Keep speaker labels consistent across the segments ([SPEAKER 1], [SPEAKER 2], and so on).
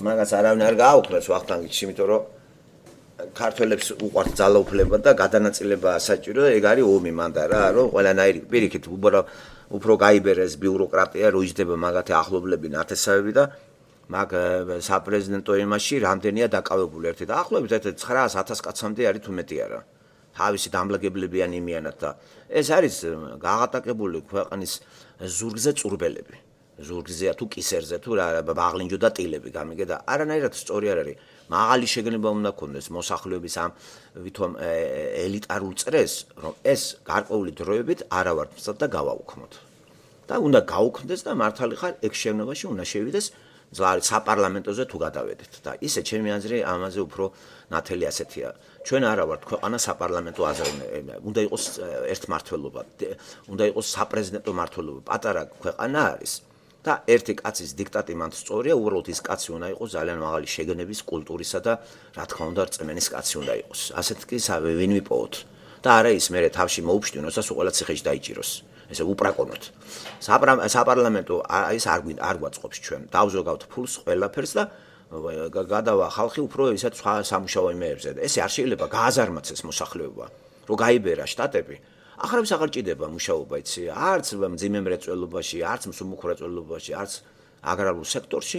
[SPEAKER 1] მაგას არავინ არ გააუქმებს ვახტანგში, იმიტომ რომ ქართველებს უყვართ ძალაუფლება და გადანაწილება საჭირო, ეგ არის ომი მანდა რა, რომ ყველანაირი პირიქით უფრო გაიბერეს ბიუროკრატია, რო იჯდება მაგათი ახლობლები ნათესავები და მაგ საპრეზიდენტო იმაში რამდენია დაკავებული ერთი და ახლობით 900-1000 კაცამდე არის თუ მეტი არა. თავისი დამლაგებლებიან იმიანად და ეს არის გაღატაკებული ქვეყნის ზურგზე წურბელები. ზურგზეა თუ კისერზე თუ ბაღლინჯო და ტილები გამიგე და არანაირად სწორი არ არის. მაღალი შეგნება უნდა ქონდეს მოსახლეობის ამ ვითომ ელიტარულ წრეს, რომ ეს გარკვეული დროებით არა ვართ მცდად და გავაუქმოთ. და უნდა გაუქმდეს და მართალი ხარ ეგ შენობაში უნდა შევიდეს ზარი საპარლამენტოზე თუ გადავედით და ისე ჩემი აზრი ამაზე უფრო ნათელი ასეთია. ჩვენ არა ვართ ქვეყანა საპარლამენტო აზროვნე, უნდა იყოს ერთმართველობა, უნდა იყოს საპრეზიდენტო მმართველობა, პატარა ქვეყანა არის. და ერთი კაცის დიქტატი მანდ სწორია, უბრალოდ ის კაცი უნდა იყოს ძალიან მაღალი შეგნების, კულტურისა და რა თქმა უნდა რწმენის კაცი უნდა იყოს. ასეთ კი ვინ ვიპოვოთ და არა ის მერე თავში მოუფშტინოს და ყველა ციხეში დაიჭიროს. ესე უპრაკონოთ. საპარლამენტო ის არ გვაწყობს ჩვენ. დავზოგავთ ფულს ყველაფერს და გადავა ხალხი უფრო ისეთ სხვა სამუშაო იმეებზე. ესე არ შეიძლება გააზარმაცეს მოსახლეობა, რომ გაიბერა შტატები. ახალებს აღარ ჭირდება მუშაობა, იცი, არც მძიმე მრეწველობაში, არც მსუბუქ მრეწველობაში, არც აგრარულ სექტორში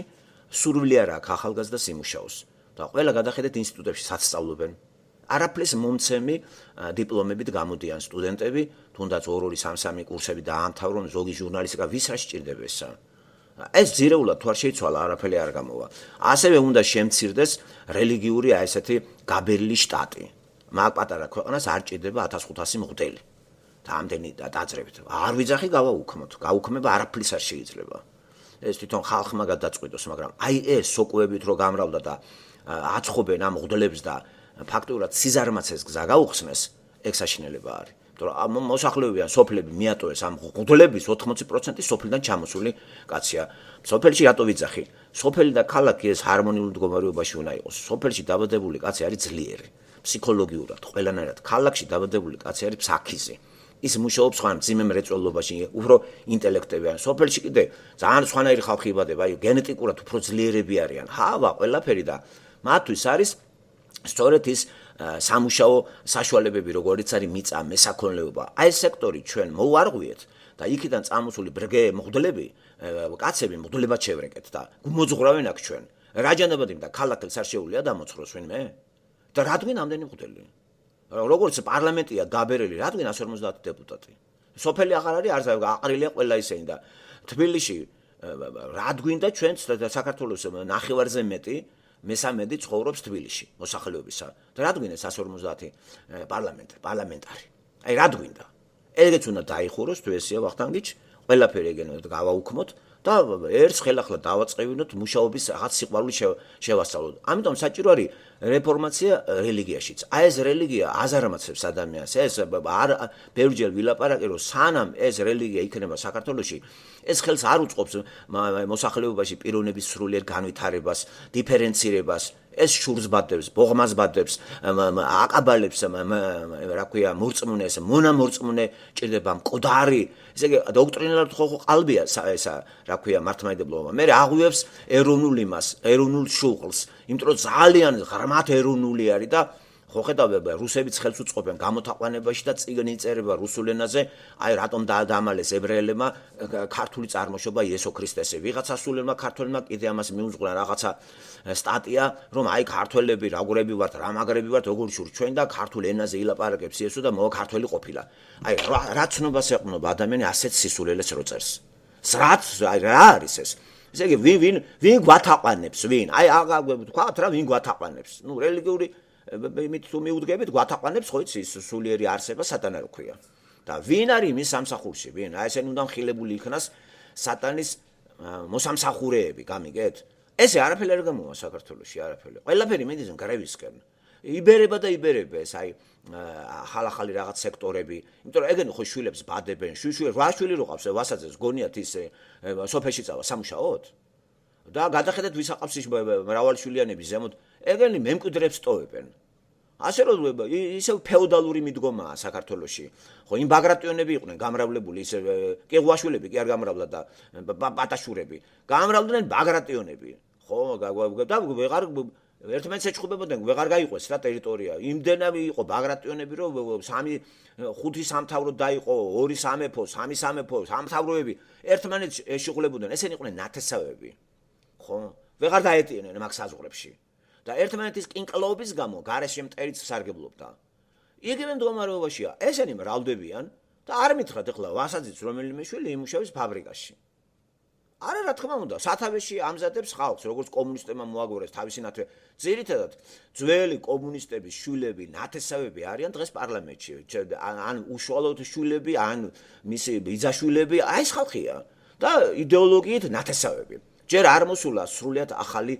[SPEAKER 1] სურვილი არ აქვს ახალგაზრდას იმუშაოს. და ყველა გადახედეთ ინსტიტუტებში სასწავლობენ. არაფრის მომცემი დიპლომებით გამოდიან სტუდენტები, თუნდაც 2-2, 3-3 კურსები დაამთავრონ, ზოგი ჟურნალისტიკა ვის რა სჭირდება ესა. ეს ძირეულად თუ არ შეიცვალა, არაფერი არ გამოვა. ასევე უნდა შემცირდეს რელიგიური ესეთი გაბერილი შტატი. მაგ პატარა ქვეყანას არ ჭირდება 1500 მღვდელი. და ამდენი დაძრებით. არ ვიძახი გავაუქმოთ. გაუქმება არაფრის არ შეიძლება. ეს თვითონ ხალხმა გადაწყვიტოს, მაგრამ აი ეს სოკუებით რო გამრავლდა და აცხობენ ამ მღვდლებს და ფაქტურად სიზარმაცეს გზა გაუხსნეს, ეგ საშინელება არის. იმიტომ რომ მოსახლეობიან სოფლები მიატოვეს ამ მღვდლების 80% სოფლიდან ჩამოსული კაცია. სოფელში რატო ვიძახი? სოფელი და ქალაქი ეს ჰარმონიულ მდგომარეობაში უნდა იყოს. სოფელში დაბადებული კაცი არის ძლიერი, ფსიქოლოგიურად, ყველანაირად. ქალაქში დაბადებული კაცი არის ფსაქიზი. ის მუშაობს ხან მძიმე მრეწველობაში, უფრო ინტელექტებიან. სოფელში კიდე ძალიან სხვანაირი ხალხი იბადება, აი გენეტიკურად უფრო ძლიერები არიან. ჰავა, ყველაფერი და მათთვის არის სწორედ ის სამუშაო საშუალებები, როგორიც არის მიწა, მესაქონლეობა. აი ეს სექტორი ჩვენ მოვარღვიეთ და იქიდან წამოსული ბრგე მღვდლები, კაცები მღვდლებად შევრეკეთ და მოძღვრავენ აქ ჩვენ. რაჯანებად და ქალაქელს არ შეუძლია დამოძღვროს ვინმე? და რადგან ამდენი მღვდელი? როგორც პარლამენტია გაბერელი, რადგან 150 დეპუტატი. სოფელი აღარ არის, არც აყრილია ყველა ისენი და თბილისში რადგან და ჩვენ საქართველოს ნახევარზე მეტი მესამედი ცხოვრობს თბილისში მოსახლეობისა. და რადგან ეს 150 პარლამენტარი. აი რადგან და ეგეც უნდა დაიხუროს თუ ესეა ვახტანგიჩ, ყველაფერი ეგენოთ გავაუქმოთ და ერთს ხელახლა დავაწყევინოთ მუშაობის რაღაც სიყვარული შევასწავლოთ. ამიტომ საჭირო არის რეფორმაცია რელიგიაშიც. აი ეს რელიგია აზარმაცებს ადამიანს. ეს ბევრჯერ ვილაპარაკე, რომ სანამ ეს რელიგია იქნება საქართველოში, ეს ხელს არ უწყობს მოსახლეობაში პიროვნების სრულიერ განვითარებას, დიფერენცირებას. ეს შურს ბადებს, ბოღმას ბადებს, აკაბალებს, რა ქვია, მორწმუნეს, მონამორწმუნე ჭირდება მკვდარი. ესე იგი დოქტრინალურად ხო ყალბია ესა, რა ქვია, მართლმადიდებლობა. მე აღვიებს ეროვნულ იმას, ეროვნულ შუღლს, იმიტომ რომ ძალიან ღრმად ეროვნული არის და ხო ხედავ რუსებიც ხელს უწყობენ გამოთაყვანებაში და წიგნი იწერება რუსულ ენაზე, აი რატომ დაამალეს ებრაელებმა ქართული წარმოშობა იესო ქრისტესე. ვიღაცა სულებმა ქართველებმა კიდე ამას მიუძღვრა რაღაცა სტატია, რომ აი ქართველები როგორები ვართ, რა მაგრები ვართ, როგორი შურ ჩვენ და ქართულ ენაზე ილაპარაკებს იესო და მოა ქართველი ყოფილა. აი რა ცნობას ეყნობა ადამიანი ასეთ სისულელეს რო წერს. სრაც აი რა არის ეს? ესე იგი ვინ გვათაყვანებს, ვინ? აი ვთქვათ რა ვინ გვათაყვანებს. ნუ რელიგიური იმით თუ მიუდგებით გვათაყვანებს ხო იცი ის სულიერი არსება სატანა რო ქვია. და ვინ არის მის სამსახურში? ვინ? აი ესენი უნდა მხილებული იქნას სატანის მოსამსახურეები, გამიგეთ? ესე არაფერი არ გამოვა საქართველოში, არაფერი. ყველაფერი მიდის გრევისკენ. იბერება და იბერება ეს აი ახალ-ახალი რაღაც სექტორები. იმიტომ რომ ეგენი ხო შვილებს ბადებენ, შვილ 8 შვილი რო ყავს, ვასაძეს გონიათ ის სოფელში წავა სამუშაოდ. და გადახედეთ ვის აყავს ის მრავალშვილიანების ზემოთ, ეგენი მემკვიდრებს ტოვებენ. ასე რომ ისევ ფეოდალური მიდგომაა საქართველოში. ხო იმ ბაგრატიონები იყვნენ გამრავლებული, ისე კი ღვაშვილები კი არ გამრავლა და პატაშურები. გამრავლდნენ ბაგრატიონები. ხო და ვეღარ ერთმანეთს ეჩხუბებოდნენ, ვეღარ გაიყვეს რა ტერიტორია. იმდენავი იყო ბაგრატიონები, რომ 3-5 სამთავრო დაიყო, 2 სამეფო, 3 სამეფო, სამთავროები ერთმანეთს ეშუღლებოდნენ. ესენი იყვნენ ნათესავები. ხო? ვეღარ დაეტიენენ მაგ საზღვრებში. და ერთმანეთის კინკლობის გამო გარეშე მტერიც სარგებლობდა. იგივე მდგომარეობაშია. ესენი მრავლდებიან და არ მითხრათ ახლა ვასაძიც რომელიმე შვილი იმუშავის ფაბრიკაში. არა რა თქმა უნდა, სათავეში ამზადებს ხალხს, როგორც კომუნისტებმა მოაგორეს თავისი ნათესავები. ძირითადად ძველი კომუნისტების შვილები, ნათესავები არიან დღეს პარლამენტში. ან უშუალოდ შვილები, ან მისი ბიძაშვილები, აი ეს ხალხია და იდეოლოგიით ნათესავები. ჯერ არ მოსულა სრულიად ახალი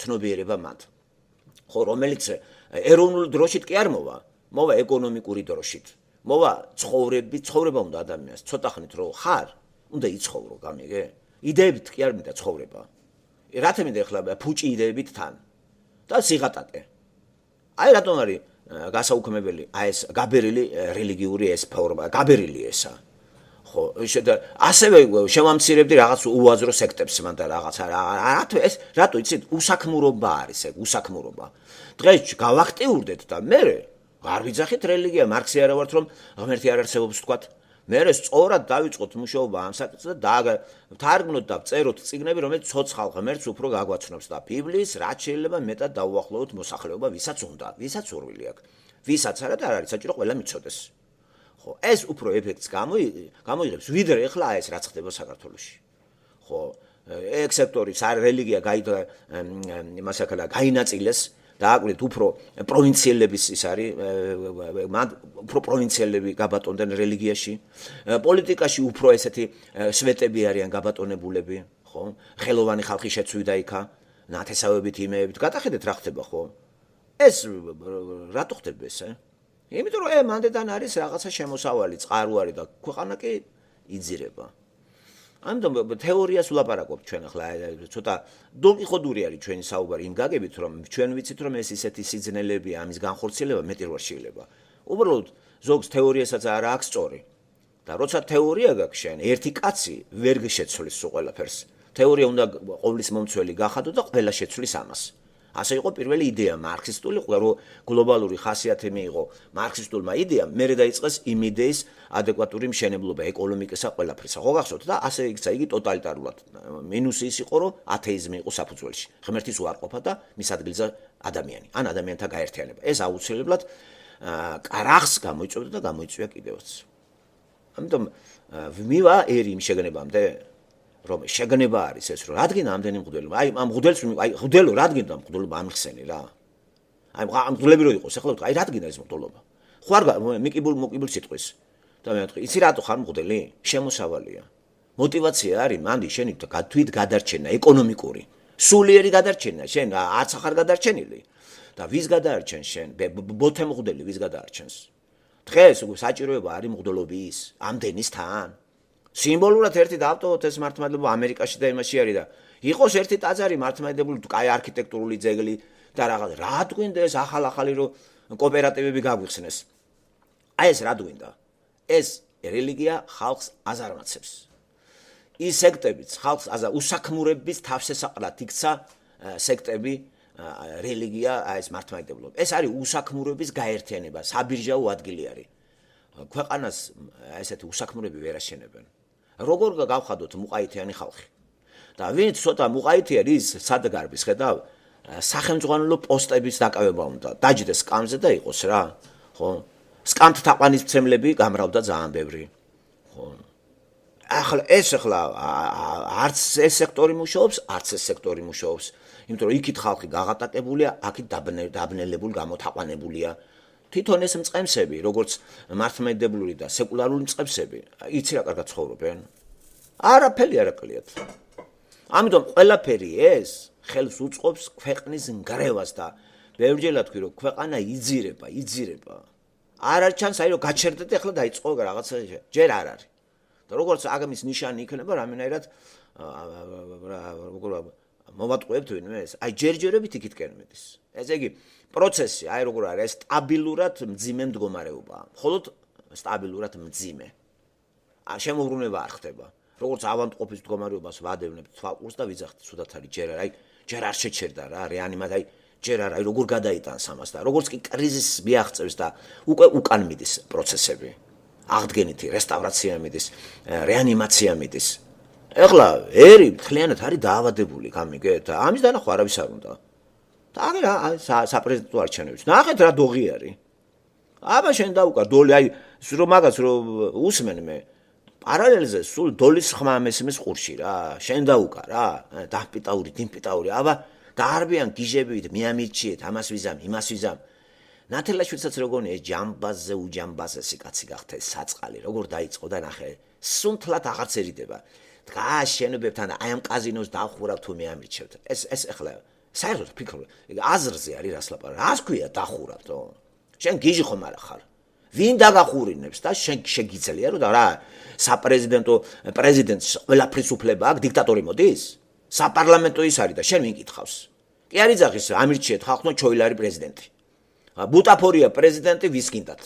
[SPEAKER 1] ცნობიერება მათ. ხო, რომელიც ეროვნულ დროშით კი არ მოვა, მოვა ეკონომიკური დროშით. მოვა ცხოვრება უნდა ადამიანს. ცოტა ხნით რო ხარ, უნდა იცხოვრო, გამიგე? იდეებით კი არ მინდა ცხოვრება. რატომ მინდა ახლა ფუჭი იდეებით თან? და სიღატაკე. აი რატომ არის გასაუქმებელი აი ეს გაბერილი რელიგიური ეს ფორმა, გაბერილი ესა. ხო, ასევე შევამცირებდი რაღაც უაზრო სექტებს მან და რაღაცა რატო იცით უსაქმურობა არის ეგ უსაქმურობა. დღეს გავაქტიურდეთ და მე არ ვიძახით რელიგია, მარქსი არა ვართ რომ ღმერთი არ არსებობს თქვათ. მე სწორად დავიწყოთ მუშაობა ამ საკითხზე და თარგმნოთ და წეროთ წიგნები, რომელიც ცოცხალ ღმერთს უფრო გაგვაცნობს და ბიბლიის რაც შეიძლება მეტად დავუახლოვოთ მოსახლეობა, ვისაც უნდა, ვისაც სურვილი აქვს. ვისაც არა და არ არის საჭირო ყველა მიცოდეს. ხო, ეს უფრო ეფექტს გამოიღებს, ვიდრე ახლა ეს რაც ხდება საქართველოში. ხო, ეგ სექტორი რელიგია გაინაწილეს და აკვირდით უფრო პროვინციელების ის არის, უფრო პროვინციელები გაბატონდნენ რელიგიაში. პოლიტიკაში უფრო ესეთი სვეტები არიან გაბატონებულები, ხო? ხელოვანი ხალხი შეცვიდა იქა, ნათესავებით იმეებით. გადახედეთ რა ხდება, ხო? ეს რატო ხდება ეს, იმიტომ რომ მანდედან არის რაღაცა შემოსავალი, წყაროარი და ქვეყანა კი იძირება. ამიტომ თეორიას ვლაპარაკობ ჩვენ ახლა ცოტა დონკიხოდური არის ჩვენი საუბარი იმ გაგებით რომ ჩვენ ვიცით რომ ეს ისეთი სიძნელები ამის განხორციელება მეტი რვა შეიძლება. უბრალოდ ზოგს თეორიასაც არ აქვს სწორი. და როცა თეორია გაქვს შენ, ერთი კაცი ვერ შეცვლის სულ ყველაფერს. თეორია უნდა ყოვლის მომცველი გახადო და ყველა შეცვლის ამას. ასე იყო პირველი იდეა მარქსისტული, რომ გლობალური ხასიათი მიიღო მარქსისტულმა იდეამ, მერე დაიწყეს იმ იდეის ადეკვატური მშენებლობა ეკონომიკისა ყველაფრისა. ხო გახსოვთ და ასე იქცა იგი ტოტალიტარულად. მინუსი ის იყო, რომ ათეიზმი იყო საფუძველში. ღმერთის უარყოფა და მის ადგილზე ადამიანი, ან ადამიანთა გაერთიანება. ეს აუცილებლად კარახს გამოიწვევდა და გამოიწვია კიდევაც. ამიტომ მივა ერი იმ შეგნებამდე რომ შეგნება არის ეს რომ რადგან ამდენი მღვდელი აი ამ მღვდელს აი მღვდელო რადგან და მღვდელობა ამიხსენი რა აი ამ მღვდლები რო იყოს ახლა აი რადგან ეს მღვდელობა ხო არ მოკიბულ სიტყვის და მე ვთქვი იცი რატო ხარ მღვდელი შემოსავალია мотивация არის მანდი შენი თვით გადარჩენა ეკონომიკური სულიერი გადარჩენა შენ არც ახარ გადარჩენილი და ვის გადაარჩენ შენ ბოთე მღვდელი ვის გადაარჩენს დღეს საჭიროება არის მღვდლობის ამდენის თან სიმბოლურად ერთი დავტოვოთ ეს მართლმადიდებლობა ამერიკაში და იმაში არის და იყოს ერთი ტაძარი მართლმადიდებლური კაი არქიტექტურული ძეგლი და რაღაც რა გვინდა ეს ახალი რო კოოპერატივები გაგვიხსნეს აი ეს რა გვინდა ეს რელიგია ხალხს აზარმაცებს ის სექტებიც ხალხს უსაქმურების თავსესაყრად იქცა სექტები რელიგია აი ეს მართლმადიდებლობა ეს არის უსაქმურების გაერთიანება საბირჟაო ადგილი არის ქვეყანას ესეთი უსაქმურები ვერ აშენებენ როგორ გავხადოთ მუყაითიანი ხალხი და ვინც ცოტა მუყაითი არის სად გარბის ხედავ სახელმძღვანელო პოსტების დაკავება უნდა დაჯდეს სკამზე და იყოს რა ხო სკამთ თაყვანისმცემლები გამრავდა ძალიან ბევრი ხო ახლა არც ეს სექტორი მუშაობს არც ეს სექტორი მუშაობს იმიტომ რომ იქით ხალხი გაღატაკებულია აქით დაბნელებული გამოთაყვანებულია თვითონ ეს მწყემსები, როგორც მართლმადიდებლური და სეკულარული მწყემსები, იცი რა კარგად ცხოვრობენ? არაფერი არ აკლიათ. ამიტომ ყველაფერი ეს ხელს უწყობს ქვეყნის ნგრევას და ბევრჯერად თქვი რომ ქვეყანა იძირება. არ ჩანს აი რომ გაჩერდეთ ახლა დაიწყო რაღაცა ჯერ არ არის. და როგორც აგამის ნიშანი იქნება რამენერად მოვატყუებთ ვინმეს? აი ჯერჯერობით იქითკენ მიდის. ესე იგი პროცესი აი როგორ არის სტაბილურად მძიმე მდგომარეობაა. მხოლოდ სტაბილურად მძიმე. შემოუბრუნება არ ხდება. როგორც ავადმყოფის მდგომარეობას ვადევნებთ თვალყურს და ვიძახთ ცუდად არის ჯერ არ შეჩერდა რა რეანიმატ ჯერ არა როგორ გადაიტანს ამას და როგორც კი კრიზისს მიაღწევს და უკვე უკან მიდის პროცესები აღდგენითი რესტავრაცია მიდის რეანიმაცია მიდის ეხლა ერი მთლიანად არის დაავადებული გამიგეთ და ამის დანახვა არავის არ უნდა და აი რა საპრეზიდენტო არჩევნებს ნახეთ რა დოღი არის აბა შენ დაუკარ დოლი აი რომ მაგას რომ უსმენ მე პარალელზე სულ დოლის ხმა მესმის ყურში რა შენ დაუკარ რა დახპიტაური დიმპიტაური აბა დაარბიან გიჟებით მიამირჩიეთ ამას ვიზამ იმას ვიზამ ნათელაშვილსაც როგორია ეს ჯამბაზზე უჯამბაზესი კაცი გახდა ეს საწყალი როგორ დაიწყო და ნახე სუნთლად აღარც ერიდება დგა შენობებთან აი ამ კაზინოს დახურავ თუ მიამირჩევთ ეს ახლა საერთოდ ფიქრობ აზრზე არის რას ლაპარაკობ რას ქვია დახურავთო შენ გიჟი ხომ არა ხარ ვინ დაგახურინებს და შენ შეგიძლია რომ რა საპრეზიდენტო პრეზიდენტს ყველაფრის უფლება აქვს დიქტატორი მოდის საპარლამენტო ის არის და შენ ვინ კითხავს კი არის ძახის ამირჩიეთ ხალხო ჩოილარი პრეზიდენტი ბუტაფორია პრეზიდენტი ვის გინდათ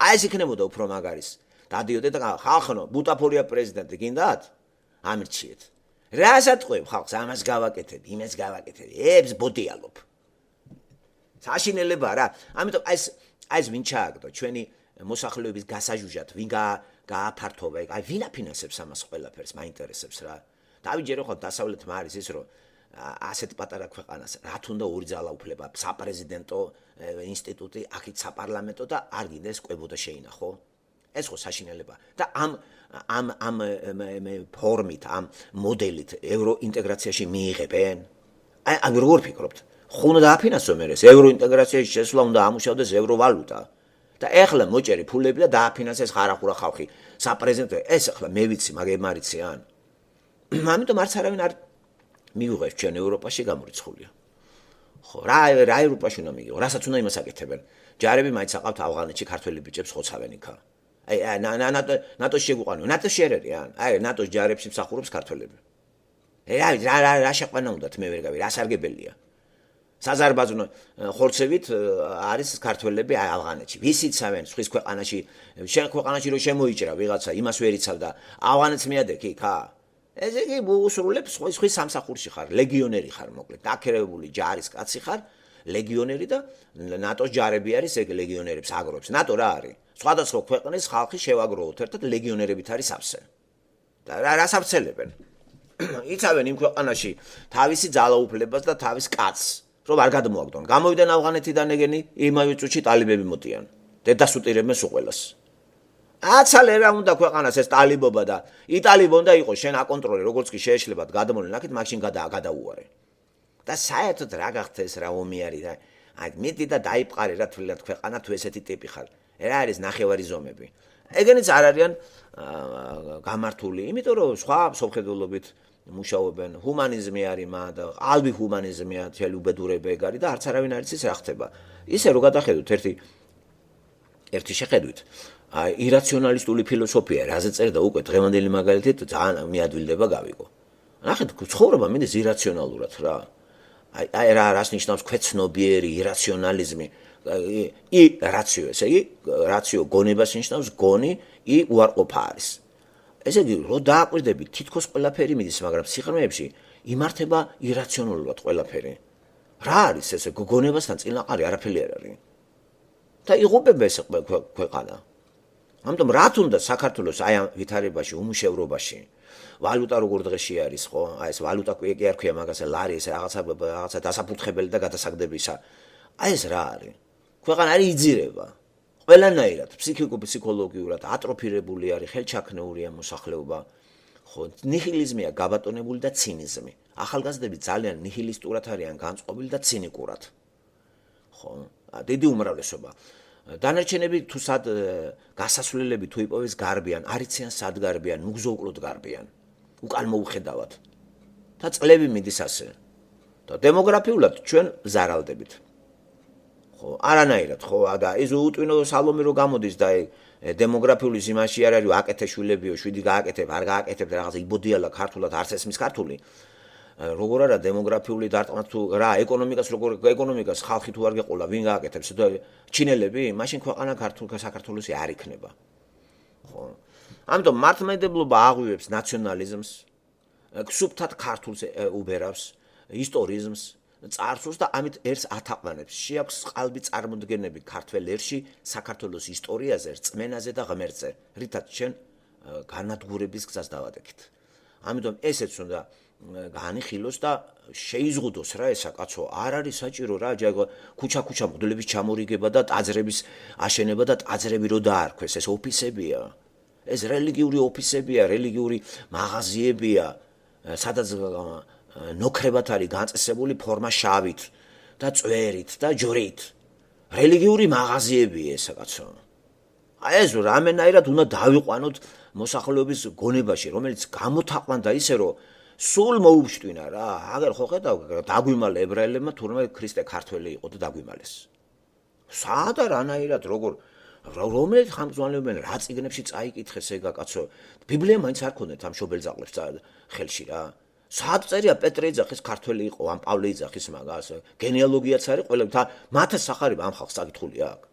[SPEAKER 1] აი ეს იქნებოდა უფრო მაგარის დადიოდეთ და ხალხო ბუტაფორია პრეზიდენტი გინდათ ამირჩიეთ რასაც ყვევ ხალხს ამას გავაკეთებ იმას გავაკეთებ ებს ბოდიალობ საშინელება რა ამიტომ ეს ვინ ჩააგდო ჩვენი მოსახლეობის გასაჟუჟად ვინ გააფართოვა აი ვინ აფინანსებს ამას ყველაფერს მაინტერესებს რა დავიჯერო ხო დასავლეთმა არის ის რომ ასეთ პატარა ქვეყანას რა თუნდა ორი ძალაუფლება საპრეზიდენტო ინსტიტუტი აქეთ საპარლამენტო და არ გინდეს კვებოდა შეინახო ეს ხო საშინელება და ამ ფორმით ამ მოდელით ევროინტეგრაციაში მიიღებენ აი როგორ ფიქრობთ ხუნ დააფინანსო მე ეს ევროინტეგრაციაში შესვლა უნდა ამუშავდეს ევროვალუტა და ეხლა მოჭერი ფულები და დააფინანსეს ხარახურა ხალხი საპრეზიდენტო ეს ახლა მე ვიცი მაგემარიციან ამიტომ არც არავინ არ მიიღებს ჩვენ ევროპაში გამორიცხულია ხო რა ევროპაში უნდა მიიღო რასაც უნდა იმას აკეთებენ ჯარები მაინც აყავთ ავღანეთში ქართველი ბიჭებს ხოცავენ იქა აი ნატოს შეგვიყვანო ნატო შერერიან აი ნატოს ჯარებში მსახურობს ქართველები რა შეყვანა უნდათ მე ვერ გავი რა სარგებელია საზარბაზნო ხორცევით არის ქართველები ავღანეთში ვისიცავენ სხვის ქვეყანაში შენ ქვეყანაში რომ შემოიჭრა ვიღაცა იმას ვერ იცავ და ავღანეთს მიადექ იქა ესე იგი უსრულებს სხვის სამსახურში ხარ ლეგიონერი ხარ მოკლედ დაქერებული ჯარის კაცი ხარ ლეგიონერი და ნატოს ჯარები არის ეგ ლეგიონერებს აგროვებს ნატო რა არის სხვადასხვა ქვეყნის ხალხი შევაგროვოთ ერთად ლეგიონერებით არის სავსე და რა სავსელებენ იცავენ იმ ქვეყანაში თავისი ძალაუფლებას და თავის კაცს რომ არ გადმოაგდონ გამოვიდნენ ავღანეთიდან ეგენი იმავე წუთში ტალიბები მოდიან დედასუტირებენ სუყველას აცალე რა უნდა ქვეყანას ეს ტალიბობა და იტალიბო უნდა იყოს შენ აკონტროლე როგორც კი შეეშლებათ გადამოვლენ აქეთ მაშინ გადაუარე და საერთოდ რა გახდა ეს რა ომი არის და აი მიდი და დაიპყარე რა თვლად ქვეყანა თუ ესეთი ტიპი ხარ რა არის ნახევარი ზომები ეგენიც არ არიან გამართული იმიტომ რომ სხვა სოფხედულობით მუშაობენ ჰუმანიზმი არის და ალბი ჰუმანიზმია თელი უბედურება ეგ არის და არც არავინ არ იცის რა ხდება ისე რომ გადახედოთ ერთი შეხედვით აი ირაციონალისტული ფილოსოფია რაზე წერდა უკვე დღევანდელი მაგალითით ძალიან მიადვილდება გავიგო ნახეთ ცხოვრება მინდეს ირაციონალურად რა აი რას ნიშნავს ქვეცნობიერი ირაციონალიზმი ი რაციო ესე იგი რაციო გონებას ნიშნავს გონი ი უარყოფა არის ესე იგი რო დააკვირდები თითქოს ყველაფერი მიდის მაგრამ სიღრმეებში იმართება ირაციონალურად ყველაფერი რა არის ესე გონებასთან წინაყარი არაფერი არ არის და იღუპება ეს ქვეყანა ამიტომ რა თუნდა საქართველოს აი ამ ვითარებაში უმუშევრობაში ვალუტა როგორ დღეში არის ხო აი ეს ვალუტა კი არ ქვია მაგას ლარი ეს რაღაცა დასაფურთხებელი და გადასაგდებისა აი ეს რა არის ქვეყანა არის იძირება ყველანაირად ფსიქოლოგიურად ატროფირებული არის ხელჩაქნეურია მოსახლეობა ხო ნიჰილიზმია გაბატონებული და ცინიზმი ახალგაზრდები ძალიან ნიჰილისტურად არიან განწყობილი და ცინიკურად ხო დიდი უმრავლესობა დანარჩენები თუ სად გასასვლელები თუ იპოვეს გარბიან არიციან სად გარბიან მუგზოუკლოდ გარბიან უკან მოუხედავად და წლები მიდის ასე და დემოგრაფიულად ჩვენ ზარალდებით ხო არანაირად ხო და ეს უტვინო სალომე რო გამოდის და დემოგრაფიული იმაში არ არის აკეთე შვილებიო შვიდი გააკეთებ არ გააკეთებ რაღაცა იბოდიალა ქართულად არც ესმის ქართული როგორ არა დემოგრაფიული დარტყმა თუ რა ეკონომიკას როგორ ეკონომიკას ხალხი თუ არ გეყოლა ვინ გააკეთებს და ჩინელები მაშინ ქვეყანა საქართველოსი არ იქნება ხო ამიტომ მართლმადიდებლობა აღვივებს ნაციონალიზმს, ქსუბთად ქართულს უბერავს, ისტორიზმს, წარსულს და ამით ერს ათაყვანებს. შეაქვს ყალბი წარმოდგენები ქართველ ერში საქართველოს ისტორიაზე, რწმენაზე და ღმერთზე, რითაც ჩვენ განადგურების გზას დავადექით. ამიტომ ესეც უნდა განიხილოს და შეიზღუდოს რა ესა კაცო, არ არის საჭირო რა ქუჩა-ქუჩა მღვდლების ჩამორიგება და ტაძრების აშენება და ტაძრები რო დაარქვეს, ეს ოფისებია. ეს რელიგიური ოფისებია, რელიგიური მაღაზიებია, სადაც ნოქრებად არის განწესებული ფორმა შავით და წვერით და ჯვრით. რელიგიური მაღაზიებია ესა კაცო. აი ეს რამენაირად უნდა დავიყვანოთ მოსახლეობის გონებაში, რომელიც გამოთაყვანდა ისე რომ სულ მოუშვტვინა რა. აგერ ხო ხედავ დაგვიმალე ებრაელებმა თურმე ქრისტე ქართველი იყო და დაგვიმალეს. სად არანაირად როგორ რომელიც ხამძვალებენ რა წიგნებში წაიკითხეს ეგა კაცო. ბიბლია მაინც არ ქონდეთ ამ შობელძაღლებს ხელში რა. სად წერია პეტრე იძახის ქართველი იყო, ამ პავლე იძახის მაგას. გენეალოგიაც არის ყველა მათე სახარება ამ ხალხს საკითხული აქვს.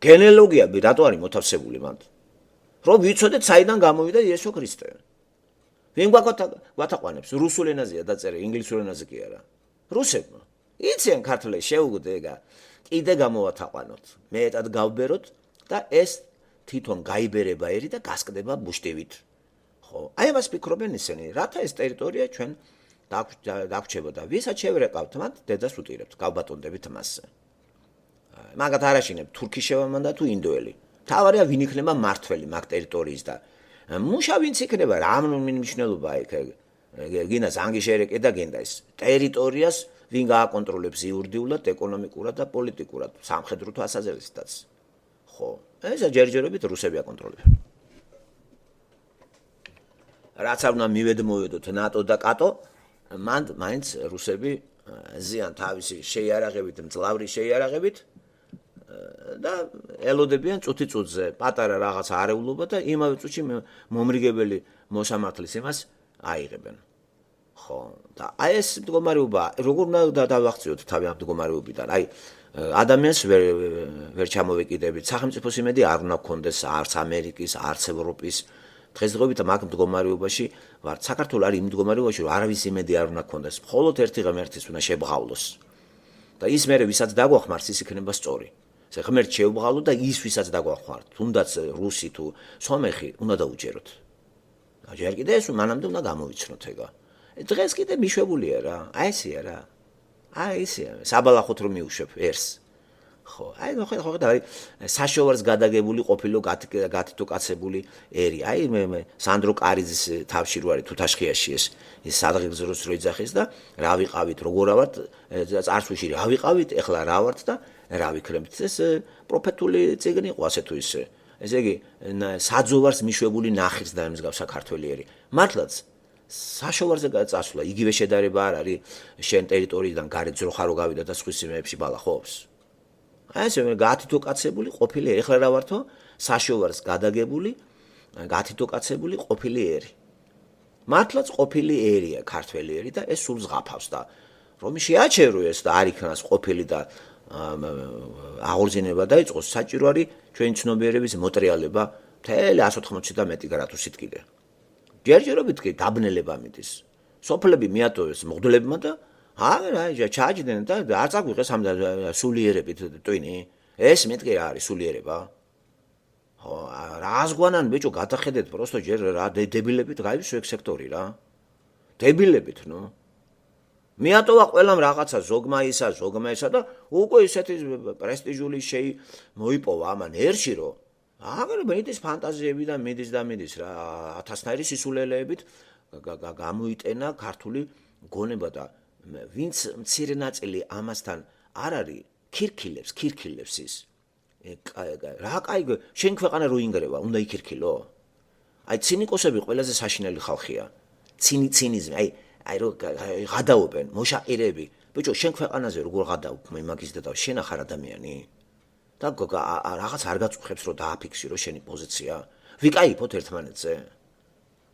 [SPEAKER 1] გენეალოგია რატო არის მოთავსებული მანდ? რომ ვიცოდეთ საიდან გამოვიდა იესო ქრისტე. ვინ გვათაყვანებს? რუსულ ენაზეა დაწერილი, ინგლისურ ენაზე კი არა. რუსებმა. იციან ქართველებს შეუგდე ეგა. კიდე გამოვათაყვანოთ. მეტად გავბეროთ და ეს თვითონ გაიბერება ერი და გასკდება ბუშტივით. ხო, აი ამას ფიქრობენ ისინი, რათა ეს ტერიტორია ჩვენ დაგვრჩება და ვისაც შევერეყავთ მათ დედას უტირებთ, გავბატონდებით მასზე. მაგათ არ აშინებთ თურქი შევამანდა თუ ინდოელი. თავარია ვინ იქნება მართველი მაგ ტერიტორიის და მუშა ვინც იქნება რა მნიშვნელობა იქ გინდა ზანგი შერეკე და გინდა ეს ტერიტორიას ვინ გააკონტროლებს იურიდიულად, ეკონომიკურად და პოლიტიკურად, სამხედრო თვალსაზრისითაც. ხო, ეს ჯერჯერობით რუსები აკონტროლებენ. რაც არ უნდა მივედმოვედოთ ნატო და კატო, მან მაინც რუსები ზიან თავისი შეიარაღებით, მძლავრი შეიარაღებით და ელოდებიან წუთი-წუთზე პატარა რაღაცა არეულობა და იმავე წუთში მომრიგებელი მოსამართლის იმას აიღებენ. ხო, და აი ეს მდგომარეობა, როგორ უნდა დავახციოთ თავი ამ მდგომარეობიდან? აი ადამიანს ვერ ჩამოვეკიდებით, სახელმწიფოს იმედი არ უნდა გქონდეს არც ამერიკის, არც ევროპის. დღესდღეობით მაგ მდგომარეობაში ვარ. საქართველოს არის იმ მდგომარეობაში, რომ არავის იმედი არ უნდა გქონდეს. მხოლოდ ერთი ღმერთის უნდა შებღავლოს. და ის მერე ვისაც დაგვახმართ, ის იქნება სწორი. ეს ღმერთს შევბღალო და ის ვისაც დაგვახმართ, თუნდაც რუსი თუ სომეხი უნდა დაუჯეროთ. ჯერ კიდე ეს მანამდე უნდა გამოვიცნოთ ეგა. დღეს კიდე მიშვებულია რა. აი ესია რა. აი ესია. საბალახოთ რომ მიუშვებ ერს. ხო, აი ხედავ არის საშოვარს გადაგებული ყოფილო გათითო კაცებული ერი. აი მე სანდრო კარიძის თავში რო არის თუთაშხიაში ეს სადღეგრძელოს რო იძახეს და რა ვიყავით, როგორ ავართ წარსულში რა ვიყავით, ეხლა რა ვართ და რა ვიქნებით. ეს პროფეტული წიგნი იყო ასე თუ ისე. ესე იგი საძოვარს მიშვებული ნახის და მსგავსა ქართველი ერი. მართლაც საშოვარზე წასვლა იგივე შედარება არ არის შენ ტერიტორიიდან გარეთ ძროხა რო გავიდა და სხვის იმეებში ბალახობს. აი ეს გათითო კაცებული ყოფილი ეხლა რა ვართო საშოვარს გადაგებული გათითო კაცებული ყოფილი ერი. მართლაც ყოფილი ერია ქართველი ერი და ეს სულ ზღაფავს და რომ შეაჩერო ეს და არ იქნას ყოფილი და აღორძინება დაიწყოს საჭირო არის ჩვენი ცნობიერების მოტრიალება მთელი 180 და მეტი გრადუსით კიდე. ჯერჯერობით კი დაბნელება მიდის. სოფლები მიატოვეს მღვდლებმა და აი ჩააჯდნენ და არ წაგვიღეს ამ სულიერებით ტვინი. ეს მეთქი რა არის სულიერება? ხო, რას გვანან ბიჭო გადახედეთ პროსტო ჯერ რა დებილებით გაივსო ეგ სექტორი რა. დებილებით ნუ. მიატოვა ყველამ რაღაცა ზოგმა ისა და უკვე ისეთი პრესტიჟული მოიპოვა ამან ერში რომ აგერ მიდის ფანტაზიები და მიდის რა ათასნაირი სისულელეებით გამოიტენა ქართული გონება და ვინც მცირე ნაწილი ამასთან არ არის ქირქილებს ის რა კაი შენ ქვეყანა რო ინგრევა უნდა იქირქილო აი ცინიკოსები ყველაზე საშინელი ხალხია ცინიზმი აი რო გადაობენ მოშაყირები ბიჭო შენ ქვეყანაზე როგორ გადაობ მაგის და შენ ახარ ადამიანი და რაღაც არ გაწუხებს რომ დააფიქსირო შენი პოზიცია ვიკაიფოთ ერთმანეთზე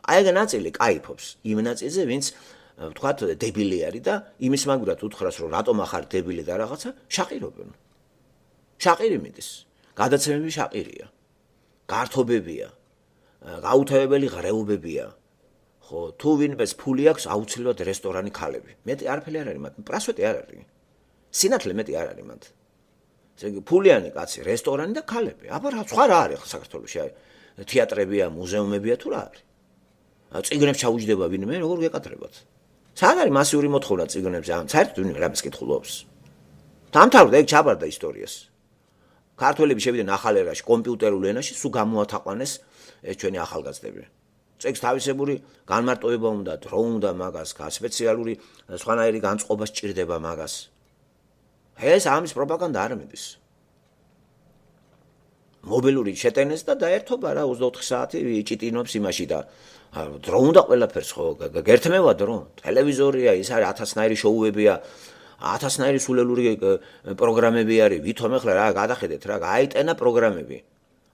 [SPEAKER 1] აი ეგ ნაწილი კაიფობს იმ ნაწილზე ვინც ვთქვათ დებილი არის და იმის მაგურად უთხრას რომ რატომ ახარ დებილი და რაღაცა შაყირობენ შაყირი მიდის გადაცემები შაყირია გართობებია გაუთავებელი ღრეობებია. ხო, თუ ვინმეს ფული აქვს, აუცილებლად რესტორანი ქალები. მეტი არაფერი არ არის მათ, პრასვეტი არ არის. სინათლე მეტი არ არის მათ. ესე იგი, ფულიანი კაცი, რესტორანი და ქალები. აბა რა სხვა რა არის საქართველოში? თეატრებია, მუზეუმებია თუ რა არის? წიგნებს ჩაუჯდება ვინმე, როგორ გეკადრებათ? სად არის მასიური მოთხოვნა წიგნებზე? საერთოდ ვინმე რამის კითხულობს. დამთავრდა ეგ ჩაბარდა ისტორიას. ქართველები შევიდნენ ახალ ერაში, კომპიუტერულ ენაში, სულ გამოათაყვანეს ეს ჩვენი ახალგაზრდები. წეგს თავისებური განმარტოება უნდა, დრო უნდა მაგას, სპეციალური სხვანაირი განწყობა სჭირდება მაგას. ეს ამის პროპაგანდა არ მიდის. მობილური შეტენეს და დაერთობა რა 24 საათი ჭიტინობს იმაში და დრო უნდა ყველაფერს ხო გერთმევა დრო. ტელევიზორია, ის არის 1000-ნაირი შოუებია, 1000-ნაირი სულელური პროგრამები არის. ვითომ ახლა რა გადახედეთ რა, გააიტენა პროგრამები.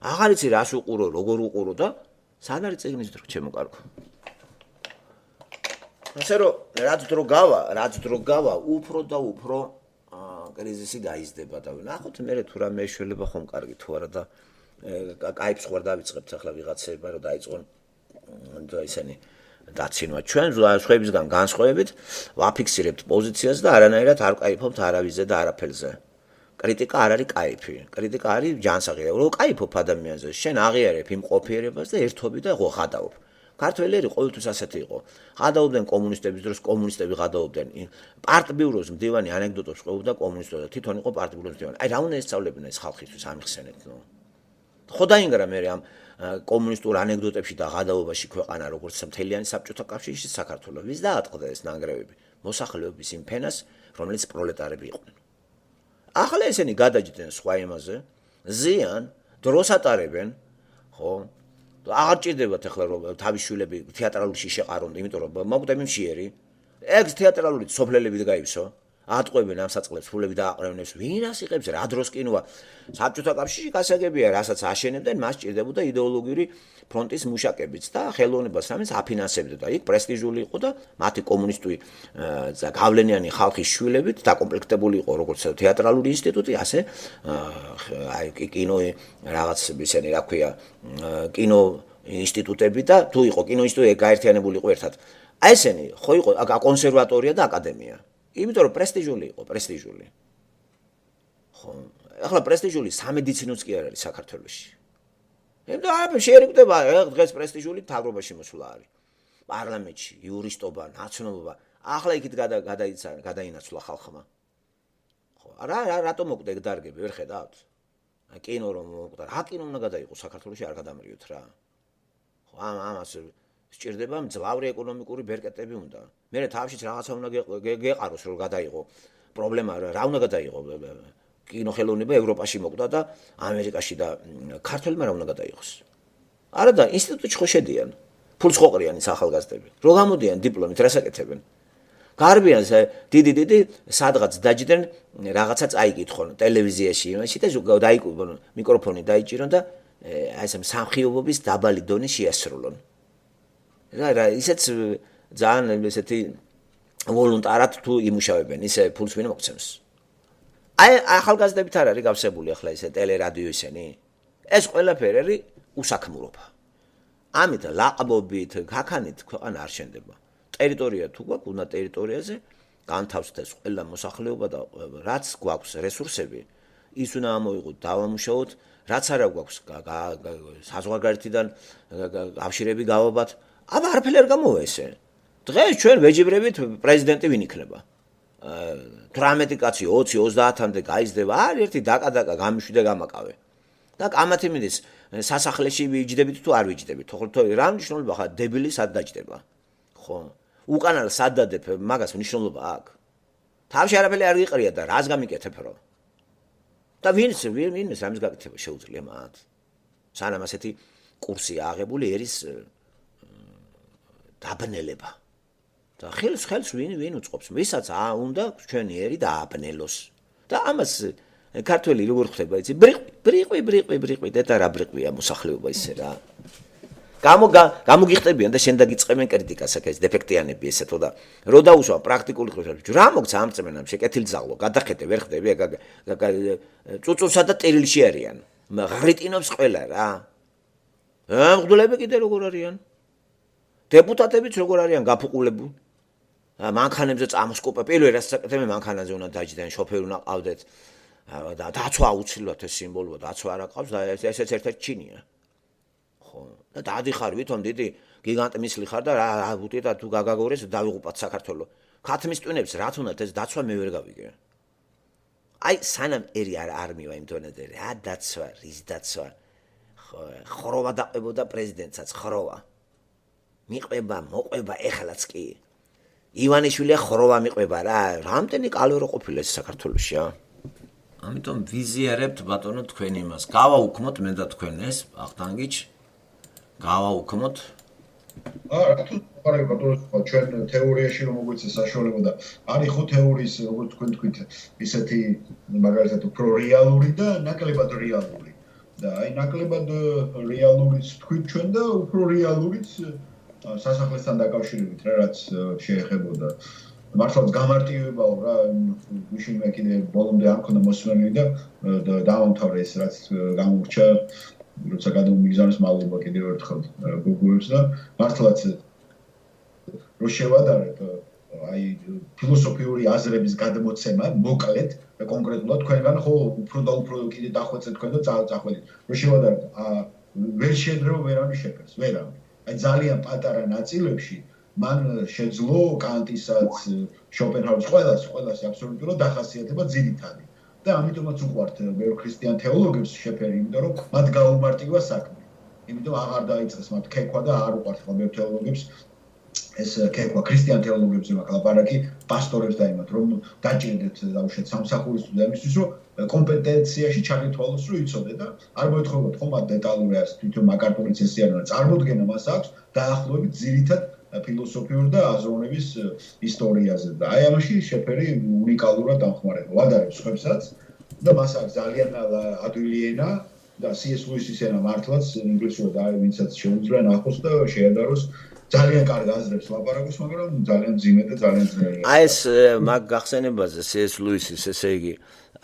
[SPEAKER 1] აღარ იცი რას უყურო, როგორ უყურო და სად არის წიგნის დრო, ჩემო კარგო. ასე რომ რაც დრო გავა, უფრო და უფრო კრიზისი გაიზრდება და ნახოთ მე თუ რა მეშველება ხომ კარგი თუ არა და კაიფს ხوار დავიწყებთ ახლა ვიღაცება რომ დაიწყონ და ისინი დაცინვა ჩვენ სხვებისგან განსხვავებით ვაფიქსირებთ პოზიციას და არანაირად არ კაიფობთ არავიზე და არაფერზე. კრიტიკა არ არის კაიფი, კრიტიკა არის ჯანსაღი. რო კაიფობ ადამიანზე, შენ აღიარებ იმ ყოფიერებას და ერთობი და ხო ხადაობ. ქართველები ყოველთვის ასეთი იყო. ღადაობდნენ კომუნისტების დროს, კომუნისტები ღადაობდნენ. პარტბიუროს მდივანი ანეკდოტებს ყვებოდა კომუნისტებმა, თვითონ იყო პარტბიუროს მდივანი. აი რა უნდა ესწავლებინა ეს ხალხისთვის ამიხსენეთ, ნუ. ხო დაინგრა მე ამ კომუნისტურ ანეკდოტებში და ღადაობაში ქვეყანა როგორც მთლიანი საბჭოთა კავშირში საქართველოს. ვის დაატყდა ეს ნანგრევები? მოსახლეობის იმ ფენას, რომელიც პროლეტარები იყვნენ. ახლა ესენი გადაჯდნენ სხვა იმაზე, ზიან, დროს ატარებენ, ხო? აღარ ჭირდებათ ახლა რომ თავის შვილები თეატრალურში შეყარონ, იმიტომ რომ მოკვდები მშიერი. ეგ თეატრალურით სოფლელებით გაივსო. ატყვევენ ამ საწყლებს, ფულები დააყრევნებს. ვინ ასიყებს რა დროს კინოა? საბჭოთა კავშირში გასაგებია, რასაც აშენებდნენ, მას ჭირდებოდა იდეოლოგიური ფრონტის მუშაკებიც და ხელოვნებას რამეს აფინანსებდა და იქ პრესტიჟული იყო და მათი კომუნისტური გავლენიანი ხალხის შვილებით დაკომპლექტებული იყო როგორც თეატრალური ინსტიტუტი, ასე აი კინო რაღაც ისენი რა ქვია, კინო ინსტიტუტები და თუ იყო კინო ინსტიტუტი გაერთიანებული იყო ერთად. აი ესენი ხო იყო კონსერვატორია და აკადემია. იმიტომ რომ პრესტიჟული იყო, პრესტიჟული. ხო, ახლა პრესტიჟული სამედიცინოც კი არ არის საქართველოში. იმიტომ რომ შეერიგდება დღეს პრესტიჟული მთავრობაში მოსვლა არის. პარლამენტში, იურისტობა, ნაცნობობა, ახლა იქით გადაინაცვლა ხალხმა. ხო, რატომ მოკვდა ეგ დარგები, ვერ ხედავთ? კინო რომ მოკვდა, რა კინო უნდა გადაიყო საქართველოში არ გადამრიოთ რა. ხო, ამას სჭირდება მძლავრი ეკონომიკური ბერკეტები უნდა. მე თავშიც რაღაცა უნდა გეყაროს რომ გადაიღო. პრობლემა რა უნდა გადაიღო? კინოხელოვნება ევროპაში მოკვდა და ამერიკაში და ქართველმა რა უნდა გადაიღოს? არა და ინსტიტუტში ხო შედიან. ფულს ხო ყრიან ის ახალგაზრდები. რო გამოდიან დიპლომით რას აკეთებენ? გარბიან დიდი სადღაც დაჯდნენ რაღაცა წაიკითხონ ტელევიზიაში იმაში და დაიკუბონ მიკროფონი დაიჭირონ და აი ეს სამხიობობის დაბალი დონე შეასრულონ. რა ისეც ძალიან ესეთი ვოლუნტარად თუ იმუშავებენ ისე ფულს ვინ მოგცემს. აი ახალგაზრდებით არ არის გავსებული ახლა ისე ტელერადიო ისენი. ეს ყველაფერი არის უსაქმურობა. ამით ლაყბობით, ქაქანით ქვეყანა არ შენდება. ტერიტორია თუ გვაქვს, უნდა ტერიტორიაზე განთავსდეს ყველა მოსახლეობა და რაც გვაქვს რესურსები, ის უნდა ამოიღოთ, დავამუშაოთ, რაც არა გვაქვს საზღვარგარეთიდან კავშირები გავაბათ. აბა არაფერი არ გამოვა ესე. დღეს ჩვენ ვეჯიბრებით პრეზიდენტი ვინ იქნება? 18 კაცი 20-30-მდე გაიზრდება, არ ერთი დაკა გამიშვიდა გამაკავე. და კამათი მიდის სასახლეში ვიჯდებით თუ არ ვიჯდებით. ხო, რა მნიშვნელობა ხა დებილი სად დაჯდება? ხო. უკანა სად დადებ, მაგას მნიშვნელობა აქვს. თავში არაფერი არ გიყრია და რას გამიკეთებ რო? და ვინც ამის გაკეთება შეუძლია მათ. სანამ ასეთი კურსი აღებული ერის დაბნელება. და ხელს ვინ უწყობს? ვისაც უნდა ჩვენი ერი დააბნელოს. და ამას ქართველი როგორ ხდება იცი? ბრიყვი და რა ბრიყვია მოსახლეობა ისე რა. გამოგიხტებიან და შენ დაგიწყებენ კრიტიკას აქ ეს დეფექტიანები ესეთო და რო დაუსვა პრაქტიკული ხრივ რა მოგცა ამ წმენამ შეკეთილძაღლო გადახედე ვერ ხდები წუწუსა და ტერილში არიან ღრიტინობს ყველა რა. მღვდლები კიდე როგორ არიან? დეპუტატებიც როგორ არიან გაფუყულებული? მანქანებზე წამოსკოპა, პირველ რას საკეთებენ მანქანაზე უნდა დაჯდიან, შოფერი უნდა ყავდეთ. და დაცვა აუცილებლად ეს სიმბოლოა, დაცვა არ აყავს და ესეც ერთ-ერთი ჩინია. ხო, და დადიხარ ვითომ დიდი გიგანტი მისლი ხარ და რა უტი და თუ გაგაგორეს დავიღუპათ საქართველოს. ქათმის ტვინებს რაც უნდათ ეს დაცვა მე ვერ გავიგე. აი სანამ ერი არ მივა იმ დონეზე რა დაცვა, რის დაცვა. ხროვა დაყებოდა პრეზიდენტსაც, ხროვა. მიყვება, მოყვება ეხლაც კი. ივანიშვილია ხროვა მიყვება რა, რამდენი კალორი ყოფილა ეს საქართველოში ა? ამიტომ ვიზიარებთ ბატონო თქვენ იმას. გავაუქმოთ მე და თქვენ ეს ახტანგიჩ. გავაუქმოთ.
[SPEAKER 2] რა თუ პარაკი ბატონო ჩვენ თეორიაში რომ მოგვეცეს საშუალება და არის ხო თეორიის როგორც თქვენ თქვით ისეთი მაგალითად უფრო რეალური და ნაკლებად რეალური. და აი ნაკლებად რეალურიც თქვით ჩვენ და უფრო რეალურიც სასახლესთან დაკავშირებით რა რაც შეეხებოდა მართლაც გამარტივებაო რა ვიშინ მე კიდე ბოლომდე არ მქონდა მოსმენილი და დავამთავრე ეს რაც გამურჩა როცა გადმომიგზავნეს მადლობა კიდევ ერთხელ გოგოებს და მართლაც რო შევადარებ აი ფილოსოფიური აზრების გადმოცემა მოკლედ და კონკრეტულად თქვენგან ხო უფრო და უფრო კიდე დახვეწეთ თქვენ და წახვედით რო შევადარებ ვერ შეძრეო ვერავის შეფერს ვერავი აი ძალიან პატარა ნაწილებში მან შეძლო კანტისაც შოპენჰაუერს ყველას აბსოლუტურად დახასიათება ძირითადი და ამიტომაც უყვართ ბევრ ქრისტიან თეოლოგებს შეფერი იმიტომ რომ მათ გაუმარტივა საქმე იმიტომ აღარ დაიწყეს მათ ქეკვა და არ უყვართ ხოლმე თეოლოგებს ეს ქეკვა ქრისტიან თეოლოგებზე მაგალითად პასტორებს დაიმათ რომ დაჭირდეთ დაუშვათ სამსახურის თუ იმისთვის რომ კომპეტენციაში ჩაგეთვალოს რომ იცოდე და არ მოეთხოვოთ ხომ მათ დეტალური არის თვითონ მაგარტური წესიანა წარმოდგენა მას აქვს დაახლოებით ძირითად ფილოსოფიურ და აზროვნების ისტორიაზე და აი ამაში შეფერი უნიკალურად დამხმარება ვადარებს ხებსაც და მას აქვს ძალიან ადვილი ენა და CS ლუისის ენა მართლაც ინგლისურად არის ვინცაც შეუძლია ნახოს და შეადაროს ძალიან კარგ აზრებს ლაპარაკობს მაგრამ ძალიან ძიმე და ძალიან ძნელია
[SPEAKER 1] აი ეს მაგ გახსენებაზე CS ლუისის ესე იგი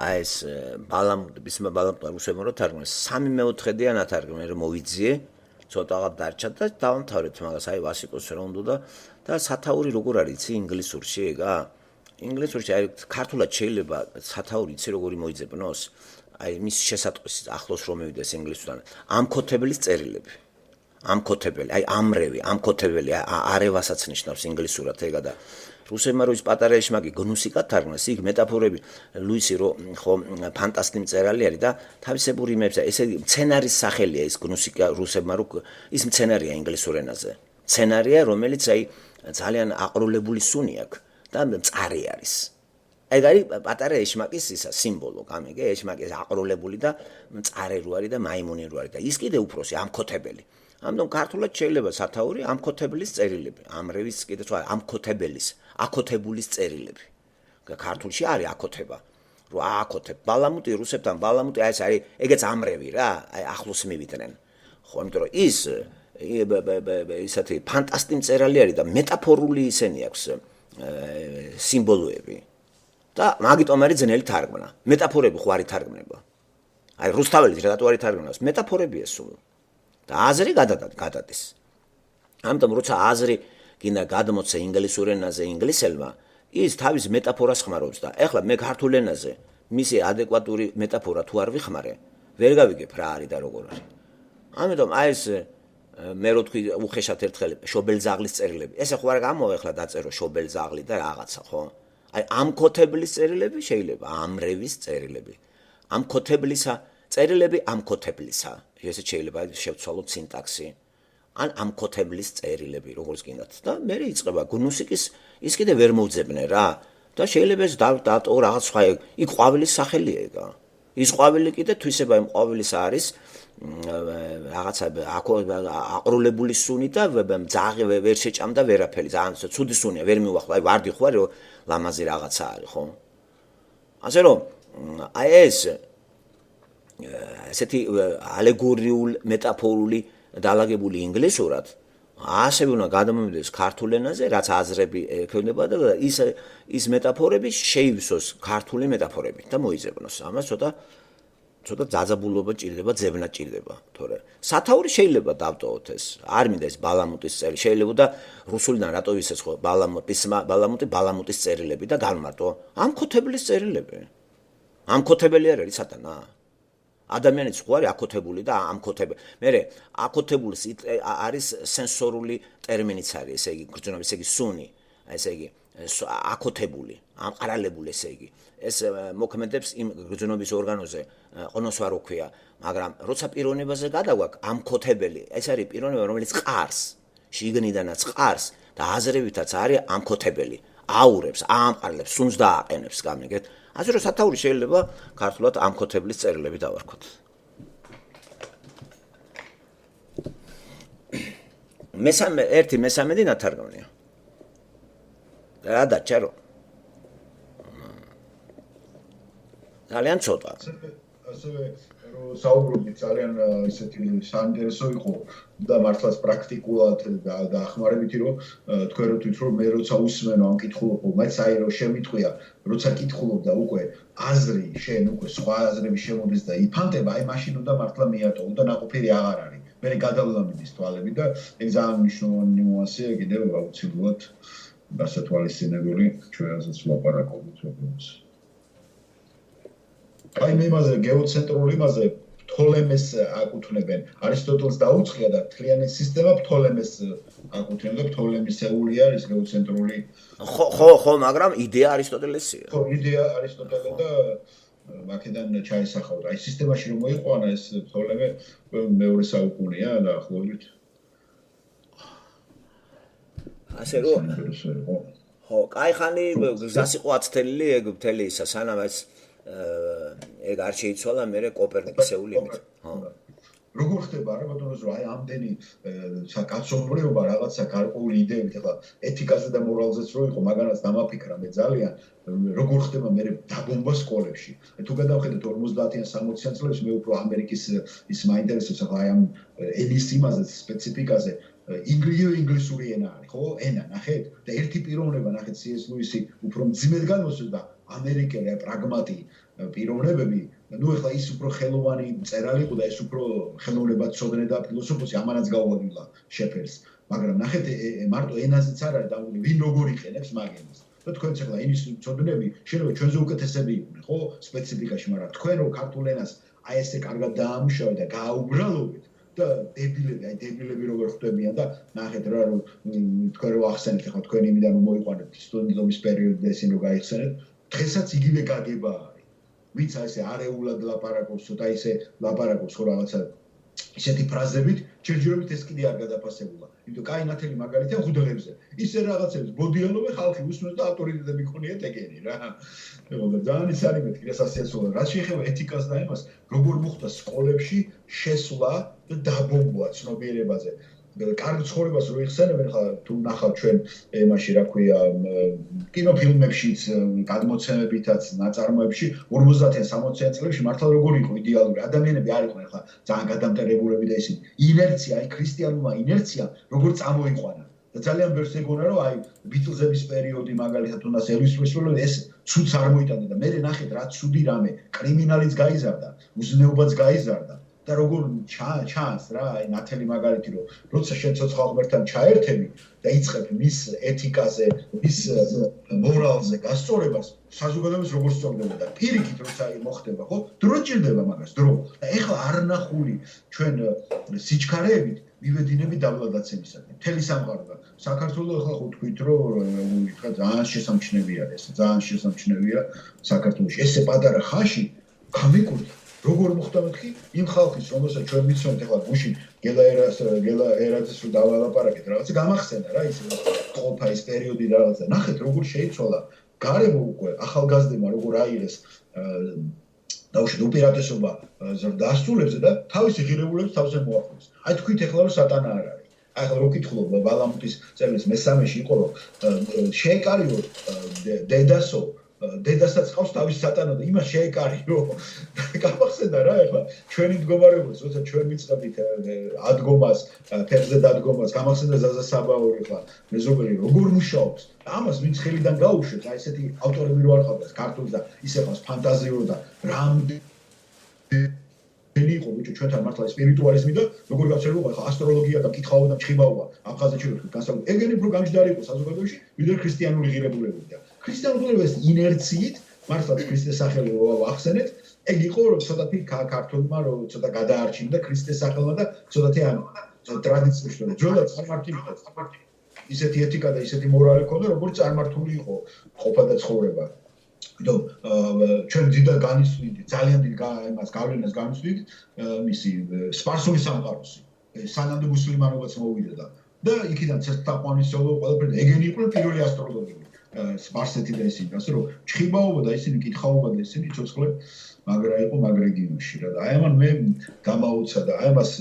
[SPEAKER 1] აი ეს ბალამუტი რუსებმა რო თარგმნეს 3/4-დან ათარგმნე რომ მოვიძიე ცოტაღად დარჩა და დავამთავრეთ მაგას აი ვასიკოს რა უნდა და სათაური როგორ არის იცი ინგლისურში ეგა ინგლისურში აი ქართულად შეიძლება სათაური იცი როგორი მოიძებნოს აი მის შესატყვისი ახლოს რომ მივიდეს ინგლისურთან ამქოთებლის წერილები ამქოთებელი აი ამრევი ამქოთებელი არევასაც ნიშნავს ინგლისურად ეგა და რუსებმა რო ის პატარა ეშმაკი გნუსიკად თარგმნეს იქ მეტაფორები ლუისი რო ხო ფანტასტიკური მწერალი არის და თავისებური იმებს ესე სცენარის სახელია ის გნუსიკა რუსებმა რო ის მცენარია ინგლისურ ენაზე მცენარია რომელიც აი ძალიან აყროლებული სუნი აქვს და მწარე არის ეგ არის პატარა ეშმაკის ისა სიმბოლო გამიგე ეშმაკის აყროლებული და მწარე რო არის და მაიმუნი რო არის და ის კიდე უფროსი ამქოთებელი ამიტომ ქართულად შეიძლება სათაური ამქოთებლის წერილები ამრევის კიდე სხვა ამქოთებელის აკოთებულის წერილები ქართულში არის აკოთება რო ააკოთებ ბალამუტი რუსებთან ბალამუტი აი ეს არის ეგეც ამრევი რა აი ახლოს მივიდნენ ხო იმიტომ რომ ის ისეთი ფანტასტიკური მწერალი არის და მეტაფორული ისენი აქვს სიმბოლოები და მაგიტომ არის ძნელი თარგმნა მეტაფორები ხო არ ითარგმნება აი რუსთაველის რატო არ ითარგმნას მეტაფორებია სულ და აზრი გადადის ამიტომ როცა აზრი გინდა გადმოცე ინგლისურ ენაზე ინგლისელმა ის თავის მეტაფორას ხმარობს და ეხლა მე ქართულ ენაზე მისი ადეკვატური მეტაფორა თუ არ ვიხმარე ვერ გავიგებ რა არის და როგორ არის ამიტომ აი ეს მე რო თქვი უხეშად ერთხელ შობელძაღლის წერილები ესე ხო არ გამოვა ეხლა დაწერო შობელძაღლი და რაღაცა ხო აი ამქოთებლის წერილები შეიძლება ამრევის წერილები ამქოთებლისა წერილები ამქოთებლისა ესე შეიძლება შევცვალოთ სინტაქსი ან ამქოთებლის წერილები როგორც გინდათ და მე იწყება გნუსიკის ის კიდე ვერ მოვძებნე რა და შეიძლება ეს დატო რაღაც სხვა იქ ყვავილის სახელია ეგა ის ყვავილი კიდე თვისება იმ ყვავილის არის რაღაცა აყროლებული სუნი და ძაღი ვერ შეჭამდა ვერაფერი ძალიან ცუდი სუნია ვერ მივახლა აი ვარდი ხო არის ლამაზი რაღაცა არის ხო ასე რომ აი ეს ესეთი ალეგორიული მეტაფორული დალაგებული ინგლისურად ასევე უნდა გადამოვიდეს ქართულ ენაზე რაც აზრები ექნება და ის მეტაფორები შეივსოს ქართული მეტაფორებით და მოიძებნოს ამას ცოტა ცოტა ძაძაბულობა ჭირდება, ძებნა ჭირდება, თორე სათაური შეიძლება დავტოვოთ ეს. არ მინდა ეს ბალამუტის წერი. შეიძლება და რუსულიდან რატო ისეს ხო ბალამუტის წერილები და განმარტო. ამქოთებლის წერილები. ამქოთებელი არ არის სატანა. ადამიანიც ხო არის აკოთებული და ამქოთებელი. მერე აკოთებულის არის სენსორული ტერმინიც არის, ესე იგი, გრძნობის, ესე იგი, სუნი, ესე იგი, აკოთებული, ამყარალებული, ესე იგი. ეს მოქმედებს იმ გრძნობის ორგანოზე, ყნოსვარო ქვია, მაგრამ როცა პიროვნებაზე გადაგვაქვს ამქოთებელი, ეს არის პიროვნება, რომელიც ყარს, შიგნიდანაც ყარს და აზრევითაც არის ამქოთებელი. აურებს, აამყარლებს, სუნს დააყენებს, გამიგეთ? ასე რომ სათაური შეიძლება ქართულად ამქოთებლის წერილები დავარქვათ. ერთი მესამედი ნათარგმნია. რა დაჭერო? ძალიან ცოტა.
[SPEAKER 2] ასევე რომ საუბრობთ ძალიან ისეთი საინტერესო იყო და მართლაც პრაქტიკულად დაახმარებითი რომ თქვენ რო თვით რომ მე როცა უსმენო ამ კითხულობ მაინც აი რომ შემიტყვია როცა კითხულობ და უკვე აზრი შენ უკვე სხვა აზრები შემოდის და იფანტება აი მაშინ უნდა მართლა მიატოვო და ნაყოფიერი აღარ არის მე გადავლამიდის თვალები და ეს ძალიან მნიშვნელოვანი ნიუანსია კიდევ აუცილებლად დასათვალისწინებელი ჩვენაზეც ლაპარაკობთ როგორც აი მე იმაზე გეოცენტრული იმაზე ფთოლემეს აკუთვნებენ. არისტოტელს დაუწყია და მთლიანი სისტემა ფთოლემეს აკუთვნებენ და ფთოლემისეული არის გეოცენტრული.
[SPEAKER 1] ხო, მაგრამ იდეა არისტოტელესია.
[SPEAKER 2] ხო, იდეა არისტოტელე და აქედან ჩაისახავდა. აი სისტემაში რომ მოიყვანა ეს ფთოლემე მეორე საუკუნეა დაახლოებით.
[SPEAKER 1] ასე რომ ხო, კაი ხანი გზას იყო აცთელილი ეგ მთელი ისა სანამ ეს ეგ არ შეიცვალა მე კოპერნიკისეული იმით. ხო.
[SPEAKER 2] როგორ ხდება რა ბატონო აი ამდენი საკაცობრიობა რაღაცა გარკვეული იდეებით ახლა ეთიკაზე და მორალზეც რო იყო მაგანაც დამაფიქრა მე ძალიან როგორ ხდება მე დაბომბა სკოლებში თუ გადავხედეთ 50-იან 60-იან წლებში მე უფრო ამერიკის ის მაინტერესებს ახლა აი ამ ენის იმაზე სპეციფიკაზე ინგლისური ენა არის ხო ენა ნახეთ და ერთი პიროვნება ნახეთ CS ლუისი უფრო მძიმედ განმოსვეს და ამერიკელი პრაგმატი პიროვნებები ნუ ეხლა ის უფრო ხელოვანი მწერალი იყო და ეს უფრო ხელოვნებად ცოდნე და ფილოსოფოსი ამანაც გაუვადილა შეფერს მაგრამ ნახეთ მარტო ენაზეც არ არის და ვინ როგორ იყენებს მაგენას და თქვენც ეხლა ენის ცოდნები შეიძლება ჩვენზე უკეთესები იყვნენ ხო სპეციფიკაში მაგრამ თქვენ რო ქართულ ენას აი ესე კარგად დაამუშავეთ და გააუბრალობთ და დებილები როგორ ხვდებიან და ნახეთ რა რომ თქვენ რო ახსენეთ ეხლა თქვენ იმიდან რომ მოიყვანეთ სტუდენტობის პერიოდში და ისინი რო გაიხსენეთ დღესაც იგივე გაგება არის ვინც ასე არეულად ლაპარაკობს და ისე ლაპარაკობს ხო რაღაცა ისეთი ფრაზებით ჯერჯერობით ეს კიდე არ გადაფასებულა იმიტომ კაი ნათელი მაგალითია ხუდღებზე ისე რაღაცებს ბოდიალობე ხალხი უსმენს და ავტორიტეტები ქონიათ ეგენი რა ძალიან ის არის მეთქი სასიაცვო რაც შეეხება ეთიკას და იმას როგორ მოხდა სკოლებში შესვლა და დაბომბვა ცნობიერებაზე კარგ ცხოვრებას რო იხსენებენ ხა თუ ნახავთ ჩვენ იმაში რა ქვია კინოფილმებშიც გადმოცემებითაც ნაწარმოებში 50-იან 60-იან წლებში მართლა როგორ იყო იდეალური ადამიანები არ იყვნენ ხა ძალიან გადამტერებულები და ისინი ინერცია აი ქრისტიანულმა ინერცია როგორ წამოიყვანა და ძალიან ბევრს ეგონა რომ აი ბიტლზების პერიოდი მაგალითად თუნდაც ერის პრესლოვი ეს ცუდს არ მოიტანდა და მე ნახეთ რა ცუდი რამე კრიმინალიც გაიზარდა უზნეობაც გაიზარდა და როგორ ჩანს რა აი ნათელი მაგალითი რომ როცა შენ ცოცხალ ღმერთთან ჩაერთები და იწყებ მის ეთიკაზე მის მორალზე გასწორებას საზოგადოებას როგორ სწორდება და პირიქით როცა მოხდება ხო დრო ჭირდება მაგას დრო და ეხლა არნახული ჩვენ სიჩქარეებით მივედინები დაბლადაცემისაკენ მთელი სამყარო საქართველოს ახლა ხო თქვით რომ ითქვა ძალიან შესამჩნევია ეს ძალიან შესამჩნევია საქართველოში ესე პატარა ხანში გამიკურდა როგორ მოხდა მეთქი იმ ხალხის რომელსაც ჩვენ მიცნობთ ახლა გუშინ გელა ერაძეს რომ დავალაპარაკეთ რაღაცა გამახსენა რა ის ყოფა ის პერიოდი რაღაცა ნახეთ როგორ შეიცვალა გარემო უკვე ახალგაზრდებმა როგორ აიღეს დაუშვით უპირატესობა დასრულებზე და თავისი ღირებულების თავზე მოახდინეს აი თქვით ახლა რომ სატანა არ არის აი ახლა რო კითხულობ ბალამუტის წერილს მესამეში იყო რომ შეეკარიო დედასო დედასაც ყავს თავის სატანა და იმას შეეკარიო გამახსენდა რა ახლა ჩვენი მდგომარეობას როცა ჩვენ მიწევთ ადგომას ფერზე დადგომას გამახსენდა ზაზა საბაური ახლა მეზობელი როგორ მუშაობს ამას ვინც ხელიდან გაუშვებს აი ესეთი ავტორები რო არ ყავდას ქართულს და ისე ყავს ფანტაზიურ და რამდენი ენი იყო ბიჭო ჩვენთან მართლა სპირიტუალიზმი და როგორ გავცერებულიყო ახლა ასტროლოგია და მკითხაობა და მჭხიბაობა აფხაზეთში რო თქვი განსაკუთრებით ეგენი უფრო გამჯდარი იყო საზოგადოებაში ვიდრე ქრისტიანული ღირებულებები და ქრისტიანული ღირებულების ინერციით მართლაც ქრისტეს სახელი რო ახსენეთ ეგ იყო რომ ცოტათი ქართულმა რო ცოტა გადაარჩინდა ქრისტეს სახელმა და ცოტათი ანუ ტრადიციაში რომ ძველად წარმართი იყო ისეთი ეთიკა და ისეთი მორალი ქონდა როგორც წარმართული იყო ყოფა და ცხოვრება იმიტომ ჩვენ ძიდა განისვიდით ძალიან დიდ იმას გავლენას განისვიდით მისი სპარსული სამყაროსი სანამდე მუსლიმანობაც მოვიდა და იქიდან ცერტაყვანისეულო ყველაფერი ეგენი იყო პირველი ასტროლოგები სპარსეთი და ისინი ასე რომ ჭხიბაობა და ისინი კითხაობა და ისინი ცოცხლე მაგრა იყო მაგრეგინოში რა და აი ამან მე გამაუცა და აი ამას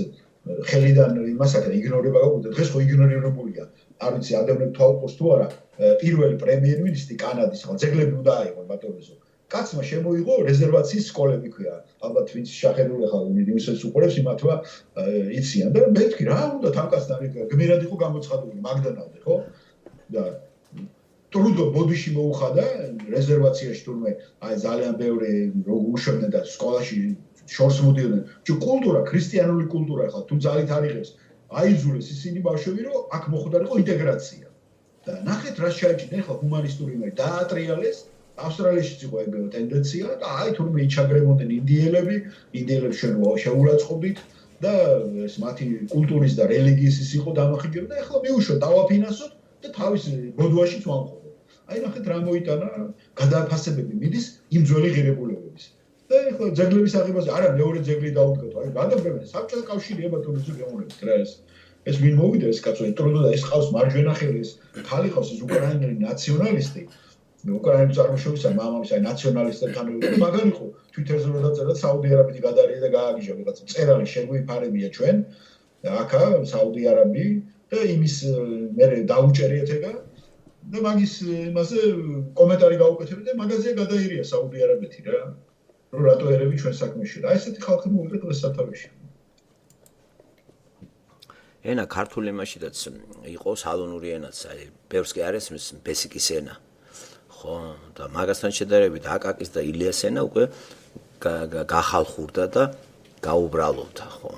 [SPEAKER 2] ხელიდან იმასაკენ იგნორება გაგვიდა დღეს ხო იგნორირებულია არ ვიცი ადამიანებს თვალყურს თუ არა პირველი პრემიერ-მინისტრი კანადის ხო ძეგლები უნდა აიღო ბატონო კაცმა შემოიღო რეზერვაციის სკოლები ქვია ალბათ ვინც შეხერული ხარ იმისაც უყურებს იმათვა იციან და მე ვთქვი რა უნდა თავკაცთან გმირად იყო გამოცხადებული მაგდანალდე ხო და ტრუდო ბოდიში მოუხადა რეზერვაციაში თურმე აი ძალიან ბევრი უშვებდნენ და სკოლაში შორს მოდიოდნენ ჩუ კულტურა ქრისტიანული კულტურა ხა თუ ძალით არიღებს აიძულეს ისინი ბავშვები რომ აქ მოხდარიყო ინტეგრაცია და ნახეთ რა შეაჩინა ხა ჰუმანისტური იმერი დაატრიალეს ავსტრალიაშიც იყო ეგ ტენდენცია და აი თურმე იჩაგრებოდნენ ინდიელებს შეურაცხყოფდით და ეს მათი კულტურის და რელიგიის ის იყო დამახინჯება და ეხლა მიუშვათ დავაფინანსოთ და თავის ბოდვაშიც ვამყობ აი ნახეთ რა მოიტანა გადააფასებები მიდის იმ ძველი ღირებულებების და ეხლა ძეგლების აღებაზე არა მეორე ძეგლი დაუდგათ აი გადაგებენ საბჭოთა კავშირი ებათონებს გეუბნებით რა ეს ვინ მოვიდა ეს კაცო ტროდო და ეს ყავს მარჯვენა ხელი ეს ქალი ყავს ეს უკრაინელი ნაციონალისტი უკრაინის წარმოშობისა მამამისი აი ნაციონალისტებთან მაგარი იყო თვითონზე რომ დაწერა საუდი არაბეთი გადარია და გააგიჟა ვიღაც მწერალი შეგვიფარებია ჩვენ აქა საუდი არაბი და იმის მე დაუჭერიეთ ეგა და მაგის იმაზე კომენტარი გაუკეთებდი და მაგაზია გადაირია საუდი არაბეთი რა რომ რატო ერები ჩვენ საქმეში რა ესეთი ხალხი მოვიდა დღეს სათავეში
[SPEAKER 1] ენა ქართული ენაშიდაც იყო სალონური ენაც აი ბევრს კი არ ესმის ბესიკის ენა ხო და მაგასთან შედარებით აკაკის და ილიას ენა უკვე გახალხურდა და გაუბრალოვდა ხო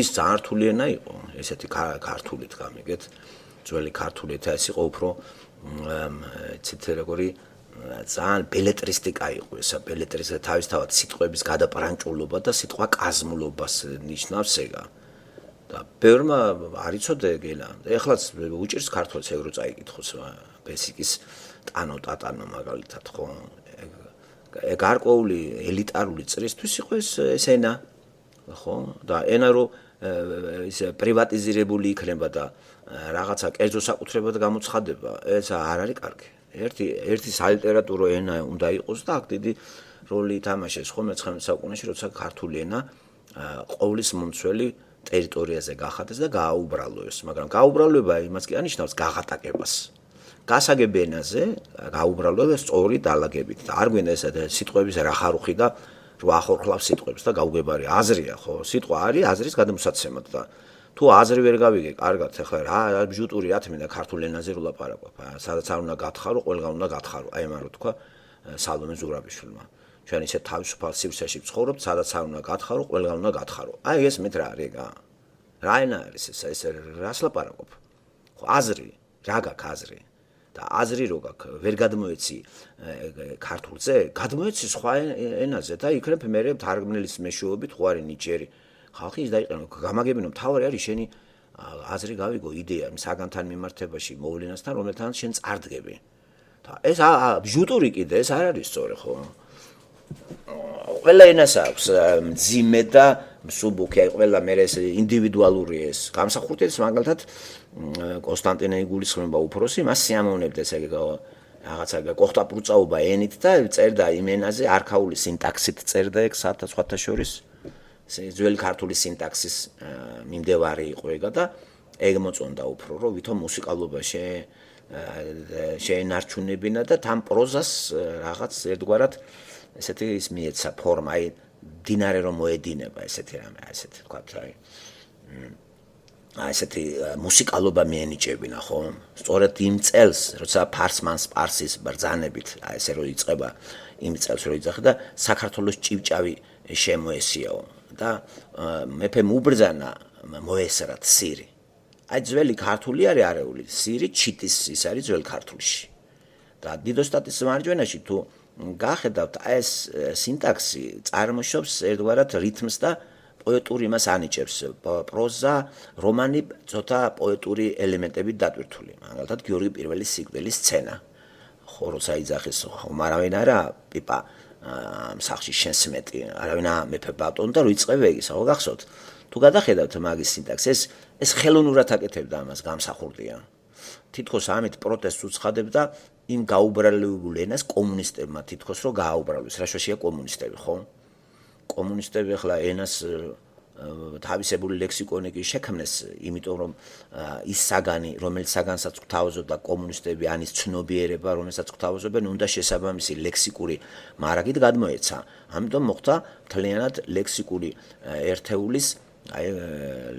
[SPEAKER 1] ის ძალიან რთული ენა იყო ესეთი ქართული დგამიგეთ ძველი ქართული და ეს იყო უფრო ცით როგორი ძალიან ბელეტრისტიკა იყო ესა ბელეტრისტიკა თავისთავად სიტყვების გადაპრანჭულობა და სიტყვა კაზმულობას ნიშნავს ეგა და ბევრმა არ იცოდა ეგენა ეხლაც უჭირს ქართულს ეგრო წაიკითხოს ბესიკის ტანო ტატანო მაგალითად ხო ეგ გარკვეული ელიტარული წრისთვის იყო ეს ენა ხო და ენა რო ის პრივატიზირებული იქნება და რაღაცა კერძო საკუთრებად გამოცხადება ეს არ არის კარგი ერთი სალიტერატურო ენა უნდა იყოს და აქ დიდი როლი ითამაშეს ხოლმე 19 საუკუნეში როცა ქართული ენა ყოვლის მომცველი ტერიტორიაზე გახადეს და გააუბრალოეს მაგრამ გააუბრალოება იმას კი ანიშნავს გაღატაკებას გასაგებ ენაზე გაუბრალოება სწორი დალაგებით და არ გვინდა ეს სიტყვების რახარუხი და რო ახორხლავს სიტყვებს და გაუგებარი აზრია ხო სიტყვა არის აზრის გადამოსაცემად და თუ აზრი ვერ გავიგე კარგად ახლა რა ბჟუტური რა თმინდა ქართულ ენაზე რო ლაპარაკობ სადაც არ უნდა გათხარო ყველგან უნდა გათხარო აი მან რო თქვა სალომე ზურაბიშვილმა ჩვენ ისე თავისუფალ სივრცეში ვცხოვრობთ სადაც არ უნდა გათხარო ყველგან უნდა გათხარო აი ეს მეც რა არის რა ენა არის ეს რას ლაპარაკობ ხო აზრი რა გაქვს აზრი და აზრი რო გაქვს ვერ გადმოეცი ქართულზე გადმოეცი სხვა ენაზე და იქნებ მე თარგმნელის მეშვეობით ხო არის ნიჭიერი ხალხი ის დაიყენო გამაგებინო მთავარი არის შენი აზრი გავიგო იდეა საგანთან მიმართებაში მოვლენასთან რომელთანაც შენ წარდგები და ეს ბჟუტური კიდე ეს არ არის სწორი ხო ყველა ენას აქვს მძიმე და მსუბუქი აი ყველა მე ეს ინდივიდუალური ეს გამსახურდით მაგალითად კონსტანტინე იგულისხმება უფროსი მას სიამოვნებდეს ეგ რაღაცა კოხტაპრუწაობა ენით და წერდა იმ ენაზე არქაული სინტაქსით წერდა ეგ სხვათა შორის ძველი ქართული სინტაქსის მიმდევარი იყო ეგა და ეგ მოწონდა უფრო რომ ვითომ მუსიკალობა შეენარჩუნებინა და თან პროზას რაღაც ერთგვარად ესეთი ის მიეცა ფორმა აი დინარე რომ მოედინება ესეთი რამე ესეთი თქვა აი ესეთი მუსიკალობა მიენიჭებინა ხო სწორედ იმ წელს როცა ფარსმანს სპარსის ბრძანებით აი ესე რომ იწყება იმ წელს რო იძახა და საქართველოს ჭივჭავი შემოესიაო და მეფემ უბრძანა მოესრათ სირი. აი ძველი ქართული არის არეული, სირი ჩიტის ის არის ძველ ქართულში. და დიდოსტატის მარჯვენაში თუ გახედავთ ეს სინტაქსი წარმოშობს ერთგვარად რითმს და პოეტური იმას ანიჭებს. პროზა, რომანი ცოტა პოეტური ელემენტებით დატვირთული. მაგალითად გიორგი პირველის სიკვდილის სცენა. ხო როცა იძახეს ხომ არავინ არა პიპა სახში შენს მეტი, არავინ მეფე ბატონი და რო იწყებ ეგის, ხო გახსოვთ? თუ გადახედავთ მაგის სინტაქსს, ეს ხელოვნურად აკეთებდა ამას, გამსახურდია. თითქოს ამით პროტესტს უცხადებს და იმ გაუბრალებულ ენას კომუნისტებმა თითქოს რომ გააუბრალოს. რა შეშია კომუნისტები, ხო? კომუნისტები ახლა ენას თავისებული ლექსიკონი კი შექმნეს, იმიტომ რომ ის საგანი, რომელიც საგანსაც გვთავაზობდა კომუნისტები, ანის ცნობიერება, რომელსაც გვთავაზობენ, უნდა შესაბამისი ლექსიკური მარაგით გადმოეცა. ამიტომ მოხდა მთლიანად ლექსიკური ერთეულის, აი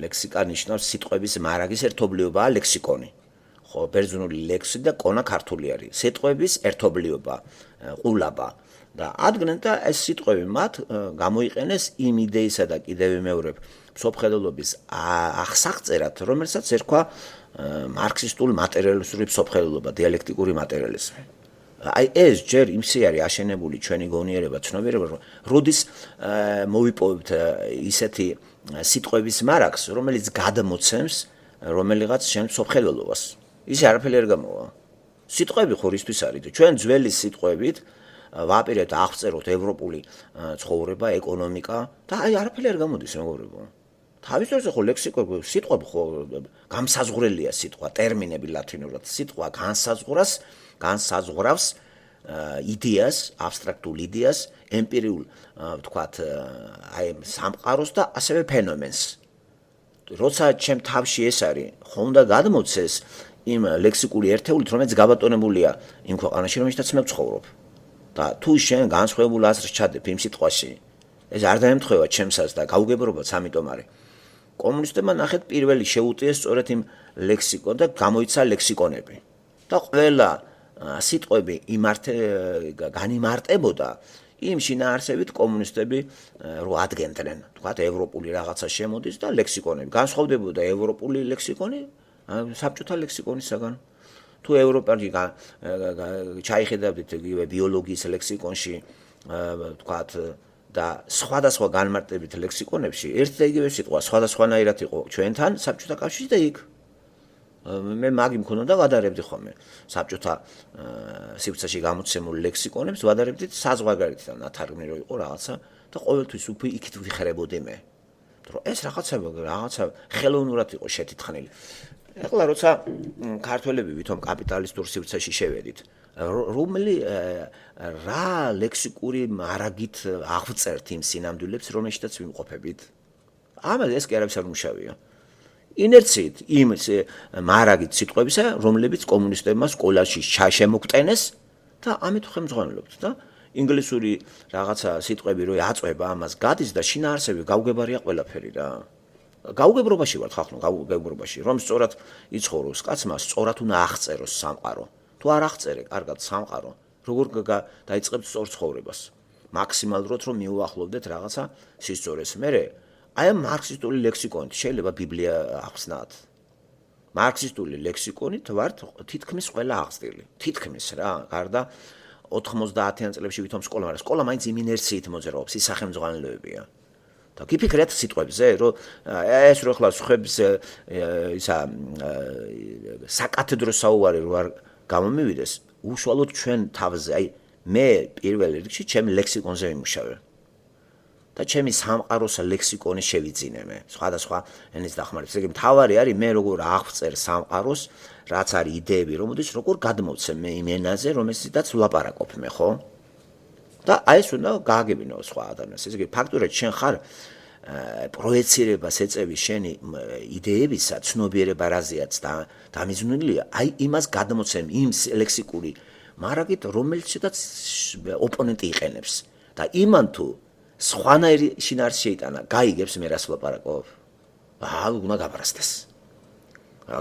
[SPEAKER 1] ლექსიკა ნიშნავს სიტყვების მარაგის ერთობლიობაა ლექსიკონი. ხო, ბერძნული ლექსი და კონა ქართული არის. სიტყვების ერთობლიობა, ყულაბა. და ადგენენ და ეს სიტყვები მათ გამოიყენეს იმ იდეისა და კიდევ მეორე მსოფლმხედველობის აღსაღწერად, რომელსაც ერქვა მარქსისტული მატერიალისტური მსოფლმხედველობა, დიალექტიკური მატერიალიზმი. აი ეს ჯერ იმსე არის აშენებული ჩვენი გონიერება, ცნობიერება, როდის მოვიპოვებთ ისეთი სიტყვების მარაგს, რომელიც გადმოცემს რომელიღაც შენ მსოფლმხედველობას. ისე არაფერი არ გამოვა. სიტყვები ხო რისთვის არის? ჩვენ ძველი სიტყვებით ვაპირებთ აღწეროთ ევროპული ცხოვრება, ეკონომიკა და აი არაფერი არ გამოდის მეგობრებო. თავის დროზე ხო ლექსიკონი სიტყვები ხო გამსაზღვრელია სიტყვა, ტერმინები ლათინურად. სიტყვა განსაზღვრავს იდეას, აბსტრაქტულ იდეას, ემპირიულ ვთქვათ აი სამყაროს და ასევე ფენომენს. როცა ჩემ თავში ეს არის, ხო უნდა გადმოცეს იმ ლექსიკური ერთეულით, რომელიც გაბატონებულია იმ ქვეყანაში, რომელშიც მე ვცხოვრობ. და თუ შენ განსხვავებულ აზრს ჩადებ იმ სიტყვაში, ეს არ დაემთხვევა ჩემსაც და გაუგებრობაც ამიტომ არის. კომუნისტებმა ნახეთ პირველი შეუტიეს სწორედ იმ ლექსიკონ და გამოიცა ლექსიკონები. და ყველა სიტყვები განიმარტებოდა იმ შინაარსებით კომუნისტები რო ადგენდნენ. თქვათ ევროპული რაღაცა შემოდის და ლექსიკონები. განსხვავდებოდა ევროპული ლექსიკონი საბჭოთა ლექსიკონისაგან. თუ ევროპაში ჩაიხედავდით იგივე ბიოლოგიის ლექსიკონში, ვთქვათ და სხვადასხვა განმარტებით ლექსიკონებში, ერთ და იგივე სიტყვა სხვადასხვანაირად იყო ჩვენთან საბჭოთა კავშირში და იქ. მე მაგი მქონდა და ვადარებდი ხოლმე საბჭოთა სივრცეში გამოცემულ ლექსიკონებს, ვადარებდი საზღვარგარეთ და ნათარგმნი რო იყო რაღაცა და ყოველთვის უკვე იქით ვიხარებოდი მე. რომ ეს რაღაცა ხელოვნურად იყო შეთითხნილი. ეხლა როცა ქართველები ვითომ კაპიტალისტურ სივრცეში შევედით, რა ლექსიკური მარაგით აღვწერთ იმ სინამდვილებს, რომელშიც ვიმყოფებით? ამაზე ეს კი არავის არ მუშავია. ინერციით იმ მარაგით სიტყვებისა, რომლებიც კომუნისტებმა სკოლაში შემოგტენეს და ამით ხელმძღვანელობთ და ინგლისური რაღაცა სიტყვები რო აწვება ამას გადის და შინაარსები გაუგებარია ყველაფერი რა. გაუგებრობაში ვართ ხახნო, გაუგებრობაში, რომ სწორად იცხოვროს კაცმა, სწორად უნდა აღწეროს სამყარო. თუ არ აღწერე კარგად სამყარო, როგორ დაიწყებთ სწორ ცხოვრებას? მაქსიმალურად რომ მიუახლოვდეთ რაღაცა სისწორეს. მერე აი ამ მარქსისტული ლექსიკონით შეიძლება ბიბლია ახსნათ. მარქსისტული ლექსიკონით ვართ თითქმის ყველა აღზრდილი. თითქმის რა, გარდა 90-იან წლებში ვითომ სკოლა, მაგრამ სკოლა მაინც იმ ინერციით მოძრაობს, ის სახელმძღვანელოებია. და გიფიქრეთ სიტყვებზე, რომ ეს რო ხლა ხებს ისა საკათედრო საუბარი რო არ გამომივიდეს, უშუალოდ ჩვენ თავზე, აი მე პირველ რიგში ჩემ ლექსიკონზე ვიმუშავე. და ჩემი სამყაროს ლექსიკონი შევიძინე მე, სხვადასხვა ენის დახმარებით. ეგ მთავარი არის მე როგორ აღწერ სამყაროს, რაც არის იდეები, რომ მოდის როგორ გადმოვცემ მე იმ ენაზე, რომელსაც ვლაპარაკობ მე, ხო? და აი ეს უნდა გააგებინო სხვა ადამიანს. ესე იგი, ფაქტურად შენ ხარ პროექცირებას ეწევი შენი იდეებისა, ცნობიერება რაზეაც დამიზნულია, აი იმას გადმოცემ იმ ლექსიკური მარაგით, რომელსაც ოპონენტი იყენებს. და იმან თუ სხვანაირი შინაარსი შეიტანა, გაიგებს მე რას ვლაპარაკობ. უნდა გაბრასდეს.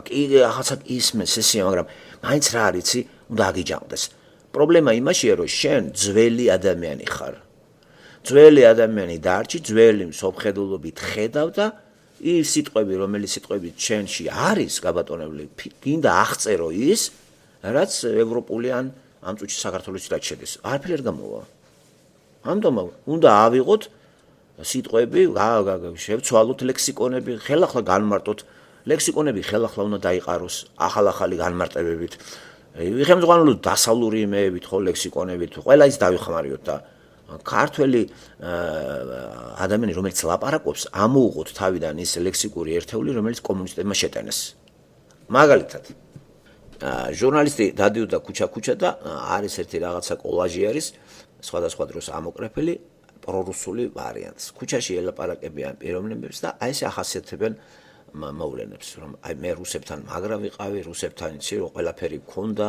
[SPEAKER 1] კი რაღაცა ისმენს ესეა, მაგრამ მაინც რა არის, უნდა აგიჯანყდეს. პრობლემა იმაშია, რომ შენ ძველი ადამიანი ხარ. ძველი ადამიანი დარჩი, ძველი მსოფლმხედველობით ხედავ და ის სიტყვები, რომელიც სიტყვებით შენში არის გაბატონებული, გინდა აღწერო ის, რაც ევროპული ან ამ წუთში საქართველოსიდან შედის. არაფერი არ გამოვა. ამიტომ უნდა ავიღოთ სიტყვები, შევცვალოთ ლექსიკონები, ხელახლა განმარტოთ. ლექსიკონები ხელახლა უნდა დაიყაროს ახალ-ახალი განმარტებებით. ხელმძღვანელოთ დასავლური იმეებით, ხო ლექსიკონებით, ყველა ის დავიხმარიოთ და ქართველი ადამიანი, რომელიც ლაპარაკობს, ამოუღოთ თავიდან ის ლექსიკური ერთეული, რომელიც კომუნისტებმა შეტანეს. მაგალითად, ჟურნალისტი დადიოდა ქუჩა-ქუჩა და არის ერთი რაღაცა კოლაჟი არის, სხვადასხვა დროს ამოკრეფილი პრორუსული ვარიანტს. ქუჩაში ელაპარაკებიან პიროვნებებს და აი ესე ახასიათებენ მოვლენებს, რომ აი მე რუსებთან მაგრა ვიყავი, რუსებთან იცი რომ ყველაფერი მქონდა,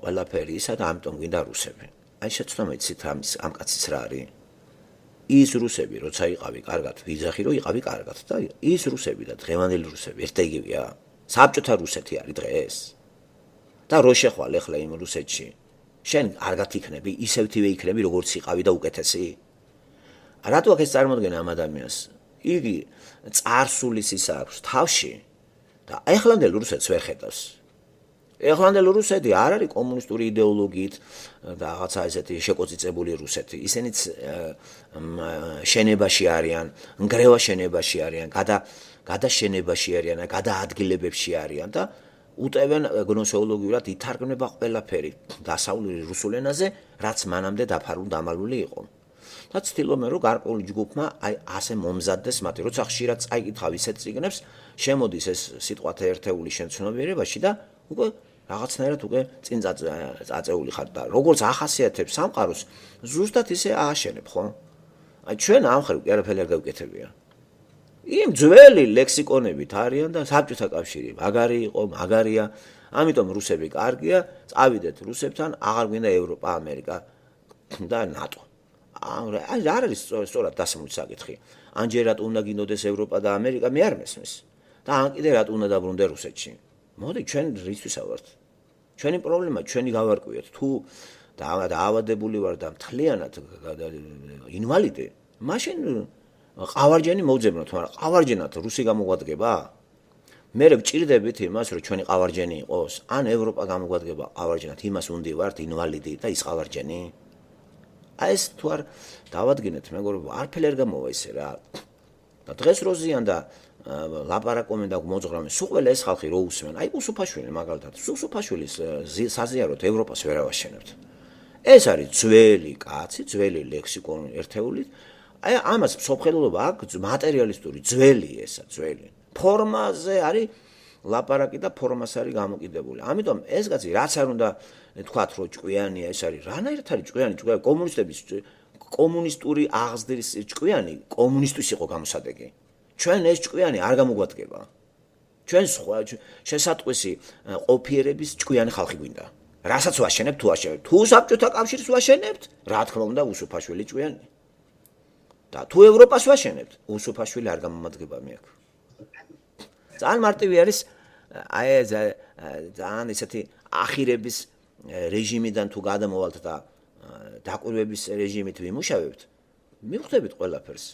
[SPEAKER 1] ყველაფერი ისა და ამიტომ გვინდა რუსები. აი შეცდომა იცით ამ კაცის რა არის? ის რუსები, როცა იყავი კარგად, ვიძახი რომ იყავი კარგად და ის რუსები და დღევანდელი რუსები ერთ და იგივეა. საბჭოთა რუსეთი არის დღეს. და რო შეხვალ ახლა იმ რუსეთში, შენ კარგად იქნები, ისევთივე იქნები როგორც იყავი და უკეთესი. რატო აქ ეს წარმოდგენა ამ ადამიანს? იგი წარსულის ის აქვს თავში და ახლანდელ რუსეთს ვერ ხედავს. ახლანდელ რუსეთი არ არის კომუნისტური იდეოლოგიით და რაღაცა ესეთი შეკოწიწებული რუსეთი. ისინიც შენებაში არიან, ნგრევა შენებაში არიან, გადაშენებაში არიან, გადაადგილებებში არიან და უტევენ გნოსეოლოგიურად ითარგმნება ყველაფერი დასავლური რუსულ ენაზე, რაც მანამდე დამალული იყო. და ცდილობენ რომ გარკვეული ჯგუფმა აი ასე მომზადდეს მათი, როცა ხშირად წაიკითხავ ისეთ წიგნებს, შემოდის ეს სიტყვათა ერთეული შენ ცნობიერებაში და უკვე რაღაცნაირად უკვე წინ წაწეული ხარ და როგორც ახასიათებს სამყაროს, ზუსტად ისე ააშენებ, ხო? აი ჩვენ ამხრივ კი არაფერი არ გავკეთებია. იმ ძველი ლექსიკონებით არიან და საბჭოთა კავშირი მაგარი იყო, მაგარია, ამიტომ რუსები კარგია, წავიდეთ რუსებთან, აღარ გვინდა ევროპა, ამერიკა და ნატო. აი რა არის სწორად დასმული საკითხი. ანჯერად უნდა გინდოდეს ევროპა და ამერიკა, მე არ მესმის. და ან კიდე რატო უნდა დაბრუნდე რუსეთში? მოდი ჩვენ რისთვის ავართ? ჩვენი პრობლემა ჩვენი გავარკვიოთ. თუ დაავადებული ვარ და მთლიანად ინვალიდი, მაშინ ყავარჯენი მოვძებნოთ, მაგრამ ყავარჯენად რუსი გამოგვადგება? მე ვჭირდებით იმას, რომ ჩვენი ყავარჯენი იყოს, ან ევროპა გამოგვადგება ყავარჯენად, იმას უნდივართ ინვალიდი და ის ყავარჯენი? აი ეს თუ არ დავადგინეთ, მეგობრებო, არაფერი არ გამოვა ისე რა. და დღეს როზიან და ლაპარაკობენ და მოძღრავენ, სულ ყველა ეს ხალხი რო უსმენ, აი უსუფაშვილი მაგალითად, უსუფაშვილის საზიაროთ ევროპას ვერ ავაშენებთ. ეს არის ძველი კაცი, ძველი ლექსიკონი ერთეულით. აი ამას მსოფლმხედველობა აქვს მატერიალისტური ძველი ესა, ძველი. ფორმაზე არის ლაპარაკი და ფორმას არის გამოკიდებული. ამიტომ ეს კაცი რაც არ უნდა თქვათ, რომ ჭკვიანია, ეს არის რანაირად არის ჭკვიანი, კომუნისტების კომუნისტური აღზრდის ჭკვიანი კომუნისტვის იყო გამოსადეგი. ჩვენ ეს ჭკვიანი არ გამოგვადგება. ჩვენ სხვა შესატყვისი ყოფიერების ჭკვიანი ხალხი გვინდა. რასაც ვაშენებთ, თუ აშენებთ, თუ საბჭოთა კავშირს ვაშენებთ, რა თქმა უნდა, უსუფაშვილი ჭკვიანი. და თუ ევროპას ვაშენებთ, უსუფაშვილი არ გამომადგება მე აქ. ძალიან მარტივი არის აი ძალიან ესეთი ახირების რეჟიმიდან თუ გადამოვალთ და დაკვირვების რეჟიმით ვიმუშავებთ, მივხვდებით ყველაფერს.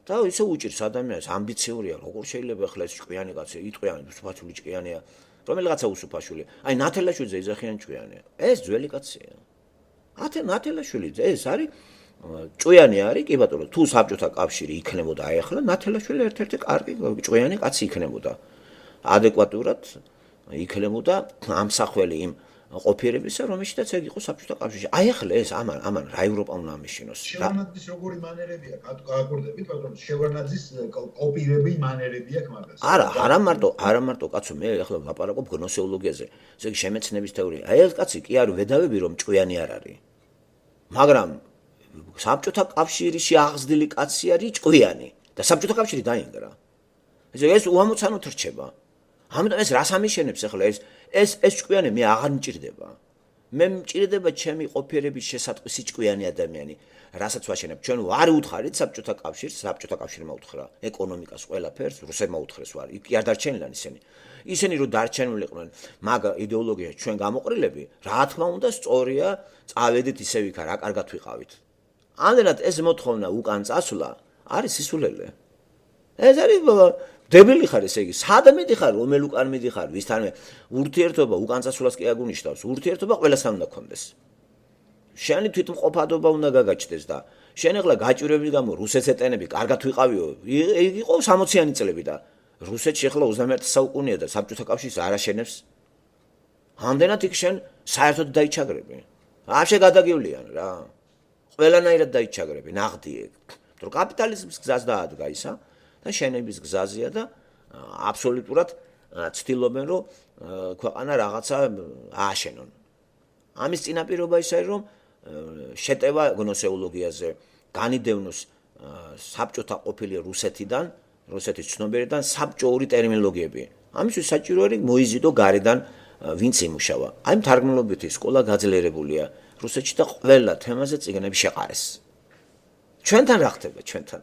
[SPEAKER 1] და ისე უჭირს ადამიანს ამბიციურია, როგორ შეიძლება ახლა ეს ჭკვიანი კაცი იტყვიანი, უსუფაშვილი ჭკვიანია, რომელიღაცა უსუფაშვილი. აი ნათელაშვილზე ეძახიან ჭკვიანი. ეს ძველი კაცია. ნათელაშვილი ეს არის ჭკვიანი არის, კი ბატონო, თუ საბჭოთა კავშირი იქნებოდა აი ახლა ნათელაშვილი ერთ-ერთი კარგი ჭკვიანი კაცი იქნებოდა. ადეკვატურად იქნებოდა ამსახველი იმ ყოფიერებისა, რომელშიც ეგ იყო საბჭოთა კავშირში. აი ახლა ეს ამან რა ევროპა უნდა ამიშინოს.
[SPEAKER 2] შევარნაძის როგორი მანერები აქვს? გააკორდებით, ბატონო, შევარნაძის კოპირები მანერები აქვს მაგას.
[SPEAKER 1] არა მარტო კაცო, მე ახლა ლაპარაკობ გნოსეოლოგიაზე. ესე იგი შემეცნების თეორია. აი ეს კაცი კი არ ვედავები რომ ჭკვიანი არ არის. მაგრამ საბჭოთა კავშირში აღზრდილი კაცი არის ჭკვიანი და საბჭოთა კავშირი დაინგრა. ეს უამოცანოთ რჩება. ამიტომ ეს რას ამიშენებს ახლა ეს ჭკვიანი მე აღარ მჭირდება. მე მჭირდება ჩემი ყოფიერების შესატყვისი ჭკვიანი ადამიანი, რასაც ვაშენებ. ჩვენ ვარ უთხარით საბჭოთა კავშირს, საბჭოთა კავშირმა უთხრა ეკონომიკას, ყველაფერს, რუსებმა უთხრეს ვარ. იქ არ დარჩენილან ისინი. ისინი რო დარჩენილიყვნენ, მაგ იდეოლოგიაში ჩვენ გამოყრილები, რა თქმა უნდა, სწორია, წავედით ისევ იქ რა კარგად ვიყავით. ამდენად ეს მოთხოვნა უკან წასვლა არის სისულელე. ეს არის დებილი ხარ ესე იგი, სად მიდიხარ, რომელ უკან მიდიხარ, ვისთანme ურთიერთობა უკან წასვლას კი აგუნიშნავს, ურთიერთობა ყველასთან უნდა გქონდეს. შენი თვითმყოფადობა უნდა გაგაჩნდეს და შენ ახლა გაჭირების გამო რუსეთს ეტენები, კარგად ვიყავიო, იყო 60-იანი წლები და რუსეთში ახლა 21 საუკუნეა და საბჭოთა კავშირს არ აშენებს. ამდენად იქ შენ საერთოდ დაიჩაგრები. აფშე გადაგივლიან რა. ყველანაირად დაიჩაგრები, ნაღდიე. რომ კაპიტალიზმის გზას დაადგა ისა და შენების გზაზეა და აბსოლუტურად ცდილობენ რომ ქვეყანა რაღაცა ააშენონ. ამის წინაპირობა ის არის რომ შეტევა გნოსეოლოგიაზე განიდევნოს საბჭოთა ყოფილი რუსეთიდან, რუსეთის ცნობიერიდან საბჭოური ტერმინოლოგიები. ამისთვის საჭირო არის მოიზიდო გარედან ვინც იმუშავა. აი მთარგმნელობითი სკოლა გაძლიერებულია რუსეთში და ყველა თემაზე წიგნები შეყარეს. ჩვენთან რა ხდება ჩვენთან?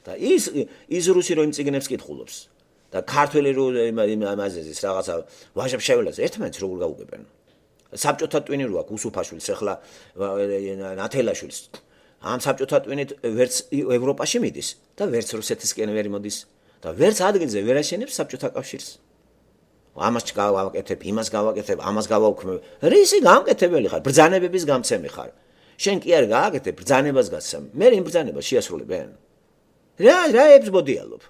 [SPEAKER 1] და ის რუსი რო იმ წიგნებს კითხულობს და ქართველი რო იმაზე რაღაცა ვაჟა-ფშაველას ერთმანეთს როგორ გაუგებენ? საბჭოთა ტვინი რო აქვს უსუფაშვილს ახლა ნათელაშვილს ამ საბჭოთა ტვინით ვერც ევროპაში მიდის და ვერც რუსეთისკენ ვერ მოდის და ვერც ადგილზე ვერ აშენებს საბჭოთა კავშირს. ამას გავაკეთებ, იმას გავაკეთებ, ამას გავაუქმებ. რისი გამკეთებელი ხარ? ბრძანებების გამცემი ხარ. შენ კი არ გააკეთებ ბრძანებას გასცემ. მე იმ ბრძანებას შეასრულებენ. რა ებსბოდიალობ.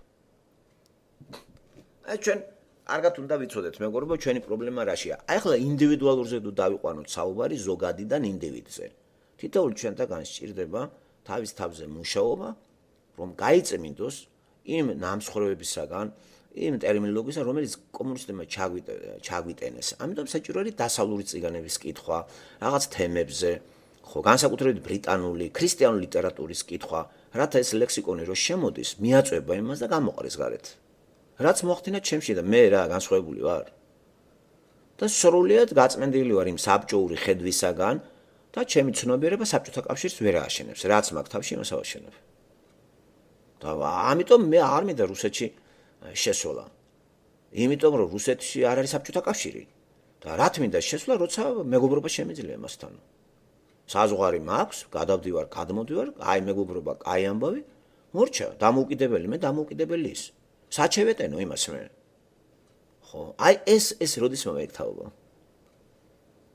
[SPEAKER 1] აი ჩვენ კარგად უნდა ვიცოდეთ, მეგობრებო, ჩვენი პრობლემა რაშია. აი ახლა ინდივიდუალურზე თუ დავიყვანოთ საუბარი ზოგადიდან ინდივიდზე. თითოეულ ჩვენთაგან სჭირდება თავის თავზე მუშაობა, რომ გაიწმინდოს იმ ნამსხვრევებისაგან, იმ ტერმინოლოგიისა, რომელიც კომუნისტებმა ჩაგვიტენეს. ამიტომ საჭირო არის დასავლური წიგნების კითხვა, რაღაც თემებზე, ხო, განსაკუთრებით ბრიტანული, ქრისტიანული ლიტერატურის კითხვა, რათა ეს ლექსიკონი რო შემოდის, მიაწვება იმას და გამოყრეს გარეთ. რაც მოახდინა ჩემში და მე რა განსხვავებული ვარ. და სრულად გაწმენდილი ვარ იმ საბჭოური ხედვისაგან და ჩემი ცნობიერება საბჭოთა კავშირს ვერ ააშენებს, რაც მაგ თავში იმას ავაშენებ. და ამიტომ მე არ მინდა რუსეთში შესვლა. იმიტომ რომ რუსეთში არ არის საბჭოთა კავშირი. და რა თმინდა შესვლა, როცა მეგობრობა შემიძლია მასთან. საზღვარი მაქვს, გადავდივარ, გადმოდივარ, აი მეგობრობა, აი ამბავი, მორჩა, დამოუკიდებელი, მე დამოუკიდებელი ის. საჩევეტენო იმას მე. ხო, აი ეს როდის მომეიქთაობა.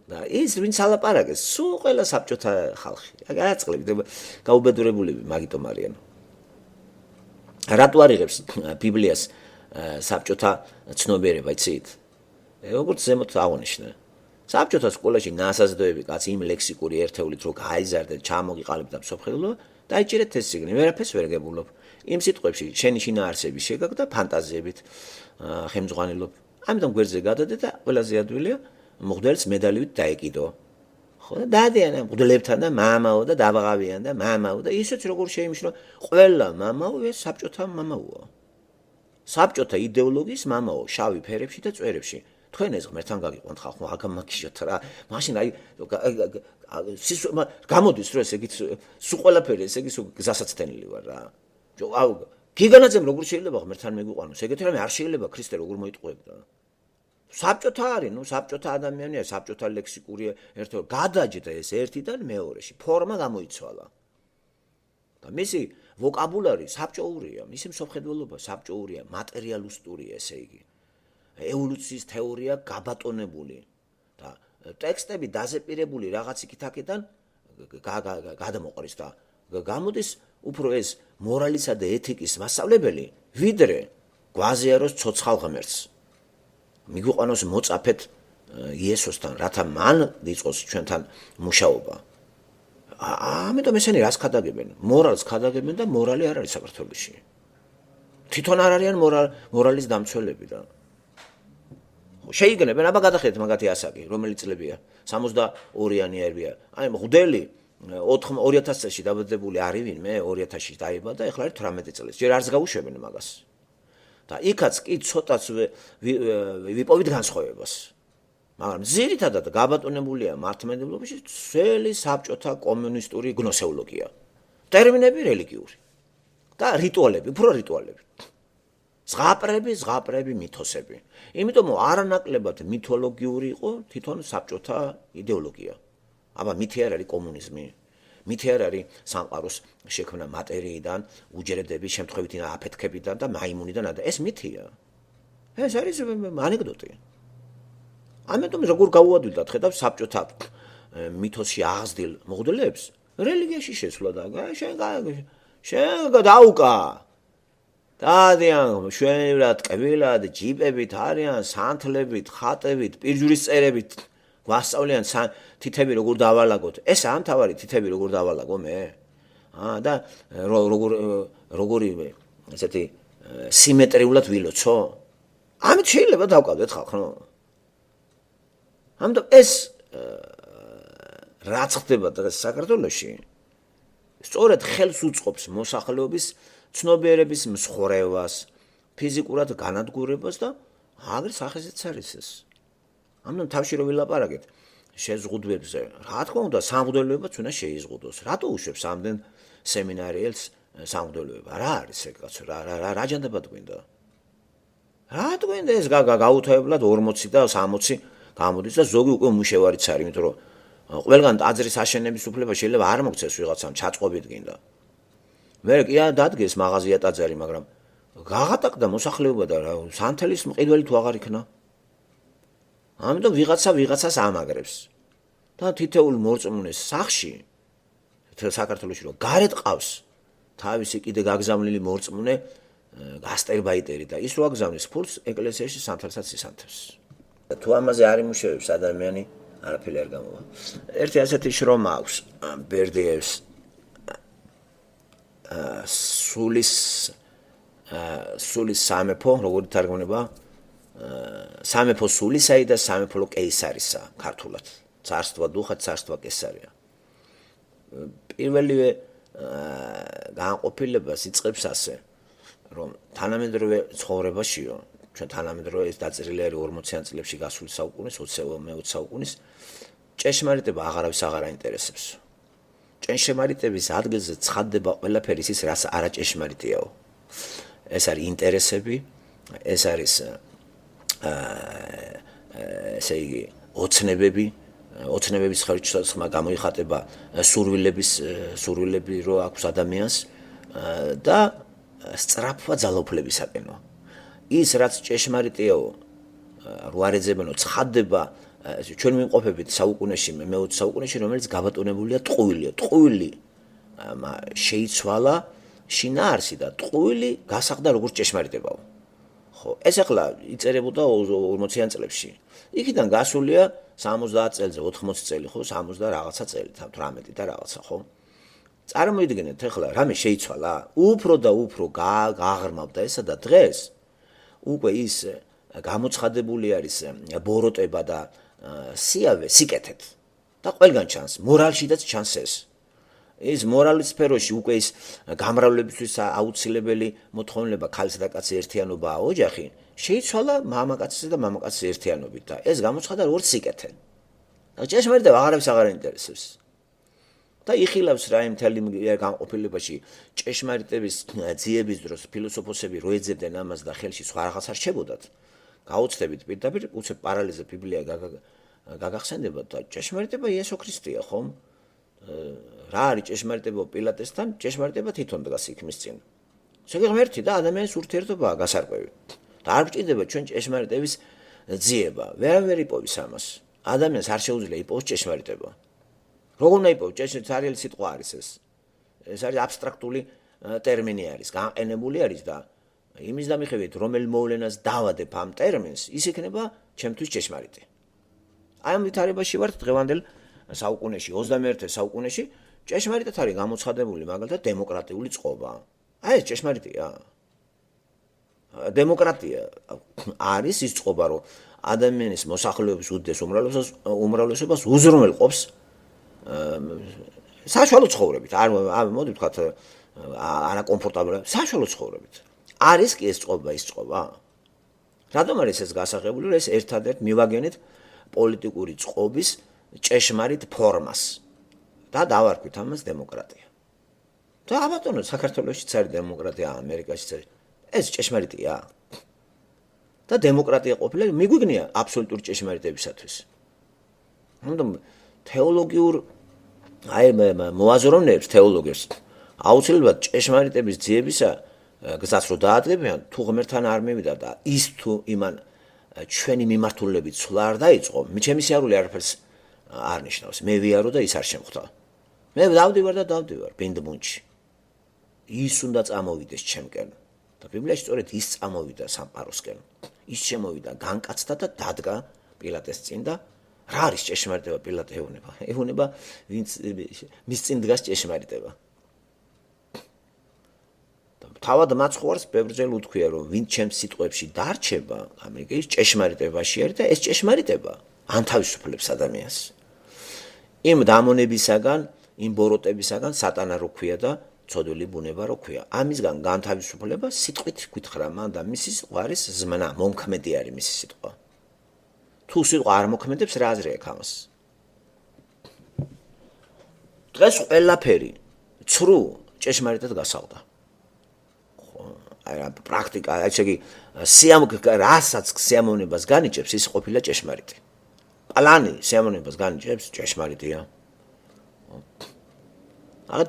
[SPEAKER 1] და ის ვინც ალაპარაკეს, სულ ყველა საბჭოთა ხალხი. გააწყლები, გაუბედურებულები მაგიტომ არიან. რატო არ იღებს ბიბლიას საბჭოთა ცნობიერება, იცით? როგორც ზემოთ აღნიშნე. საბჭოთა სკოლაში ნასაზრდოები კაც იმ ლექსიკური ერთეულით რო გაიზარდეთ, ჩამოგიყალიბეთ და მსოფლმხედველობა, დაიჭირეთ ეს წიგნი, ვერაფერს ვერ გებულობ. იმ სიტყვებში შენი შინაარსები შეგაგ და ფანტაზიებით ხელმძღვანელობ. ამიტომ გვერდზე გადადე და ყველაზე ადვილია მღვდელს მედალივით დაეკიდო. ხო, და დადიან მღვდლებთან და მამაო და დავაღავიან და მამაო და ისეც როგორ შეიმჩნევა, ყველა მამაო ეს საბჭოთა მამაოა. საბჭოთა იდეოლოგიის მამაო, შავი ფერებში და წვერებში. თქვენ ეს ღმერთთან გაგიყვანთ ხალხო, აგამაქიშოთ რა. მაშინ აი გამოდის რომ ესე იგი სულ ყველაფერი ესე იგი გზასაცდენილი ვარ რა. გიგანაძემ როგორ შეიძლება ღმერთთან მეგვიყვანოს? ეგეთი რამე არ შეიძლება ქრისტე როგორ მოიტყუებდა. საბჭოთა არის, საბჭოთა ადამიანია, საბჭოთა ლექსიკური ერთეული. გადაჯდა ეს ერთიდან მეორეში, ფორმა გამოიცვალა. და მისი ვოკაბულარი საბჭოურია, მისი მსოფლმხედველობა საბჭოურია, მატერიალისტურია, ესე იგი. ევოლუციის თეორია გაბატონებული და ტექსტები დაზეპირებული რაღაც იქით-აქედან გადამოყრის და გამოდის უფრო ეს მორალისა და ეთიკის მასწავლებელი, ვიდრე გვაზიაროს ცოცხალ ღმერთს. მიგვიყვანოს მოწაფეთ იესოსთან, რათა მან იყოს ჩვენთან მუშაობა. ამიტომ ესენი რას ქადაგებენ? მორალს ქადაგებენ და მორალი არ არის საქართველოში. თვითონ არ არიან მორალის დამცველები და შეიგნებენ, აბა გადახედეთ მაგათი ასაკი, რომელი წლებია? 62-იანი ერბია. აი მღვდელი 2000 წელში დაბადებული არის ვინმე 2000-ში დაიბადა, ეხლა არის 18 წელს. ჯერ არც გაუშვებენ მაგას. და იქაც კი ცოტაც ვიპოვით განსხვავებას. მაგრამ ძირითადად გაბატონებულია მართლმადიდებლობაში ძველი საბჭოთა კომუნისტური გნოსეოლოგია. ტერმინები რელიგიური და რიტუალები, უფრო რიტუალები. ზღაპრები, მითოსები. იმიტომ არანაკლებად მითოლოგიური იყო თვითონ საბჭოთა იდეოლოგია. აბა მითი არ არის კომუნიზმი. მითი არ არის სამყაროს შექმნა მატერიიდან, უჯრედების შემთხვევითი აფეთქებიდან და მაიმუნიდან და ეს მითია. ეს არის ანეკდოტი. ამიტომ როგორ გაუადვილდათ ხედავ საბჭოთა მითოსში აღზრდილ მოხდელებს რელიგიაში შესვლა და შენ გადაუკა. დადიან შვენივრად, კბილად, ჯიპებით არიან, სანთლებით, ხატებით, პირჯვრის წერებით გვასწავლიან თითები როგორ დავალაგოთ. ეს ამთავარი თითები როგორ დავალაგო მე? და როგორი ესეთი სიმეტრიულად ვილოცო? ამით შეიძლება დავკავდეთ ხალხო. ამიტომ ეს რაც ხდება დღეს საქართველოში, სწორედ ხელს უწყობს მოსახლეობის ცნობიერების მსხურევას, ფიზიკურად განადგურებას და აგრეთ სახეზეც არის ეს. ამიტომ თავში რომ ვილაპარაკეთ შეზღუდვებზე, რა თქმა უნდა, სამღვდელოებაც უნდა შეიზღუდოს. რატო უშვებს ამდენ სემინარიელს სამღვდელოება? რა არის ეგ კაცო? რა ჯანდაბად გვინდა? რა გვინდა ეს გაუთავებლად 40 და 60 გამოდის და ზოგი უკვე მუშევარიც არის, იმიტომ რომ ყველგან ტაძრის აშენების უფლება შეიძლება არ მოგცეს ვიღაცამ, ჩაწყობით გინდა. მე კი დადგეს მაღაზია ტაძარი, მაგრამ გაღატაკდა მოსახლეობა და სანთელის მყიდველი თუ აღარ იქნა. ამიტომ ვიღაცას ამაგრებს. და თითოეულ მორწმუნეს სახში საქართველოში რომ გარეთ ყავს თავისი კიდე გაგზავნილი მორწმუნე გასტერბაიტერი და ის რო აგზავნის ფულს ეკლესიაში სანთელსაც ისანთებს. თუ ამაზე არ იმუშავებს ადამიანი, არაფერი არ გამოვა. ერთი ასეთი შრომა აქვს ბერდიევს სულის სამეფო, როგორ ითარგმნება? სამეფო სულისაი და სამეფო კეისარისა ქართულად. царство духа, царство კესარია. პირველივე განყოფილებას იწყებს ასე, რომ თანამედროვე ცხოვრებაშიო, ჩვენ თანამედროვე ეს დაწერილი არის 40-იან წლებში გასული საუკუნის, 20-20 საუკუნის, ჭეშმარიტება აღარავის აღარ აინტერესებს. ჭეშმარიტების ადგილზე ცხადდება ყველაფერი ის, რაც არაჭეშმარიტიაო. ეს არის ინტერესები, ეს არის ესე იგი ოცნებების ხარჯხმა გამოიხატება სურვილები რო აქვს ადამიანს და სწრაფვა ძალაუფლებისაკენო. ის რაც ჭეშმარიტიაო, რო არ ეძებნო, ცხადდება ჩვენ ვიმყოფებით საუკუნეში, მე-20 საუკუნეში, რომელიც გაბატონებულია ტყუილია. ტყუილი შეიცვალა შინაარსი და ტყუილი გასახდა როგორც ჭეშმარიტებაო. ხო, ეს ახლა იწერებოდა 40-იან წლებში. იქიდან გასულია 70 წელზე, 80 წელი, ხო, 60 და რაღაცა წელი, 18 და რაღაცა, ხო? წარმოიდგინეთ, ახლა რამე შეიცვალა, უფრო და უფრო გააღრმავდა ესა და დღეს უკვე ის გამოცხადებული არის ბოროტება და სიავე სიკეთეთ. და ყველგან ჩანს, მორალშიდაც ჩანს ეს. ის მორალის სფეროში უკვე ის გამრავლებისთვის აუცილებელი მოთხოვნილება ქალისა და კაცის ერთიანობაა ოჯახი, შეიცვალა მამაკაცისა და მამაკაცის ერთიანობით და ეს გამოცხადა როგორც სიკეთე. და ჭეშმარიტება აღარავის აღარ ინტერესებს. და იხილავს რა იმ მთელი განყოფილებაში ჭეშმარიტების ძიების დროს ფილოსოფოსები რო ეძებდნენ ამას და ხელში სხვა რაღაც არ შებოდათ. გაუცდებით პირდაპირ უცებ პარალელზე ბიბლია გაგახსენდებათ და ჭეშმარიტება იესო ქრისტეა, ხომ? რა არის ჭეშმარიტება პილატესთან? ჭეშმარიტება თვითონ დგას იქ მის წინ. ზოგი ღმერთი და ადამიანის ურთიერთობაა გასარკვევი. და არ გვჭირდება ჩვენ ჭეშმარიტების ძიება. ვერავერ იპოვის ამას. ადამიანს არ შეუძლია იპოვოს ჭეშმარიტება. როგორ უნდა იპოვოს? ჭეშმარიტი სიტყვა არის ეს. ეს არის აბსტრაქტული ტერმინი არის, განყენებული არის და იმის დამიხევით, რომელ მოვლენას დავადებ ამ ტერმინს, ის იქნება ჩემთვის ჭეშმარიტი. აი ამ ვითარებაში ვართ დღევანდელ საუკუნეში, 21 საუკუნეში, ჭეშმარიტად არის გამოცხადებული მაგალითად დემოკრატიული წყობა. აი ეს ჭეშმარიტია. დემოკრატია არის ის წყობა, რომ ადამიანის მოსახლეობის უდიდეს უმრავლესობას უზრუნველყოფს საშუალო ცხოვრებით. არ მოდი ვთქვათ არაკომფორტაბლი, საშუალო ცხოვრებით. არის კი ეს წყობა, ის წყობა? რატომ არის ეს გასაღებული, რომ ეს ერთადერთ მივაგენით პოლიტიკური წყობის ჭეშმარიტ ფორმას და დავარქვით ამას დემოკრატია. და აბატონო საქართველოშიც არის დემოკრატია, ამერიკაშიც არის. ეს ჭეშმარიტია. და დემოკრატია ყოფილა მიგვიგნია აბსოლუტური ჭეშმარიტებისათვის. ამიტომ თეოლოგიურ მოაზროვნეებს თეოლოგებს აუცილებლად ჭეშმარიტების ძიებისა გზას რო დაადგებიან, თუ ღმერთთან არ მივიდა და ის თუ იმან ჩვენი მიმართულებით ცვლა არ დაიწყო, ჩემი სიარული არაფერს არ ნიშნავს. მე ვიარო და ის არ შემხვდა. მე დავდივარ და დავდივარ ბინდმუნჩი. ის უნდა წამოვიდეს ჩემკენ. და ბიბლიაში სწორედ ის წამოვიდა სამყაროსკენ. ის შემოვიდა, განკაცდა და დადგა პილატეს წინ და რა არის ჭეშმარიტება პილატე ეუბნება? ეუბნება ვინც მის წინ დგას ჭეშმარიტება. თავად მაცხოვარს ბევრჯერ უთქვია, რომ ვინც ჩემს სიტყვებში დარჩება, ამერიკის ჭეშმარიტებაში არის და ეს ჭეშმარიტება ანთავისუფლებს ადამიანს. იმ დამონებისაგან, იმ ბოროტებისაგან სატანა რო ქვია და ცოდვილი ბუნება რო ქვია. ამისგან განთავისუფლება სიტყვით გითხრა მან და მისი სიტყვა არის ზმნა, მომქმედი არის მისი სიტყვა. თუ სიტყვა არ მოქმედებს, რა აზრი აქვს ამას? დღეს ყველაფერი ცრუ ჭეშმარიტად გასალდა. პრაქტიკა, ესე იგი, რასაც სიამოვნებას განიჭებს, ის ყოფილა ჭეშმარიტი. პლანი სიამოვნებას განიჭებს, ჭეშმარიტია. აღარ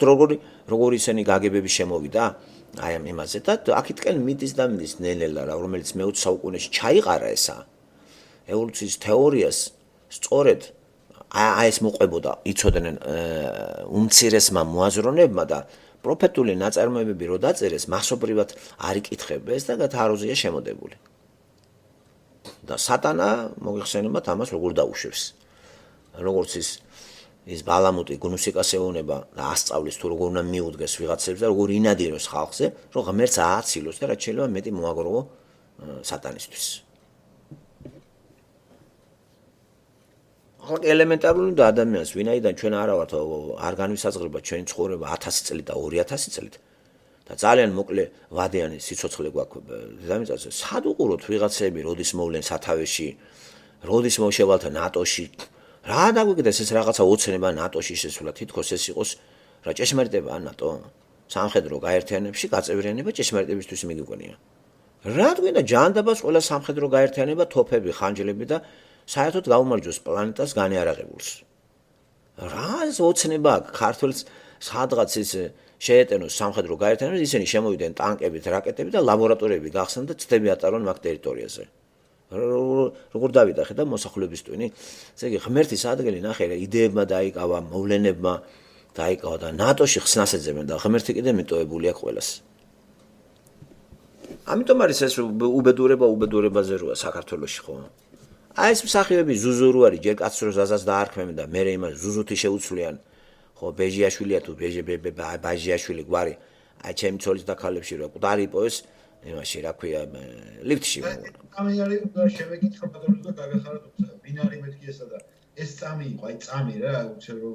[SPEAKER 1] როგორი ისინი გაგებები შემოვიდა აი ამ იმაზე და აქეთკენ მიდის და მიდის ნელ-ნელა რა, რომელიც მე-20 საუკუნეში ჩაიყარა ესა. ევოლუციის თეორიას სწორედ აი ეს მოყვებოდა, იცოდნენ უმცირესმა მოაზროვნეებმა და პროფეტული ნაწარმოებები რო დაწერეს, მასობრივად არ იკითხებეს და გათაროზია შემოდებული. და სატანა მოგიხსენებათ ამას როგორ დაუშვებს. როგორც ის ბალამუტი გნუსიკას ეუბნება და ასწავლის თუ როგორ უნდა მიუდგეს ვიღაცებს და როგორ ინადიროს ხალხზე, რომ ღმერთს ააცილოს და რაც შეიძლება მეტი მოაგროვო სატანისთვის. ახლა ელემენტარული და ადამიანს, ვინაიდან ჩვენ არა ვართ არ განვისაზღვრება ჩვენი ცხოვრება 1000 წლით და 2000 წლით და ძალიან მოკლე ვადიანი სიცოცხლე გვაქვს დედამიწაზე, სად უყუროთ ვიღაცები როდის მოვლენ სათავეში, როდის მოშევალთ ნატოში, რა დაგვიგდეს ეს რაღაცა ოცნება ნატოში შესვლა, თითქოს ეს იყოს რა ჭეშმარიტებაა ნატო, სამხედრო გაერთიანებაში გაწევრიანება ჭეშმარიტებისთვის მიგიგონია. რა გვინდა ჯანდაბას ყველა სამხედრო გაერთიანება, თოფები, ხანჯლები და საერთოდ გაუმარჯოს პლანეტას განიარაღებულს. რა ეს ოცნება ქართველს სადღაც ის შეეტენოს სამხედრო გაერთიანებას, ისინი შემოვიდნენ ტანკებით, რაკეტებით და ლაბორატორიები გახსნან და ცდები ატარონ მაგ ტერიტორიაზე. როგორ დავიდა ხედა მოსახლეობის ტვინი? ესე იგი ღმერთის ადგილი ნახე რა იდეებმა დაიკავა, მოვლენებმა დაიკავა და ნატოში ხსნას ეძებენ და ღმერთი კიდე მიტოვებული აქვს ყველას. ამიტომ არის ეს უბედურებაზე როა საქართველოში ხო? აი ეს მსახიობები ზუზურუ არის, ჯერ კაცს რო ზაზას დაარქმევენ და მერე იმას ზუზუთი შეუცვლიან. ხო, ბეჟიაშვილია თუ ბაჟიაშვილი გვარი, აი ჩემი ცოლის და ქალებში რა ყდარი იპოვეს იმაში რა ქვია ლიფტში.
[SPEAKER 2] წამი არის და შემეკითხა ბატონო და გაგახაროთ ვინ არის მეთქი ესა და ეს წამი იყო, აი წამი რა, უცებრო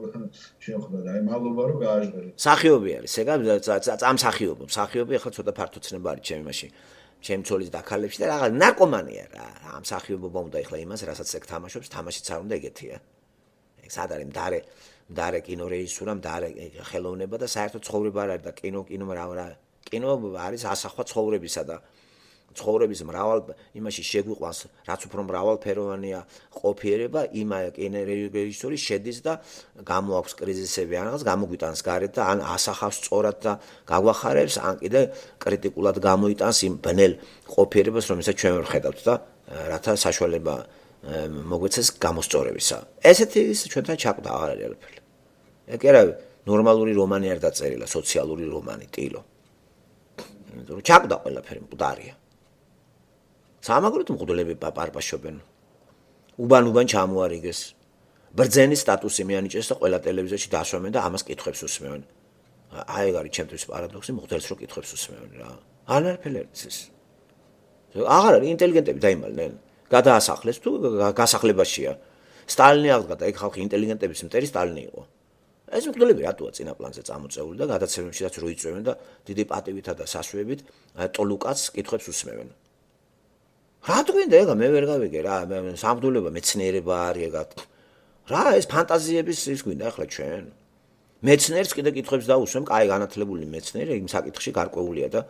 [SPEAKER 2] შეხვდა და აი მადლობა რომ გააჟღერეთ.
[SPEAKER 1] მსახიობი არის, ეგა წამსახიობო, მსახიობი ახლა ცოტა ფართო ცნება არის ჩემი იმაში. ჩემი ცოლის და ქალებში და რაღაც ნარკომანია რა. ამ სახიობობა უნდა ეხლა იმას, რასაც ეგ თამაშობს, თამაშიც არ უნდა ეგეთია. ეგ სად არის მდარე კინორეჟისურა, მდარე ხელოვნება და საერთოდ ცხოვრება არ არის და კინო არის ასახვა ცხოვრებისა და ცხოვრების მრავალ იმაში შეგვიყვანს, რაც უფრო მრავალფეროვანია ყოფიერება, იმ კინორეჟისორი შედის და გამოაქვს კრიზისები, ან რაღაც გამოგვიტანს გარეთ და ან ასახავს სწორად და გაგვახარებს, ან კიდე კრიტიკულად გამოიტანს იმ ბნელ ყოფიერებას, რომელსაც ჩვენ ვერ ხედავთ და რათა საშუალება მოგვეცეს გამოსწორებისა. ესეთი ჩვენთან ჩაკვდა აღარ არის არაფერი. ეგ არა ნორმალური რომანი არ დაწერილა, სოციალური რომანი, ტილო. ჩაკვდა ყველაფერი მკვდარია. სამაგროთ მღვდლები პარპაშობენ. უბან ჩამოარიგეს. ბრძენის სტატუსი მიანიჭეს და ყველა ტელევიზიაში დასვამენ და ამას კითხვებს უსმევენ. აი ეგ არის ჩემთვის პარადოქსი, მღვდელს რო კითხვებს უსმევენ რა. არაფერი არის ეს. აღარ არის ინტელიგენტები დაიმალნენ. გადაასახლეს თუ გასახლებაშია. სტალინი აღდგა, ეგ ხალხი ინტელიგენტების მტერი სტალინი იყო. ეს მღვდლები რატოა წინა პლანზე წამოწეული და გადაცემებშიც რო იწვევენ და დიდი პატივითა და სასვევებით ტოლუკაც კითხვებს უსმევენ. რატო გინდა ეგა მე ვერ გავიგე რა სამღვდელობა მეცნიერება არის ეგა რა ეს ფანტაზიების ის გვინდა ახლა ჩვენ მეცნიერს კიდე კითხვებს დაუსვեմ კაი განათლებული მეცნიერი იმ საკითხში გარკვეულია და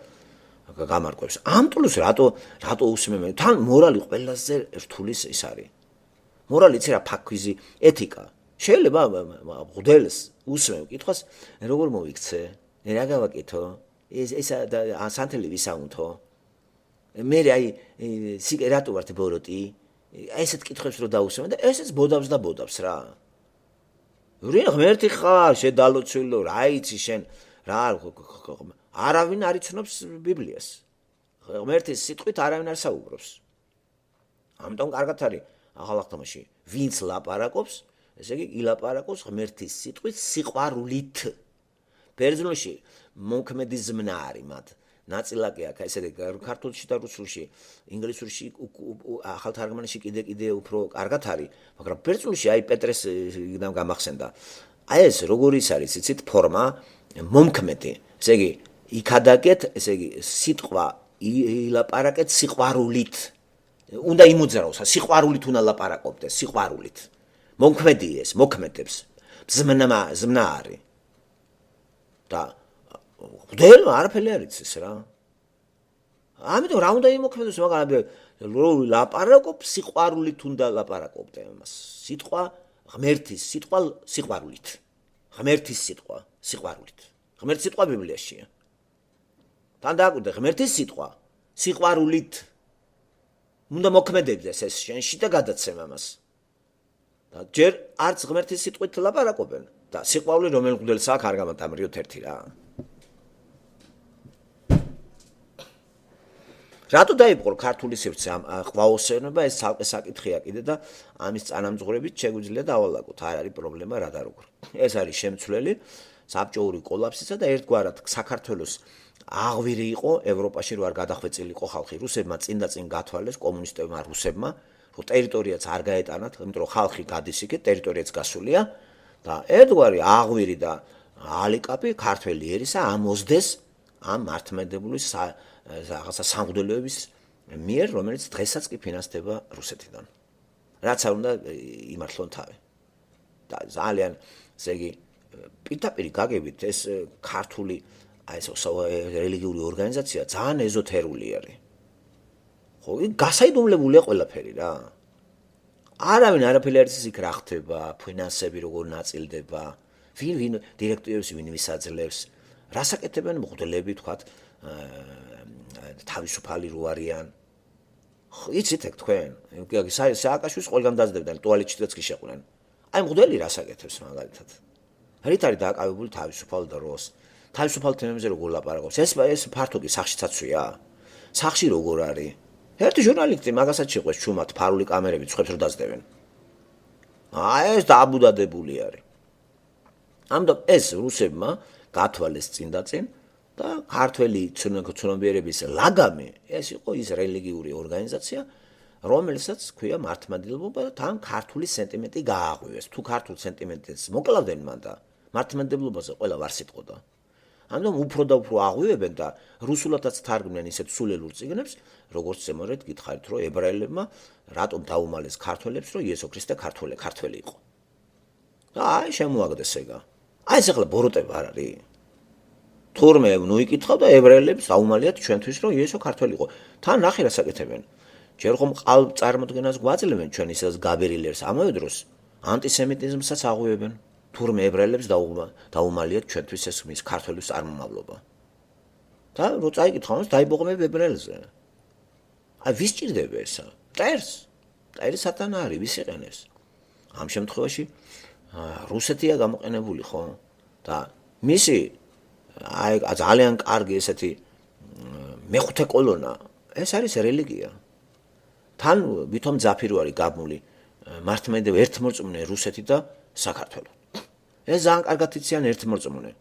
[SPEAKER 1] გამარკვევს ამტულოს რატო უსმენ თან მორალი ყველაზე რთულის ის არის მორალი იცი რა ფაქვიზი ეთიკა შეიძლება მღვდელს უსმენ კითხვას როგორ მოვიქცე რა გავაკეთო ეს სანთელი ვისაუნთო მე აი რატო ვარ ბოროტი ესეთ კითხვებს რო დაუსვენ და ესეც ბოდავს და ბოდავს რა ღმერთი ხარ შედალოცვილო რა იცი შენ რა არავინ არ იცნობს ბიბლიას ღმერთის სიტყვით არავინ არ საუბრობს ამიტომ კარგად არის ახალ აღთქმაში ვინც ლაპარაკობს ესე იგი ილაპარაკობს ღმერთის სიტყვით სიყვარულით ბერძნულში მოქმედი ზმნა არის მათ ნაწილაკი აქვს ესე იგი ქართულში და რუსულში ინგლისურში ახალ თარგმანში კიდე უფრო კარგად არის მაგრამ ბერძნულში აი პეტრეს იქნებ გამახსენდა აი ეს როგორ ის არის იცით ფორმა მომქმედი ესე იგი იქადაგეთ ესე იგი სიტყვა ილაპარაკეთ სიყვარულით უნდა იმოძრაოს სიყვარულით უნდა ლაპარაკობდეს სიყვარულით მომქმედი ეს მოქმედებს ზმნა არის და ღმერთმა არაფერი არ იცის რა ამიტომ რა უნდა იმოქმედოს მაგრამ რო ლაპარაკობ სიყვარულით უნდა ლაპარაკობდე ამას სიტყვა ღმერთის სიტყვა სიყვარულით ღმერთის სიტყვა სიყვარულით ღმერთის სიტყვა ბიბლიაშია თან დააკვირდე ღმერთის სიტყვა სიყვარულით უნდა მოქმედებდეს ეს შენში და გადაცემ ამას და ჯერ არც ღმერთის სიტყვით ლაპარაკობენ და სიყვარული რომელ მღვდელს აქვს არ გამატამრიოთ ერთი რა რატო დაიპყრო ქართული სივრცე ამ ყვაოსენება ეს ცალკე საკითხია კიდე და ამის წანამძღვრებით შეგვიძლია დავალაგოთ არ არის პრობლემა რა და როგორ ეს არის შემცვლელი საბჭოური კოლაფსისა და ერთგვარად საქართველოს აღვირი იყო ევროპაში რო არ გადახვეწილიყო ხალხი რუსებმა წინ გათვალეს კომუნისტებმა რუსებმა რომ ტერიტორიაც არ გაეტანათ იმიტომ რომ ხალხი გადის იქით ტერიტორიაც გასულია და ერთგვარი აღვირი და ალიკაპი ქართველი ერისა ამოსდეს ამ მართლმადიდებლობის რაღაცა სამღვდელოების მიერ რომელიც დღესაც კი ფინანსდება რუსეთიდან რაც არ უნდა იმართლონ თავი და ძალიან ესე იგი პირდაპირ გაგებით ეს ქართული აი ეს რელიგიური ორგანიზაცია ძალიან ეზოთერული არის ხო გასაიდუმლებულია ყველაფერი რა არავინ არაფერი არ იცის იქ რა ხდება ფინანსები როგორ ნაწილდება ვინ დირექტორებს ვინ ვისაძლევს რასაკეთებენ მღვდლები თქვათ თავისუფალი რო არიან იცით ეგ თქვენ სააკაშვილს ყველგან დაძდებდნენ ტუალეტშიც კი შეყვნენ აი მღვდელი რასაკეთებს მაგალითად რით არის დააკავებული თავისუფალ დროს თავისუფალ თემებზე როგორ ლაპარაკობს ეს ფართო კი სახში ცაცვია სახში როგორ არის ერთი ჟურნალისტი მაგასაც შეყვეს ჩუმად ფარული კამერები ცხებს რო დაძდებენ აი ეს დააბუდადებული არის ამიტომ ეს რუსებმა გათვალეს წინ და ქართველი ცნობიერების ლაგამი ეს იყო ის რელიგიური ორგანიზაცია რომელსაც ქვია მართლმადიდებლობა და თან ქართული სენტიმენტი გააღვივეს თუ ქართულ სენტიმენტს მოკლავდნენ მან და მართლმადიდებლობაზე ყველა ვარ სიტყოდა ამიტომ უფრო და უფრო აღვივებენ და რუსულადაც თარგმნენ ისეთ სულელურ წიგნებს როგორც ზემოთ გითხარით რომ ებრაელებმა რატომ დაუმალეს ქართველებს რომ იესო ქრისტე ქართველი იყო და აი შემოაგდეს ეგა აი ეს ახლა ბოროტება არ არის თურმე ნუიკითხავ და ებრაელებს აუმალიათ ჩვენთვის რომ იესო ქართველი იყო თან ნახე რასაკეთებენ ჯერ ხომ ყალ წარმოდგენას გვაძლევენ ჩვენ ისაც გაბერილებს ამავე დროს ანტისემიტიზმსაც აღვივებენ თურმე ებრაელებს დაუმალიათ ჩვენთვის ეს მის ქართველის წარმომავლობა და რო წაიკითხავს დაიბოღმებ ებრაელზე აი ვის ჭირდება ესა მტერი სატანა არის ვის იყენებს ამ შემთხვევაში რუსეთია გამოყენებული ხო და მისი აი ძალიან კარგი ესეთი მეხუთე კოლონა ეს არის რელიგია თან ვითომ ძაფირო არის გაბმული მართლმადიდებლობა ერთმორწმუნე რუსეთი და საქართველო ეს ძალიან კარგად იციან ერთმორწმუნე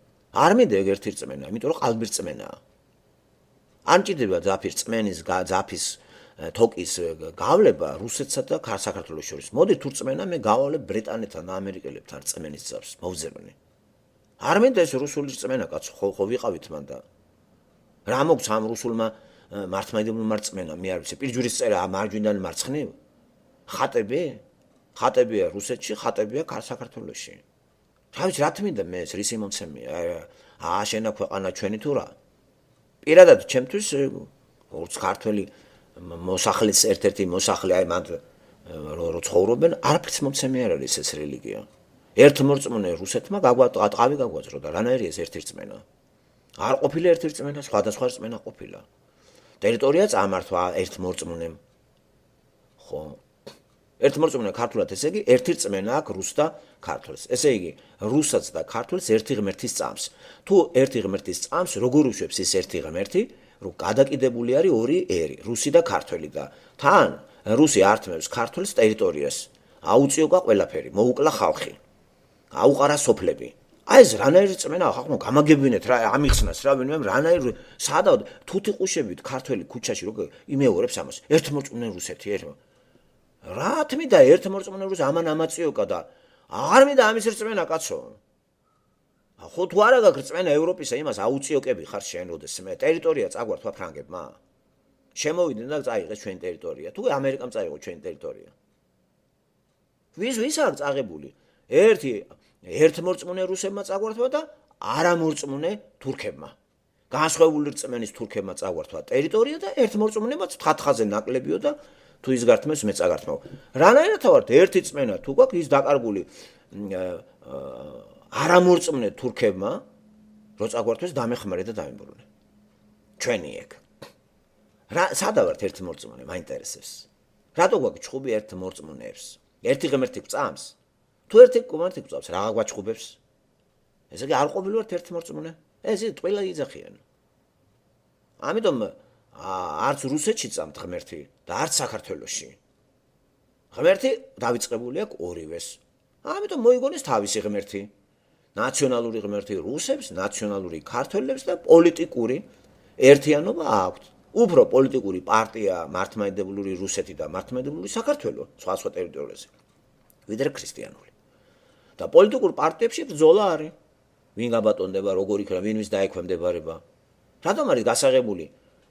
[SPEAKER 1] არ მინდა ეგ ერთი რწმენა იმიტომ რომ ყალბი რწმენაა არ მჭირდება ძაფის თოკის გავლება რუსეთსა და საქართველოს შორის მოდი თუ რწმენა მე გავავლებ ბრიტანეთთან და ამერიკელებთან რწმენის ძაფს მოვძებნი არ მინდა ეს რუსული რწმენა კაცო ხო ვიყავით მან და რა მოგვც ამ რუსულმა მართლმადიდებლური მარწმენა, მე არ ვიცი, პირჯვრის წერა მარჯვიდან მარცხნივ? ხატებია რუსეთში, ხატებია საქართველოში. რა ვიცი, რა თმინდა მე ეს რისი მომცემია? ააშენა ქვეყანა ჩვენი თუ რა? პირადად ჩემთვის როგორც ქართველი მოსახლის ერთ-ერთი მოსახლე, აი მან რო ცხოვრობენ, არაფერს მომცემი არ არის ეს რელიგია. ერთმორწმუნე რუსეთმა ტყავი გაგვაძრო და რანაირი ეს ერთირწმენა? არ ყოფილა ერთირწმენა, სხვადასხვა რწმენა ყოფილა. ტერიტორია წამართვა ერთმორწმუნემ. ხო. ერთმორწმუნე ქართულად ესე იგი ერთი რწმენა აქვს რუს და ქართველს. ესე იგი რუსაც და ქართველს ერთი ღმერთის წამს. თუ ერთი ღმერთის წამს როგორ უშვებს ის ერთი ღმერთი, რომ გადაკიდებული არის ორი ერი, რუსი და ქართველი და თან რუსი ართმევს ქართველს ტერიტორიას. აუწიოა ყველაფერი, მოუკლა ხალხი. აუყარა სოფლები. აი ეს რანაირი რწმენაა, ხახო გამაგებინეთ რა ამიხსნას რა ვინმე რანაირი სადავ თუთი ყუშებით ქართველი ქუჩაში როგორ იმეორებს ამას. ერთმორწმუნე რუსეთი ერთმა რა თმიდა ერთმორწმუნე რუსი ამან ამაწიოკა და აღარ მინდა ამის რწმენა კაცო. ხო თუ არა გაქვს რწმენა ევროპისა იმას აუწიოკები ხარ შენ როდესმე ტერიტორია წაგვართვა ფრანგებმა. შემოვიდნენ და წაიღეს ჩვენი ტერიტორია. თუ ამერიკამ წაიღო ჩვენი ტერიტორია. ვის აქვს წაღებული? ერთმორწმუნე რუსებმა წაგვართვა და არამორწმუნე თურქებმა. განსხვავებული რწმენის თურქებმა წაგვართვა ტერიტორია და ერთმორწმუნემაც თხათხაზე ნაკლებიო და თუ ის გართმევს მე წაგართმევ. რანაირად ვართ ერთი რწმენა თუ გვაქვს ის დაკარგული არამორწმუნე თურქებმა რო წაგვართვეს დამეხმარე და დაიმბრუნე. ჩვენი ეგ. სადა ვართ ერთმორწმუნე მაინტერესებს. რატო გვაქვს ჩხუბი ერთმორწმუნეებს? ერთი ღმერთი გვწამს? თუ ერთი ღმერთი გვწამს, რა გვაჩხუბებს? ესე იგი არ ყოფილი ვართ ერთმორწმუნე? ეს ტყილა იძახიან. ამიტომ არც რუსეთში წამთ ღმერთი და არც საქართველოში. ღმერთი დავიწყებული აქვს ორივეს. ამიტომ მოიგონეს თავისი ღმერთი. ნაციონალური ღმერთი რუსებს, ნაციონალური ქართველებს და პოლიტიკური ერთიანობა აქვთ. უფრო პოლიტიკური პარტია მართლმადიდებლური რუსეთი და მართლმადიდებლური საქართველო სხვა ტერიტორიაზე. ვიდრე ქრისტიანული. და პოლიტიკურ პარტიებში ბრძოლა არის. ვინ გაბატონდება, როგორ იქნება, ვინ ვის დაექვემდებარება. რატომ არის გასაღებული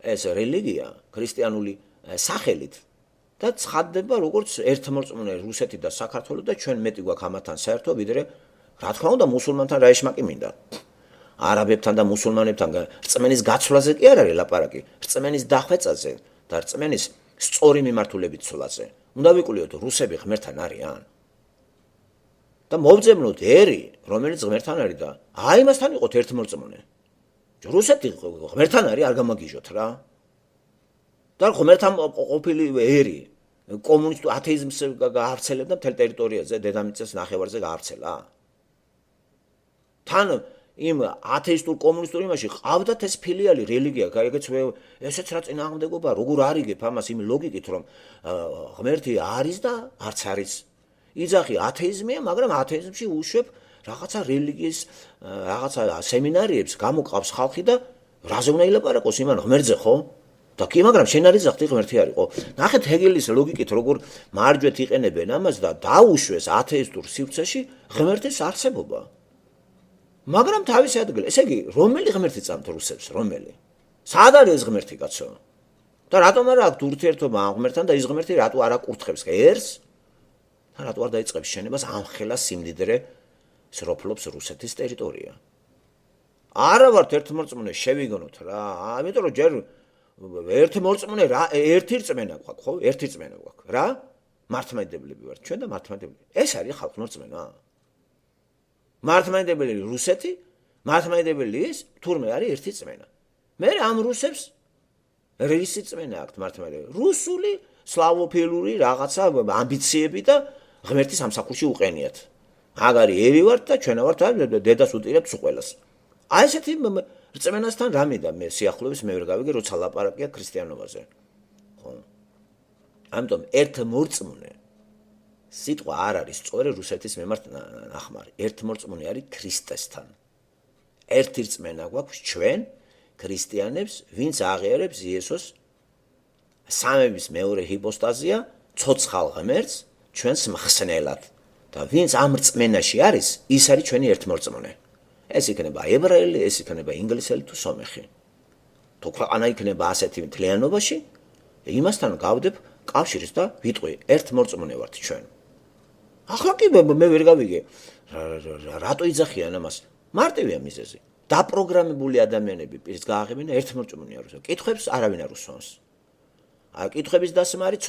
[SPEAKER 1] ეს რელიგია ქრისტიანული სახელით და ცხადდება როგორც ერთმორწმუნე რუსეთი და საქართველო და ჩვენ მეტი გვაქვს ამათთან საერთო ვიდრე რა თქმა უნდა მუსულმანთან რა ეშმაკი მინდა. არაბებთან და მუსულმანებთან რწმენის გაცვლაზე კი არ არის ლაპარაკი, რწმენის დახვეწაზე და რწმენის სწორი მიმართულებით ცვლაზე. უნდა ვიკვლიოთ რუსები ღმერთთან არიან. და მოვძებნოთ ერი, რომელიც ღმერთთან არის და აი მასთან იყოთ ერთმორწმუნე. რუსეთი ღმერთთან არის, არ გამაგიჟოთ რა. და ღმერთთან ყოფილი ერი კომუნისტურ ათეიზმს გაავრცელებდა მთელ ტერიტორიაზე, დედამიწის ნახევარზე გაავრცელა. თან იმ ათეისტურ კომუნისტურ იმაში ყავდათ ეს ფილიალი რელიგია, ეგეც ესეც რა წინააღმდეგობა, როგორ არიგებ ამას იმ ლოგიკით, რომ ღმერთი არის და არც არის. იძახი ათეიზმია, მაგრამ ათეიზმში უშვებ რაღაცა რელიგიის რაღაცა სემინარიებს გამოყავს ხალხი და რაზე უნდა ილაპარაკოს იმან ღმერთზე ხო? და კი, მაგრამ შენ არ იძახდი ღმერთი არისო. ნახეთ ჰეგელის ლოგიკით როგორ მარჯვეთ იყენებენ ამას და დაუშვეს ათეისტურ სივრცეში ღმერთის არსებობა. მაგრამ თავისი ადგილი, ესე იგი, რომელი ღმერთი წამთ რუსებს, რომელი? სად არის ეს ღმერთი კაცო? და რატომ არ აქვს ურთიერთობა ამ ღმერთთან და ის ღმერთი რატო არ აკურთხებს ერს? და რატო არ დაიწყებს შენებას ამხელა სიმდიდრე სროფლობს რუსეთის ტერიტორია? არა ვართ ერთმორწმუნე შევიგონოთ რა. ამიტომ რომ ჯერ ერთმორწმუნე რა, ერთი რწმენა გვაქვს, ხო? ერთი რწმენა გვაქვს. რა? მართლმადიდებლები ვართ ჩვენ და მართლმადიდებლები. ეს არის ხალხურ რწმენა. მართლმადიდებელი რუსეთი, მართლმადიდებელი ის თურმე არის ერთი რწმენა. მე ამ რუსებს რისი რწმენა აქვთ მართლმადიდებელი? რუსული, სლავოფილური რაღაცა ამბიციები და ღმერთის სამსახურში უყენიათ. აგარი ერი ვართ და ჩვენ ვართ დედას უტირებს უყველას. აი ესეთი რწმენასთან რამედა მე სიახლოვეს მე ვერ გავიგე როცა ლაპარაკია ქრისტიანობაზე. ხო. ამიტომ ერთმორწმუნე სიტყვა არ არის სწორი რუსეთის მიმართ ნახმარი. ერთმორწმუნე არის ქრისტესთან. ერთი რწმენა გვაქვს ჩვენ ქრისტიანებს, ვინც აღიარებს იესოს სამების მეორე ჰიპოსტაზია, ცოცხალ ღმერთს ჩვენს მხსნელად. და ვინც ამ რწმენაში არის, ის არის ჩვენი ერთმორწმუნე. ეს იქნება ებრაელი, ეს იქნება ინგლისელი თუ სომეხი. თუ ქვეყანა იქნება ასეთი მთლიანობაში, იმასთან გავდებ კავშირს და ვიტყვი, ერთმორწმუნე ვართ ჩვენ. ახლა კი მე ვერ გავიგე, რატო იძახიან ამას? მარტივია მიზეზი. დაპროგრამებული ადამიანები პირს გააღებინა ერთმორწმუნე არ უსვამს. კითხვებს არავინ არ უსვამს. კითხვების დასმა არის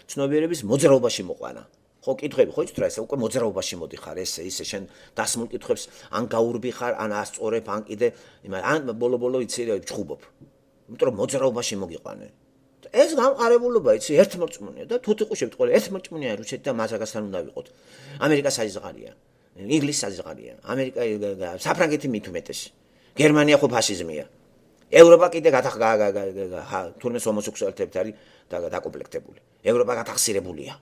[SPEAKER 1] ცნობიერების მოძრაობაში მოყვანა. ხო, კითხვები ხო იცით რა, ესე უკვე მოძრაობაში მოდიხარ, ესე შენ დასმულ კითხვებს ან გაურბი ხარ, ან ასწორებ, ან კიდე ან ბოლო-ბოლო იცი ჩხუბობ. იმიტომ რომ მოძრაობაში მოგიყვანე. ეს გამყარებულობა იცი ერთმორწმუნეა და თუთი ყუშებთ ყველა ერთმორწმუნეა რუსეთი და მასაგასთან უნდა ვიყოთ. ამერიკა საზღარია, ინგლისი საზღარია, ამერიკა საფრანგეთი მით უმეტესი. გერმანია ხო ფაშიზმია. ევროპა კიდე თურმე ჰომოსექსუალიტეტით არის დაკომპლექტებული. ევროპა გათახსირებულია.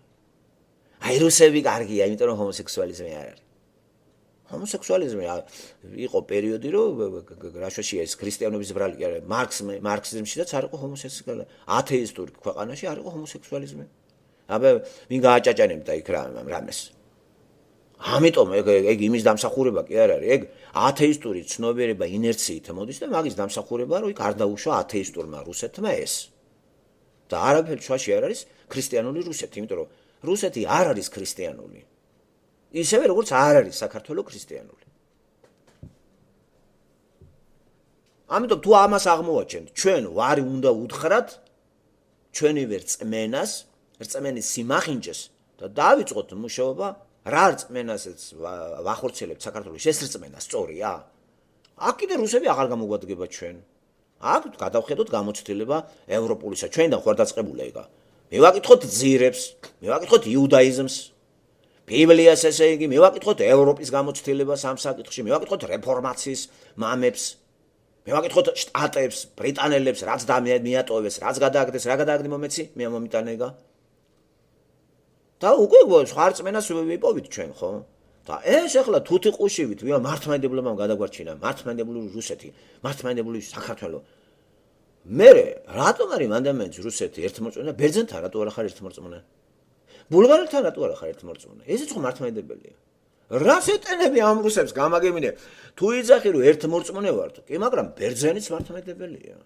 [SPEAKER 1] აი რუსები კარგია, იმიტომ რომ ჰომოსექსუალიზმი არ არის. ჰომოსექსუალიზმი იყო პერიოდი, რომ რაშოში ეს ქრისტიანობის ბრალი კი არა, მარქსიზმშიც არ იყო ჰომოსექსუალიზმი, ათეისტური ქვეყანაში არ იყო ჰომოსექსუალიზმი. აბა ვინ გააჭაჭანებდა იქ რამეს. ამიტომ ეგ იმის დამსახურება კი არ არის, ეგ ათეისტური ცნობიერება ინერციით მოდის და მაგის დამსახურება რომ იქ არ დაუშვა ათეისტურმა რუსეთმა ეს. და არაფერ შუაში არ არის ქრისტიანული რუსეთი, იმიტომ რომ რუსეთი არ არის ქრისტიანული. ისევე როგორც არ არის საქართველოს ქრისტიანული. ამიტომ თუ ამას აღმოვაჩენთ, ჩვენ ვარი უნდა უთხრათ ჩვენივე რწმენის სიმახინჯეს და დავიწყოთ მუშაობა რა რწმენასაც ვახორციელებთ საქართველოს ეს რწმენა სწორია? აქ კიდე რუსები აღარ გამოგვადგება ჩვენ. აქ გადავხედოთ გამოცდილება ევროპულისა. ჩვენიდან ხوارდაწყებულა იგა. მევაკითხოთ ძირებს, მევაკითხოთ იუდაიზმს, ბიბლიას ესე იგი, მევაკითხოთ ევროპის გამოცდილებას ამ საკითხში, მევაკითხოთ რეფორმაციის მამებს, მევაკითხოთ შტატებს, ბრიტანელებს, რაც მიატოვეს, რაც გადააგდეს, რა გადააგდე მომეცი, მე მომიტანეგა. და უკვე სხვა რწმენას ვიპოვით ჩვენ, ხო? და ეს ახლა თუთი ყუშივით, ვია მართლმადიდებლობამ გადაგვარჩინა, მართლმადიდებლური რუსეთი, მართლმადიდებლური საქართველოს. მე რატომ არის მანდამენტს რუსეთი ერთმორწმუნე? ბერძენთან რატო არ ხარ ერთმორწმუნე? ბულგარელთან რატო არ ხარ ერთმორწმუნე? ესეც ხო მართლმადიდებელია. რას ეტენები ამ რუსებს გამაგებინე? თუ იძახი რომ ერთმორწმუნე ვართ, კი, მაგრამ ბერძენიც მართლმადიდებელია.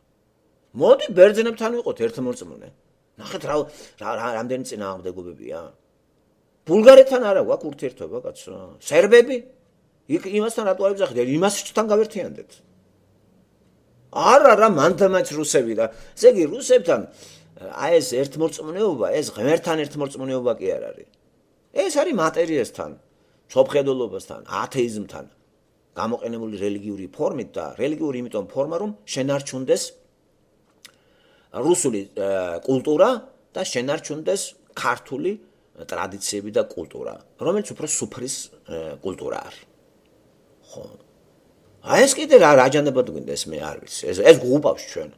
[SPEAKER 1] მოდი ბერძენებთან ვიყოთ ერთმორწმუნე. ნახეთ რამდენი წინააღმდეგობებია. ბულგარეთთან არა გვაქვს ურთიერთობა, კაცო. სერბები? იქ იმასთან რატო არ იძახით? იმასთან გავერთიანდეთ. არა მანდამაც რუსები და ესე იგი რუსებთან აი ეს ერთმორწმუნეობა, ეს ღმერთთან ერთმორწმუნეობა კი არ არის. ეს არის მატერიასთან, სოფხედულობასთან, ათეიზმთან გამოყენებული რელიგიური ფორმით და რელიგიური იმიტომ ფორმა რომ შენარჩუნდეს რუსული კულტურა და შენარჩუნდეს ქართული ტრადიციები და კულტურა, რომელიც უფრო სუფრის კულტურა არის. ხო. აი ეს კიდე რა აჯანებად გვინდა ეს მე არ ვიცი. ეს გუყავს ჩვენ.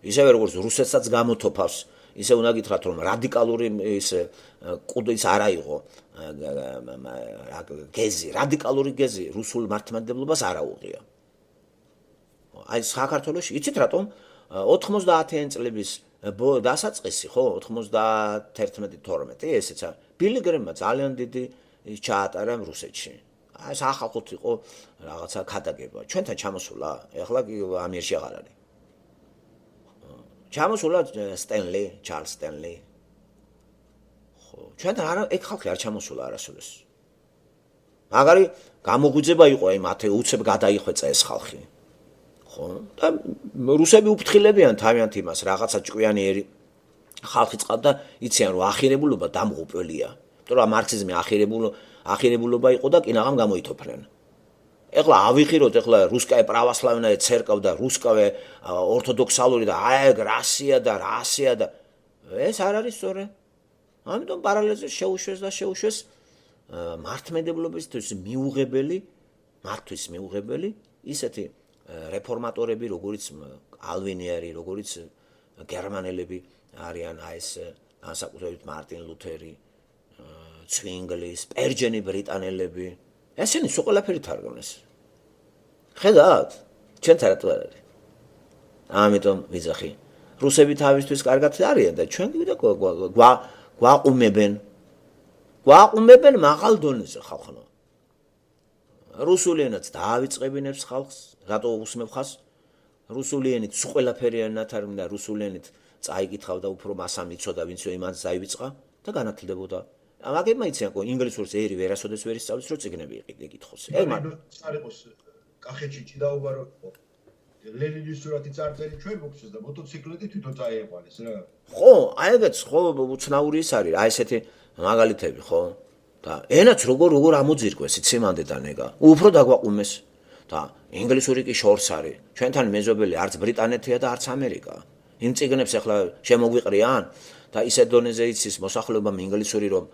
[SPEAKER 1] ისევე როგორც რუსეთსაც გამოთოფავს, ისე უნდა გითხრათ რომ რადიკალური ის არა იყო გეზი, რადიკალური გეზი რუსულ მართლმადიდებლობას არ აუღია. აი საქართველოში იცით რატომ 90-იან წლების დასაწყისი, ხო, 91-12 ესეც არის. ბილიგრემმა ძალიან დიდი ჩაატარა რუსეთში. ეს ახალხოთ იყო რაღაცა ქადაგება. ჩვენთან ჩამოსულა, ეხლა კი ამიერში აღარ არის. ჩამოსულა ჩარლს სტენლი. ხო, ჩვენთან არა ეგ ხალხი არ ჩამოსულა არასოდეს. მაგარი გამოგვიძება იყო აი მათე უცებ გადაიხვეწა ეს ხალხი. ხო, და რუსები უფრთხილებიან თავიანთ იმას, რაღაცა ჭკვიანი ერი ხალხი წყავდა, იციან რომ ახირებულობა დამღუპველია. იმიტომ რომ მარქსიზმი ახირებულობა იყო და კინაღამ გამოითოფნენ. ეხლა ავიხიროთ, ეხლა რუსკაე პრავოსლავნაე ცერკვა და რუსკაე ორთოდოქსალური და აი რასია და ეს არ არის სწორი. ამიტომ პარალელზე შეუშვეს მართლმადიდებლობისთვის მიუღებელი ისეთი რეფორმატორები, როგორც ალვინიერი, როგორც გერმანელები არიან, აი ეს განსაკუთრებით მარტინ ლუთერი, ცვინგლი, სპერჯენი ბრიტანელები. ესენი სულ ყველაფერი თარგმნეს. ხედავთ? ჩვენთან რატო არ არის? ამიტომ ვიძახი. რუსები თავისთვის კარგად არიან და ჩვენ კიდე გვაყუმებენ მაღალ დონეზე ხალხო. რუსული ენაც დაავიწყებინებს ხალხს, რატო უსმებ ხას? რუსული ენით ყველაფერიანად არ მინდა რუსული ენით წაიკითხავ და უფრო მასამ იცოდა ვინც იმანს დაივიწყა და განათლდებოდა. მაგებმა იციან ყო ინგლისურს ერი ვერასოდეს ვერ ისწავლის რო წიგნები იკითხოს.
[SPEAKER 2] არ იყოს კახეთში ჭიდაობა რო იყო. ლენინის სურათი წარწერილი ჩვენ მოგწეს და მოტოციკლეტი თვითონ წაიყვანეს რა.
[SPEAKER 1] ხო, აი ეგეც ხო უცნაური ის არის, აი ესეთი მაგალითები ხო? და ენაც როგორ ამოძირკვეს იცემანდედან ეგა. უფრო დაგვაყუმეს და ინგლისური კი შორს არის. ჩვენთან მეზობელი არც ბრიტანეთია და არც ამერიკა. იმ წიგნებს ახლა შემოგვიყრიან და ისეთ დონეზე იცის მოსახლეობამ ინგლისური რომ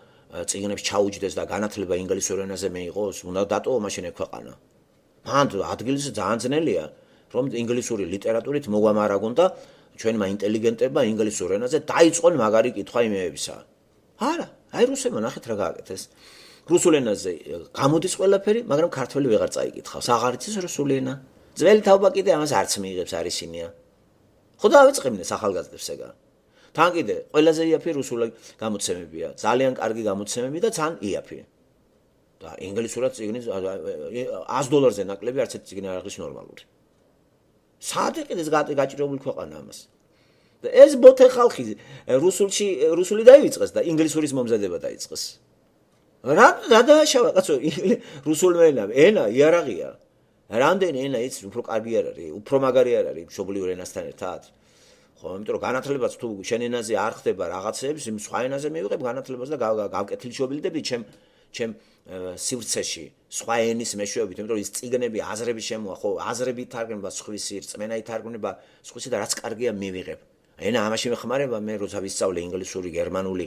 [SPEAKER 1] წიგნებს ჩაუჯდეს და განათლება ინგლისურ ენაზე მეიღოს, უნდა დატოვო მაშინ ეგ ქვეყანა. მან ადგილზე ძალიან ძნელია, რომ ინგლისური ლიტერატურით მოგვამარაგონ და ჩვენმა ინტელიგენტებმა ინგლისურ ენაზე დაიწყონ მაგარი კითხვა იმეებისა. არა, აი რუსებმა ნახეთ რა გააკეთეს. რუსულ ენაზე გამოდის ყველაფერი, მაგრამ ქართველი ვეღარ წაიკითხავს. აღარ იცის რუსული ენა. ძველი თაობა კიდე ამას არც მიიღებს არის ინია. ხო დავიწყებინეს ახალგაზრდებს ეგა. თან კიდე ყველაზე იაფი რუსული გამოცემებია, ძალიან კარგი გამოცემები და თან იაფი. და ინგლისურად წიგნის $100-ზე ნაკლები არც ერთი წიგნი არ არის ნორმალური. საერთოდ კიდეს გაჭირებული ქვეყანა ამას. და ეს ბოთე ხალხი რუსული დაივიწყეს და ინგლისურის მომზადება დაიწყეს. რა დააშავა კაცო რუსული ენა იარაღია. რამდენი ენა იცი უფრო კარგი არ არის, უფრო მაგარი არ არის მშობლიურ ენასთან ერთად. ხო, იმიტომ რომ განათლებაც თუ შენ ენაზე არ ხდება რაღაცებს, იმ სხვა ენაზე მივიღებ განათლებას და გავკეთილშობილდები ჩემ სივრცეში სხვა ენის მეშვეობით, იმიტომ რომ ის წიგნები აზრები შემოა, ხო, აზრები ითარგმნება სხვისი, რწმენა ითარგმნება სხვისი და რაც კარგია მივიღებ. ენა ამაში მეხმარება მე როცა ვისწავლე ინგლისური, გერმანული,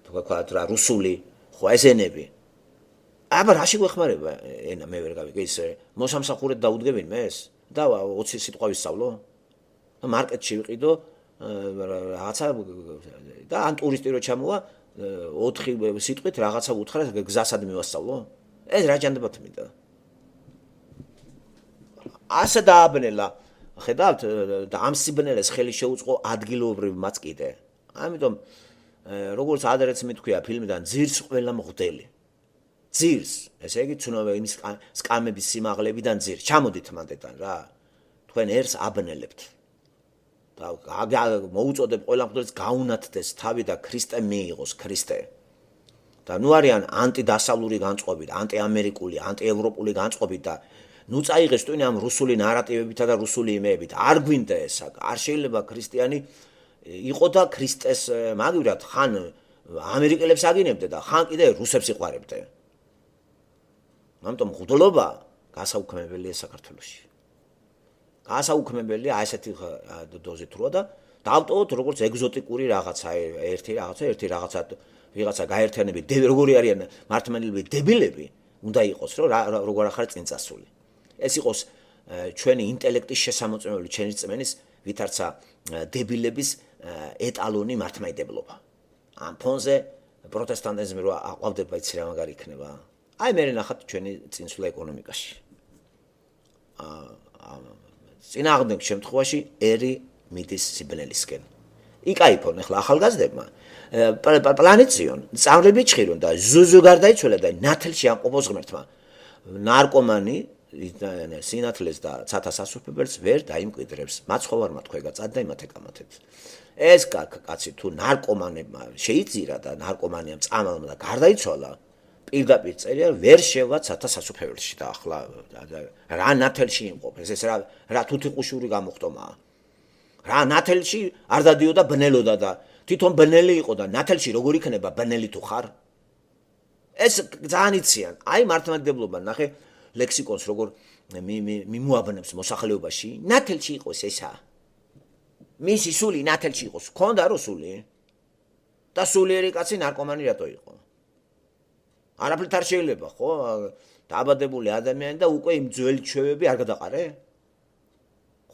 [SPEAKER 1] თქვათ რა, რუსული, ხო, ეს ენები. აბა რაში გვეხმარება ენა მე ვერ გავიგე ისე მოსამსახურედ დაუდგებინ მეს და 20 სიტყვა ვისწავლო და მარკეტში ვიყიდო რაღაცა და ან ტურისტი რო ჩამოვა 4 სიტყვით რაღაცა უთხრა გზასად მივასწავლო ეს რა ჯანდაბათ მინდა ასე დააბნელა ხედავთ და ამ სიბნელეს ხელი შეუწყო ადგილობრივმაც კიდე ამიტომ როგორც ადრეც მithქვია ფილმიდან ძირს ყველა მღვდელი ძირს, ესე იგი ცნობილი იმის სკამების სიმაღლებიდან ძირს. ჩამოდით მანდედან რა. თქვენ ერს აბნელებთ. და მოუწოდებ ყველა მღვდელს გაუნათდეს თავი და ქრისტე მიიღოს ქრისტე. და ნუ არიან ანტიდასავლური განწყობით, ანტიამერიკული, ანტიევროპული განწყობით და ნუ წაიღეს ტვინი ამ რუსული ნარატივებითა და რუსული იმეებით. არ გვინდა ესა. არ შეიძლება ქრისტიანი იყო და ქრისტეს მაგივრად ხან ამერიკელებს აგინებდე და ხან კიდე რუსებს იყვარებდე. ამიტომ მღვდლობა გასაუქმებელია საქართველოში. გასაუქმებელია ასეთი დოზით როა და დავტოვოთ როგორც ეგზოტიკური რაღაცა, ერთი რაღაცა ვიღაცა გაერთიანები, როგორი არიან მართლმადიდებლები დებილები, უნდა იყოს, რომ როგორ ახარ წინ წასული. ეს იყოს ჩვენი ინტელექტის შესამოწმებელი, ჩვენი რწმენის ვითარცა დებილების ეტალონი მართლმადიდებლობა. ამ ფონზე პროტესტანტიზმი რო აყვავდება, იცი რა მაგარი იქნება. აი მე ნახat ჩვენი წინსვლა ეკონომიკაში. წინააღმდეგ შემთხვევაში ერი მიდის სიბნელისკენ. იკაიფონ ახლა ახალგაზრდებმა პლანეტიონ წავლები ჩხირონ და ზუზუ გარდაიცვალა და ნათელში ამყოფოს ღმერთმა. ნარკომანი სინათლეს და ცათა სასუფებელს ვერ დაიმკვიდრებს. მაცხოვარმა თქვა წად და იმათ ეკამათეთ. ეს კაცი თუ ნარკომანებმა შეიწირა და ნარკომანიამ წამალმა და გარდაიცვალა პირდაპირ წერია ვერ შევა ცათა სასუფეველში და ახლა რა ნათელში იმყოფეს ეს რა თუთიყუშური გამოხტომაა რა ნათელში არ დადიოდა ბნელოდა და თვითონ ბნელი იყო და ნათელში როგორ იქნება ბნელი თუ ხარ ეს ძალიან იციან აი მართლმადიდებლობა ნახე ლექსიკონს როგორ მიმოაბნებს მოსახლეობაში ნათელში იყოს ესა მისი სული ნათელში იყოს ქონდა რო სული და სულიერი კაცი ნარკომანი რატო იყო არაფრით არ შეიძლება, ხო? დაბადებული ადამიანი და უკვე იმ ძველი ჩვევები არ გადაყარე?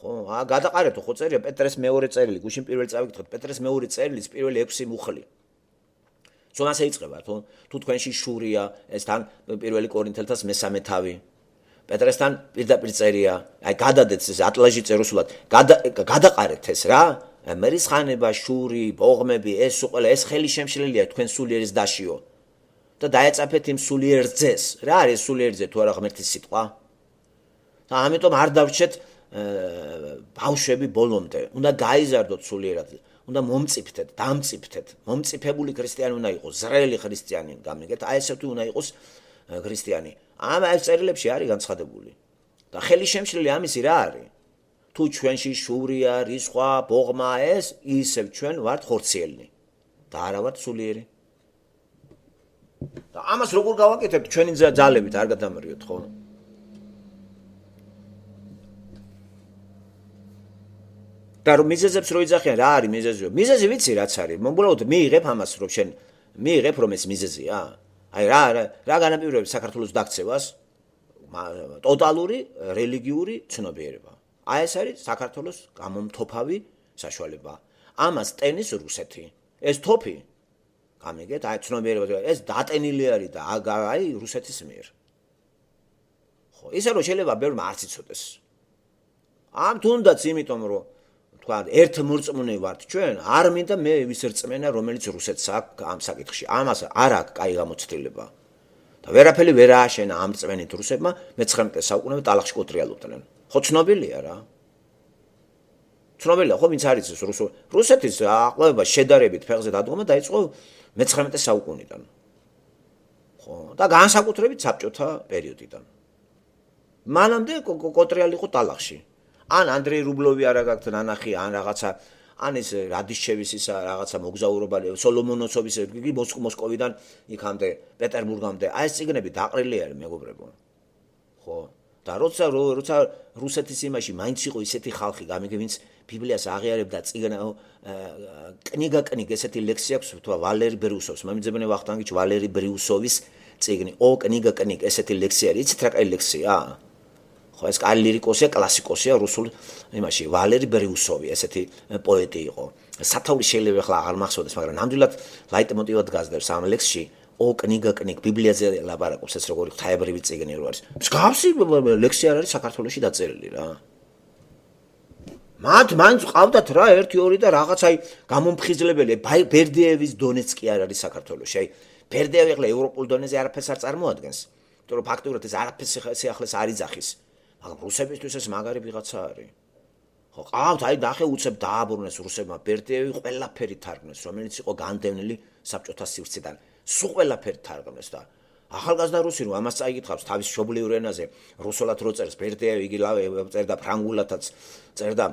[SPEAKER 1] ხო, გადაყარეთო, ხო წერია პეტრეს მეორე წერილი, გუშინ პირველი წავიკითხოთ, პეტრეს მეორე წერილის პირველი 6 მუხლი. ზონასე იწყება, თუ თქვენში შურია, ეს თან პირველი კორინთელთას მესამე თავი. პეტრესთან პირდაპირ წერია, აი გადადეთ ეს ატლაჟი წეროსულად, გადაყარეთ ეს რა? მერისხანება, შური, ბოღმები, ეს უყველა ეს ხელი შემშლელია თქვენ სულიერის დაშიო. და დაეწაფეთ იმ სულიერ ძეს. რა არის სულიერ ძე თუ არა ღმერთის სიტყვა? და ამიტომ არ დავრჩეთ ბავშვები ბოლომდე უნდა გაიზარდოთ სულიერად, უნდა მომწიფთეთ, დამწიფთეთ, მომწიფებული ქრისტიანი უნდა იყოს, ზრელი ქრისტიანი, გამიგეთ, აი ესეთი უნდა იყოს ქრისტიანი. ამ ეს წერილებში არის განცხადებული. და ხელი შემშლელი ამისი რა არის? თუ ჩვენში შურია, რისხვა, ბოღმა ეს, ისევ ჩვენ ვართ ხორციელნი და არა ვართ სულიერი. და ამას როგორ გავაკეთებთ ჩვენი ძალებით არ გადამრიოთ, ხო? და რომ მიზეზებს რო იძახიან, რა არის მიზეზი? მიზეზი ვიცი რაც არის. მომბოლოდ მიიღებ ამას, რომ შენ მიიღებ რომ ეს მიზეზია. აი რა განაპირობებს საქართველოს დაქცევას? ტოტალური რელიგიური ცნობიერება. აი ეს არის საქართველოს გამომთოფავი საშუალება. ამას ტენის რუსეთი. ეს თოფი გამიგეთ, აი ცნობიერება ეს დატენილი არის და აი რუსეთის მიერ. ხო, ისე რომ შეიძლება ბევრმა არც იცოდეს. ამ თუნდაც იმიტომ რომ თქვა ერთმორწმუნე ვართ ჩვენ, არ მინდა მე ვის რწმენა, რომელიც რუსეთს აქვს ამ საკითხში. ამას არ აქვს კაი გამოცდილება. და ვერაფერი ვერ ააშენა ამ რწმენით რუსებმა მე-19 საუკუნეში ტალახში კოტრიალობდნენ. ხო ცნობილია რა. ცნობილია ხო ვინც არის ეს რუსეთის აყვება შედარებით ფეხზე დადგომა დაიწყო მე-19 საუკუნიდან. ხო და განსაკუთრებით საბჭოთა პერიოდიდან. მანამდე კოტრიალი იყო ტალახში. ან ანდრეი რუბლოვი არა გაქვთ ნანახი, ან რაღაცა, ან ეს რადიშჩევის ისა რაღაცა მოგზაურობა, სოლომონოსოვის იგი მოსკოვიდან იქამდე, პეტერბურგამდე. აი ეს წიგნები დაყრილი არის მეგობრებო. ხო? და როცა რუსეთის იმაში მაინც იყო ისეთი ხალხი, გამიგე ვინც ბიბლიას აღიარებდა კნიგა ესეთი ლექსი აქვს, თქვა ვალერი ბრიუსოვს, მომიძებნე ვახტანგიჩ ვალერი ბრიუსოვის წიგნი. კნიგა ესეთი ლექსი არის, იცით რა კაი ლექსია? ხო ეს კაი ლირიკოსია, კლასიკოსია რუსულ იმაში, ვალერი ბრიუსოვი, ესეთი პოეტი იყო. სათაური შეიძლება ახლა აღარ მახსოვდეს, მაგრამ ნამდვილად ლაიტმოტივად გაზდებს ამ ლექსში. კნიგა ბიბლიაზე ლაპარაკობს, ეს როგორი ღვთაებრივი წიგნი რო არის. მსგავსი ლექსი არ არის საქართველოში დაწერილი რა. მაინც ყავდათ რა 1-2 და რაღაც აი გამომფხიზლებელი ბერდეევის დონეც კი არ არის საქართველოში. აი ბერდეევი ახლა ევროპულ დონეზე არაფერს არ წარმოადგენს. იმიტომ რომ ფაქტობრივად ეს არაფერს ახლა არ იძახის. მაგრამ რუსებისთვის ეს მაგარი ვიღაცა არის. ხო ყავთ აი ნახე უცებ დააბრუნეს რუსებმა ბერდეევი ყველაფერი თარგმნეს, რომელიც იყო განდევნილი საბჭოთა სივრციდან. სულ ყველაფერი თარგმნეს და ახალგაზრდა რუსი რომ ამას წაიკითხავს თავის მშობლიურ ენაზე, რუსულად რო წერს ბერდეევი იგი წერდა ფრანგულადაც, წერდა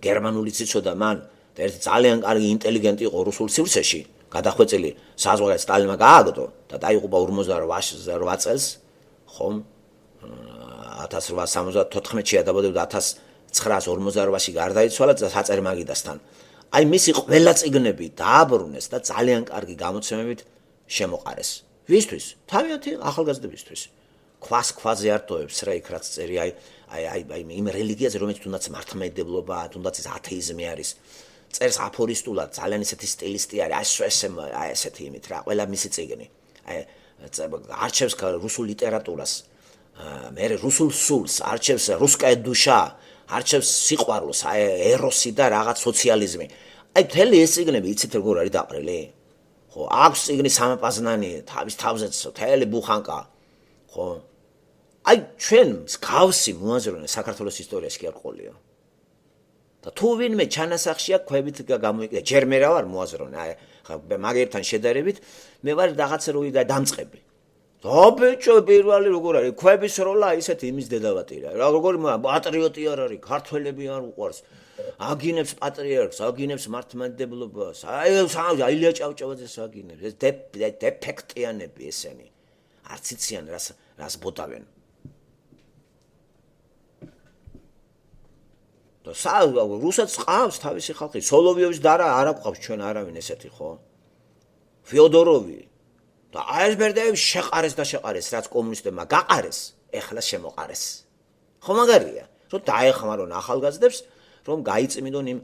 [SPEAKER 1] გერმანულიც იცოდა მან და ერთი ძალიან კარგი ინტელიგენტი იყო რუსულ სივრცეში, გადახვეწილი საზღვარგარეთ სტალინმა გააგდო და დაიღუპა 48 წელს, ხომ 1874-ში დაბადებდა 1948-ში გარდაიცვალა საწერ მაგიდასთან. აი მისი ყველა წიგნები დააბრუნეს და ძალიან კარგი გამოცემებით შემოყარეს. ვისთვის? თავიანთი ახალგაზრდებისთვის. ქვაზე არტოებს რა იქ რაც წერი აი იმ რელიგიაზე რომელიც თუნდაც მართლმადიდებლობა, თუნდაც ეს ათეიზმი არის. წერს აფორისტულად, ძალიან ესეთი სტილისტი არის, აი ესეთი იმით რა, ყველა მისი წიგნი. აი არჩევს რუსულ ლიტერატურას, მე რუსულ სულს, არჩევს რუსკაე დუშა, არჩევს სიყვარულს, აი ეროსი და რაღაც სოციალიზმი. აი მთელი ეს წიგნები იცით როგორ არის დაყრილი? ხო, აქვს წიგნი სამაპაზნანი, თავის თავზეც მთელი ბუხანკა. ხო? აი ჩვენ მსგავსი მოაზროვნე საქართველოს ისტორიაში კი არ ყოლია. და თუ ვინმე ჩანასახშია ქვებით გამოიკიდა, ჯერ მე რა ვარ მოაზროვნე, აი მაგერთან შედარებით მე ვარ რაღაცა როი და დამწყები. ბიჭო პირველი როგორ არის ქვების როლა ისეთი იმის დედავატირა რა როგორი პატრიოტი არ არის ქართველები არ უყვარს აგინებს პატრიარქს აგინებს მართლმადიდებლობას აი ილია ჭავჭავაძეს აგინებს ეს დეფექტიანები ესენი არც იციან რას ბოტავენ და რუსეთს ყავს თავისი ხალხი სოლოვიოვის და არ აყავს ჩვენ არავინ ესეთი ხო ფიოდოროვი და ეს ბერდეევი შეყარეს და შეყარეს, რაც კომუნისტებმა გაყარეს, ეხლა შემოყარეს. ხო მაგარია, რომ დაეხმარონ ახალგაზრდებს, რომ გაიწმინდონ იმ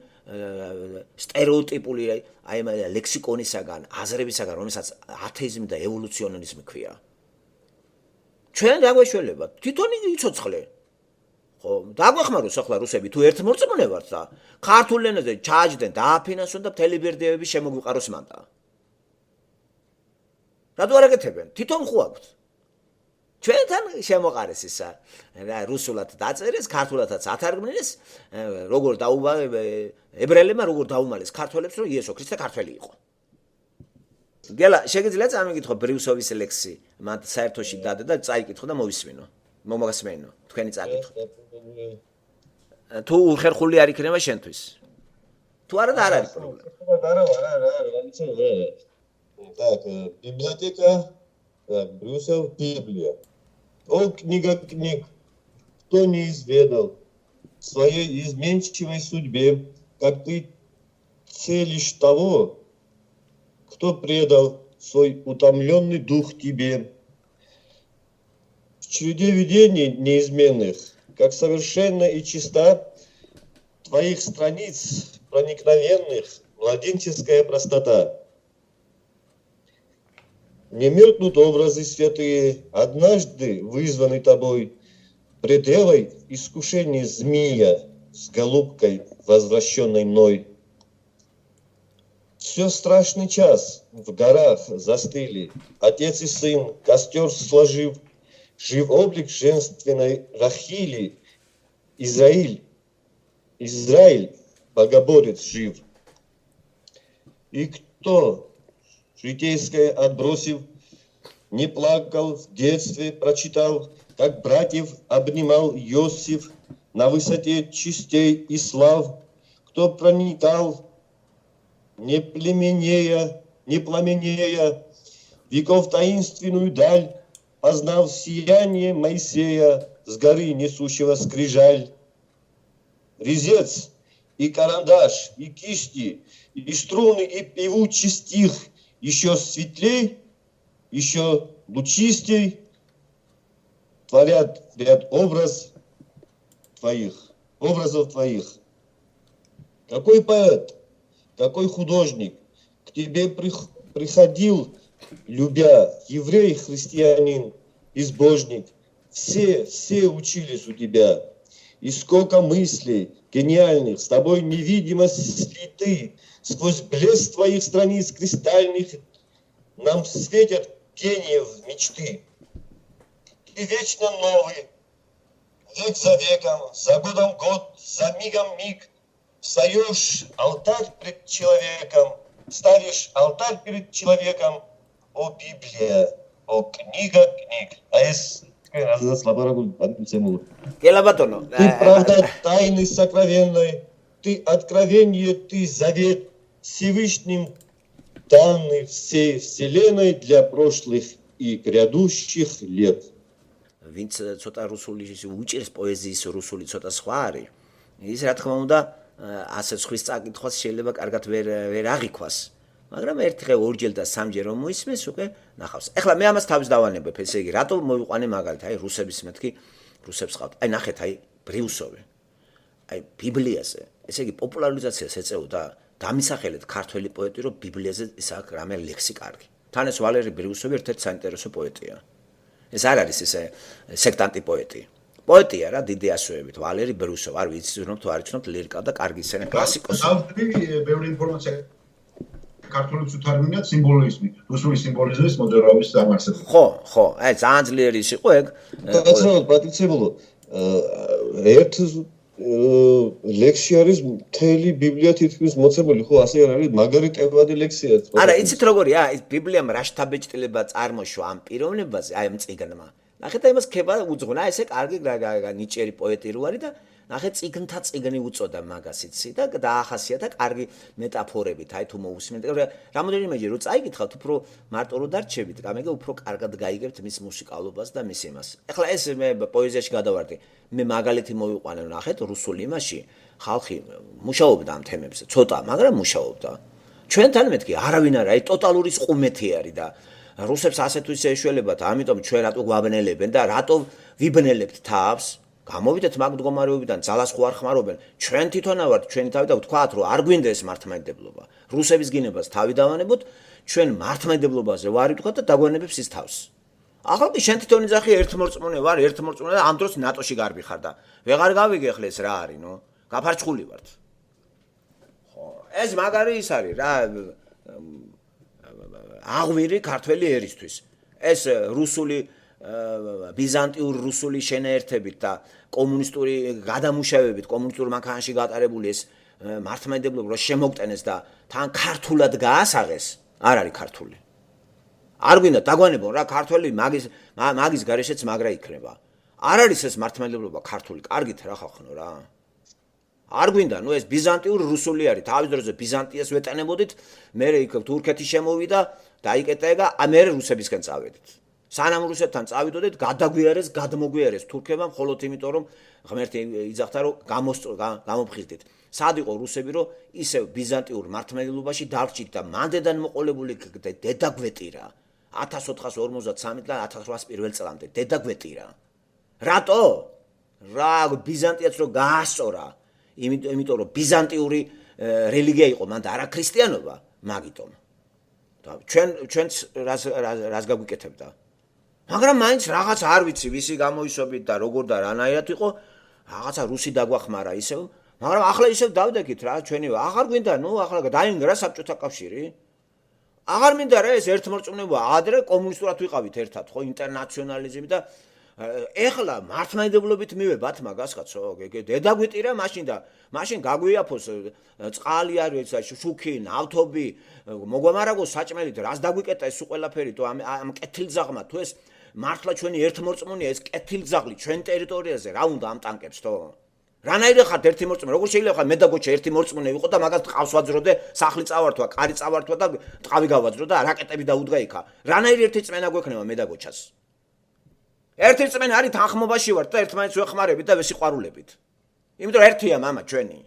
[SPEAKER 1] სტერეოტიპული აი ლექსიკონისაგან, აზრებისაგან, რომელსაც ათეიზმი და ევოლუციონიზმი ქვია. ჩვენ დაგვეშველება, თვითონ იცოცხლე. ხო, დაგვეხმაროს ახლა რუსები, თუ ერთმორწმუნე ვართ და ქართულ ენაზე ჩააჯდნენ, დააფინანსონ და მთელი ბერდეევი შემოგვიყაროს მანდა. რატო არ აკეთებენ? თვითონ ხო აქვთ. ჩვენთან შემოყარეს ისა რუსულად დაწერეს, ქართულადაც ათარგმნეს, როგორ ებრაელებმა როგორ დაუმალეს ქართველებს, რომ იესო ქრისტე ქართველი იყო. გელა, შეგიძლიათ ამიგითხო ბრიუსოვის ლექსი, მათ საერთოში დადე და წაიკითხო და მოვისმინო. მომაგასმენო, თქვენი წაკითხო. თუ უხერხული არ იქნება შენთვის. თუ არა და არ არის პრობლემა.
[SPEAKER 3] Так, библиотека, так, Брюссел, Библия. О, книга книг, кто не изведал своей изменчивой судьбе, как ты целишь того, кто предал свой утомленный дух тебе. В череде видений неизменных, как совершенно и чиста твоих страниц проникновенных, младенческая простота. Не меркнут образы святые, однажды вызваны тобой пред Эвой искушение змея с голубкой, возвращенной мной. Все страшный час в горах застыли, отец и сын, костер сложив, жив облик женственной Рахили, Израиль, богоборец жив. И кто житейское отбросив, не плакал в детстве, прочитал, как братьев обнимал Иосиф на высоте частей и слав, кто проникал, не пламенея, веков таинственную даль, познав сияние Моисея с горы, несущего скрижаль. Резец и карандаш, и кисти, и струны, и певучий стих, еще светлей, еще лучистей творят ряд образов твоих. Какой поэт, какой художник к тебе приходил, любя, еврей, христианин, безбожник, все учились у тебя, и сколько мыслей гениальных с тобой невидимо слиты. Сквозь блеск твоих страниц кристальных нам светят гениев мечты. Ты вечно новый, век за веком, за годом год, за мигом миг. Встаешь алтарь пред человеком, ставишь алтарь перед человеком. О Библия, о книга книг. Ты правда тайны сокровенной, ты откровение, ты завет. Всевышним данный всей вселенной для прошлых и грядущих лет.
[SPEAKER 1] ვინც ცოტა რუსული უჭირს პოეზიის რუსული ცოტა სხვა არის. ის რა თქმა უნდა ასე ხვის წაკითხვას შეიძლება კარგად ვერ აღიქვას. მაგრამ ერთხელ ორჯერ და სამჯერ რომ მოისმეს უკვე ნახავს. ეხლა მე ამას თავის დავანებებ, ესე იგი, რატო მოვიყვანე მაგალითად, აი რუსების მეთქი, რუსებს ყავთ. აი ნახეთ, აი ბრიუსოვი. აი ბიბლიაზე, ესე იგი პოპულარიზაციას ეწეოდა დამისახელეთ ქართველი პოეტი, რომ ბიბლიაზე ის აქვს რამე ლექსი კარგი. თან ეს ვალერი ბრიუსოვი ერთ-ერთი საინტერესო პოეტია. ეს არ არის ესე სექტანტი პოეტი. პოეტია რა დიდი ასოებით, ვალერი ბრიუსოვი, არ ვიცი რომ თუ არ იცნობთ ლირიკა და კარგი ისე კლასიკოსი.
[SPEAKER 2] ბევრი ინფორმაცია ქართულად უთარგმნიათ სიმბოლიზმი, რუსული სიმბოლიზმის მოძრაობის დამარცხება.
[SPEAKER 1] ხო, აი ძალიან ძლიერი ის იყო ეგ.
[SPEAKER 3] Კაცრავად პატრიცებულო, ერთ ლექსი არის მთელი ბიბლია თითქმის მოცემული, ხო, ასე არ არის, მაგარი ტევადი ლექსია.
[SPEAKER 1] არა, იცით როგორია, ის ბიბლიამ რა შთაბეჭდილება წარმოშვა ამ პიროვნებაზე, აი ამ წიგნმა. ნახეთ, აი მას ქება უძღვნა, ესე კარგი ნიჭიერი პოეტი რო არის და ნახეთ წიგნთა წიგნი უწოდა მაგას იცი და დაახასიათა კარგი მეტაფორებით, აი თუ მოусმენთ. რამოდენიმეჯერ რო წაიკითხავთ, უფრო მარტო რო დარჩებით, გამეგე უფრო კარგად გაიგებთ მის მუსიკალობას და მის იმას. ეხლა ეს მე პოეზიაში გადავარდი. მე მაგალითი მოვიყვანე, ნახეთ, რუსული იმაში ხალხი მუშაობდა ამ თემებზე, ცოტა, მაგრამ მუშაობდა. ჩვენთან მეთქი არავინ არა, აი ტოტალური ყუმეთი არის და რუსებს ასე თუ ისე ეშველებათ, ამიტომ ჩვენ რატო გვაბნელებენ და რატო ვიბნელებთ თავს? გამოვიდეთ მაგ მდგომარეობიდან, ძალას ხო არ ხმარობენ. ჩვენ თვითონა ვართ, ჩვენი თავი და ვთქვათ, რომ არ გვინდა ეს მართლმადიდებლობა. რუსების გინებას თავი დავანებოთ, ჩვენ მართლმადიდებლობაზე ვარ ვთქვათ და დაგვანებებს ის თავს. ახლა კი შენ თვითონ იძახი ერთმორწმუნე ვარ, ერთმორწმუნე და ამ დროს ნატოში გარბიხარ და ვეღარ გავიგე ხლეს რა არის, ნო? გაფარჩხული ვართ. ხო, ეს მაგარი ის არის რა. აღვირი ქართველი ერისთვის. ეს რუსული ბიზანტიურ რუსული შენაერთებით და კომუნისტური გადამუშავებით, კომუნისტურ მანქანაში გატარებული ეს მართლმადიდებლობა რომ შემოგტენეს და თან ქართულად გაასაღეს, არ არის ქართული. არ გვინდა დაგვანებონ რა ქართველი მაგის გარეშეც მაგრა იქნება. არ არის ეს მართლმადიდებლობა ქართული, კარგით რა ხახნო რა. არ გვინდა, ნუ ეს ბიზანტიურ რუსული არის. თავის დროზე ბიზანტიას ვეტანებოდით, მე იქ თურქეთი შემოვიდა, დაიკეტა, მე რუსებისკენ წავედით. სანამ რუსეთთან წავიდოდეთ, გადაგვიარეს, გადმოგვიარეს თურქებმა, მხოლოდ იმიტომ რომ ღმერთი იძახდა რომ გამოფხიზდით. სად იყო რუსები რომ ისევ ბიზანტიურ მართლმადიდებლობაში დარჩით და მანდედან მოყოლებული დედაგვეტირა 1453 და 1801 წლამდე დედაგვეტირა. რატო? რა ბიზანტიაც რომ გაასწორა, იმიტომ რომ ბიზანტიური რელიგია იყო მანდ არა ქრისტიანობა, მაგიტომ. და ჩვენც რას გაგვიკეთებდა? მაგრამ მაინც რაღაც არ ვიცი, ვისი გამოისობით და როგორ და რანაირად იყო, რაღაცა რუსი დაგვახმარა ისევ, მაგრამ ახლა ისევ დავდექით რა, ჩვენი აღარ გვინდა, ნუ ახლა დაინგრა საბჭოთა კავშირი. აღარ მინდა რა ეს ერთმორწმუნეობა, ადრე კომუნისტურად ვიყავით ერთად, ხო, ინტერნაციონალიზმი და ეხლა მართლმადიდებლობით მივებათ მაგას კაცო, დედაგვიტირა მაშინ გაგვიაფოს წყალი არის, შუქი, ნავთობი, მოგვამარაგოს საჭმელით, რას დაგვიკეტა ეს ყველაფერი, თუ ამ კეთილძაღმა, თუ ეს მართლა ჩვენი ერთმორწმუნეა, ეს კეთილძაღლი ჩვენ ტერიტორიაზე რა უნდა ამ ტანკებს, თო? რანაირად ხართ ერთი მორწმუნე? როგორ შეიძლება ხარ მე და გოჩა ერთი მორწმუნე ვიყო და მაგას ტყავს ვაძროდე, სახლი წავართვა, კარი წავართვა და ტყავი გავაძრო და რაკეტები დაუდგა იქა. რანაირად ერთი წმენა გვექნება მე და გოჩას? ერთი წმენა არის თანხმობაში ვართ და ერთმანეთს ვეხმარებით და ვესიყვარულებით. იმიტომ ერთია მამა ჩვენი.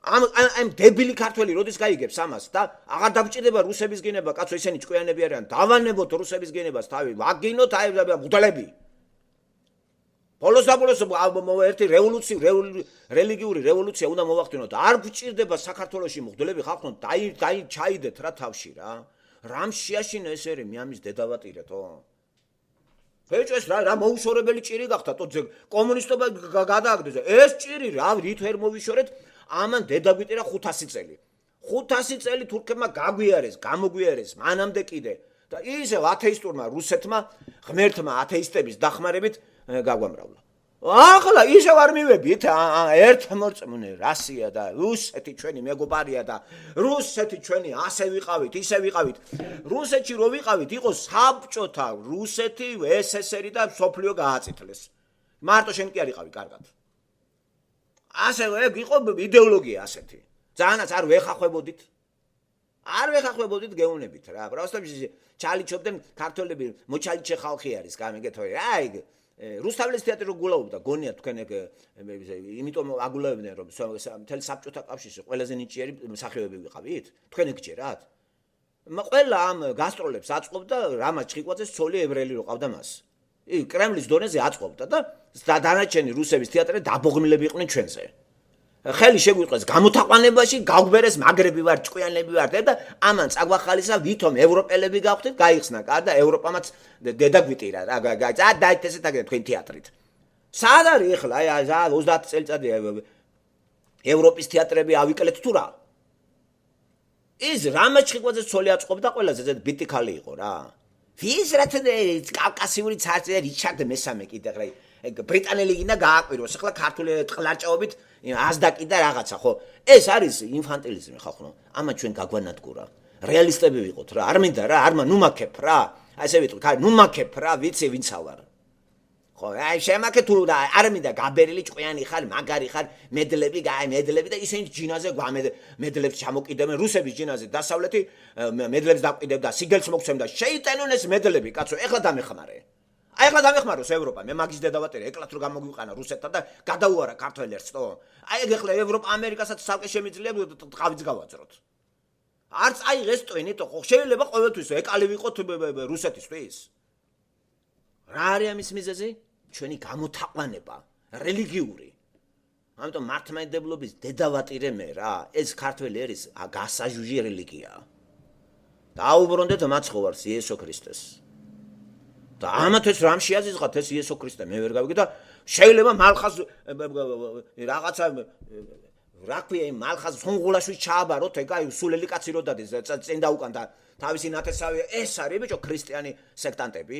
[SPEAKER 1] ამ დებილი ქართველი როდის გაიგებს ამას და აღარ დაგჭირდება რუსების გენება, კაცო ისინი ჭკვიანები არიან, დავანებოთ რუსების გენებას თავი, ვაგინოთ აი მღვდლები. ბოლოს ერთი რელიგიური რევოლუცია უნდა მოვახდინოთ. არ გვჭირდება საქართველოში მღვდლები ხალხო, ჩაიდეთ რა თავში რა. რამ შეაშინა ეს ერი, მე ამის დედავატირეთო. ბეჭეს რა მოუშორებელი ჭირი გახდა, თო კომუნისტობა გადააგდეს. ეს ჭირი რა რით ვერ მოვიშორეთ, ამან დედაგვიტირა 500 წელი. 500 წელი თურქებმა გაგვიარეს, გამოგვიარეს, მანამდე კიდე. და ისევ ათეისტურმა რუსეთმა, ღმერთმა ათეისტების დახმარებით გაგვამრავლა. ახლა ისევ არ მივებით, ერთმორწმუნე რასია და რუსეთი ჩვენი მეგობარია და რუსეთი ჩვენი ასე ვიყავით, ისე ვიყავით. რუსეთში რო ვიყავით, იყო საბჭოთა რუსეთი, SSR და სოფლიო გააწითლეს. მარტო შენ კი არ იყავი კარგად. ასე იყო იდეოლოგია ასეთი. ძალიანაც არ ვეხახვებოდით. არ ვეხახვებოდით გეუნებით რა. პროსტომში ჩალიჩობდნენ ქართველები, მოჩალიჩე ხალხი არის, გამიგეთო. აი რუსთაველის თეატრი რო გულაობდა, გონია თქვენ ეგ იმიტომ აგულავდნენ რომ მთელი საბჭოთა კავშირში ყველაზე ნიჭიერი მსახიობები ვიყავით? თქვენ ეგ ჯერათ? ყველა ამ გასტროლებს აწყობდა რამა ჩხიკვაძეს ცოლი ებრელი რო ყავდა მას. კრემლის დონეზე აწყობდა და დანარჩენი რუსების თეატრები დაბოღმილები იყვნენ ჩვენზე. ხელი შეგვიყვეს გამოთაყვანებაში, გავგბერეს მაგრები ვარ, ჭკვიანები ვარ და ამან წაგვახალისა ვითომ ევროპელები გავხდით, გაიხსნა და ევროპამაც დედაგვიტირა რა, დაეთესეთ აგეთ თქვენ თეატრით. სად არის ახლა აი 30 წელიწადი ევროპის თეატრები ავიკლეთ თუ რა? ის რამა ჩხიკვაძეს ცოლი აწყობდა ყველაზე ბიტიქალი იყო რა. ვის რა კავკასიური ცარცე რიჩარდ მესამე კიდე რა ბრიტანელი გინდა გააკვიროს ახლა ქართული ტყლარჭაობით აზდაკი და რაღაცა ხო ეს არის ინფანტილიზმი ხალხო ამა ჩვენ გაგვანადგურა რეალისტები ვიყოთ რა არ მინდა რა არმა ნუმაქებ რა ასე ვიტყვი ხა ნუმაქებ რა ვიცი ვინც ავარ ხო აი შემაქე თუ არ მინდა გაბერილი ჭკვიანი ხარ მაგარი ხარ მედლები და ისინი ჯინაზე მედლებს ჩამოკიდებენ რუსების ჯინაზე დასავლეთი მედლებს დაყიდებდა სიგელს მოგცემდა შეიტანონ ეს მედლები კაცო ეხლა დამეხმარე აი ახლა დამეხმაროს ევროპა მე მაგის დედავატერი ეკლათ რო გამოგვიყანა რუსეთთან და გადაუარა ქართველებს თო აი ეგ ახლა ევროპა ამერიკასაც ცალკე შემიძლია ტყავიც გავაძროთ არც აიღეს ტვინი თო ხო შეიძლება ყოველთვის ეკალი ვიყოთ რუსეთისთვის რა არის ამის მიზეზი ჩვენი გამოთაყვანება რელიგიური ამიტომ მართლმადიდებლობის დედავატირე მე რა ეს ქართველი ერის გასაჟუჟი რელიგიაა დაუბრუნდეთ მაცხოვარს იესო ქრისტეს და ამათაც რამ შეაზიზღათ ეს იესო ქრისტე მე ვერ გავიგე და შეიძლება მალხას რაღაცა რა ქვია იმ მალხაზ სონღულაშვილს ჩააბაროთ ეგ აი სულელი კაცი რო დადეს წინ დაუკან და თავისი ნათესავია ეს არის ბიჭო ქრისტიანი სექტანტები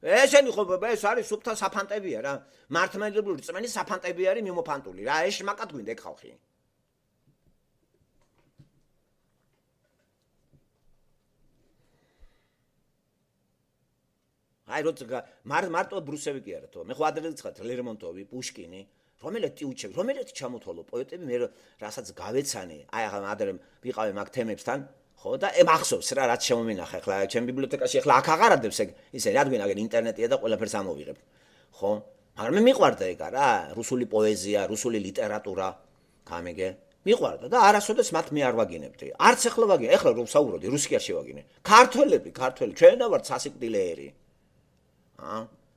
[SPEAKER 1] ესენი ხო ეს არის სუფთა საფანტებია რა მართლმადიდებლური რწმენის საფანტები არის მიმოფანტული რა ეს მაკად გვინდა ეგ ხალხი აი როცა მარტო ბრუსევი კი არა თო მე ხო ადრე ვიწყათ ლერმონტოვი პუშკინი რომელეთ ტიუჩები რომელეთ ჩამოთვალო პოეტები მე რასაც გავეცანი აი ახლა ადრე ვიყავი მაგ თემებსთან ხო და მახსოვს რა რაც შემომინახე ახლა ჩემ ბიბლიოთეკაში ახლა აქ აღარადებს ეგ ისე რადგან აგენ ინტერნეტია და ყველაფერს ამოვიღებ ხო მაგრამ მე მიყვარდა ეგ რა რუსული პოეზია რუსული ლიტერატურა გამიგე მიყვარდა და არასოდეს მათ მე არ ვაგინებდი არც ახლა ვაგინე ახლა რომ საუბრობდი რუსკიაში ვაგინე ქართველები ჩვენ და ვართ სასიკვდილეერი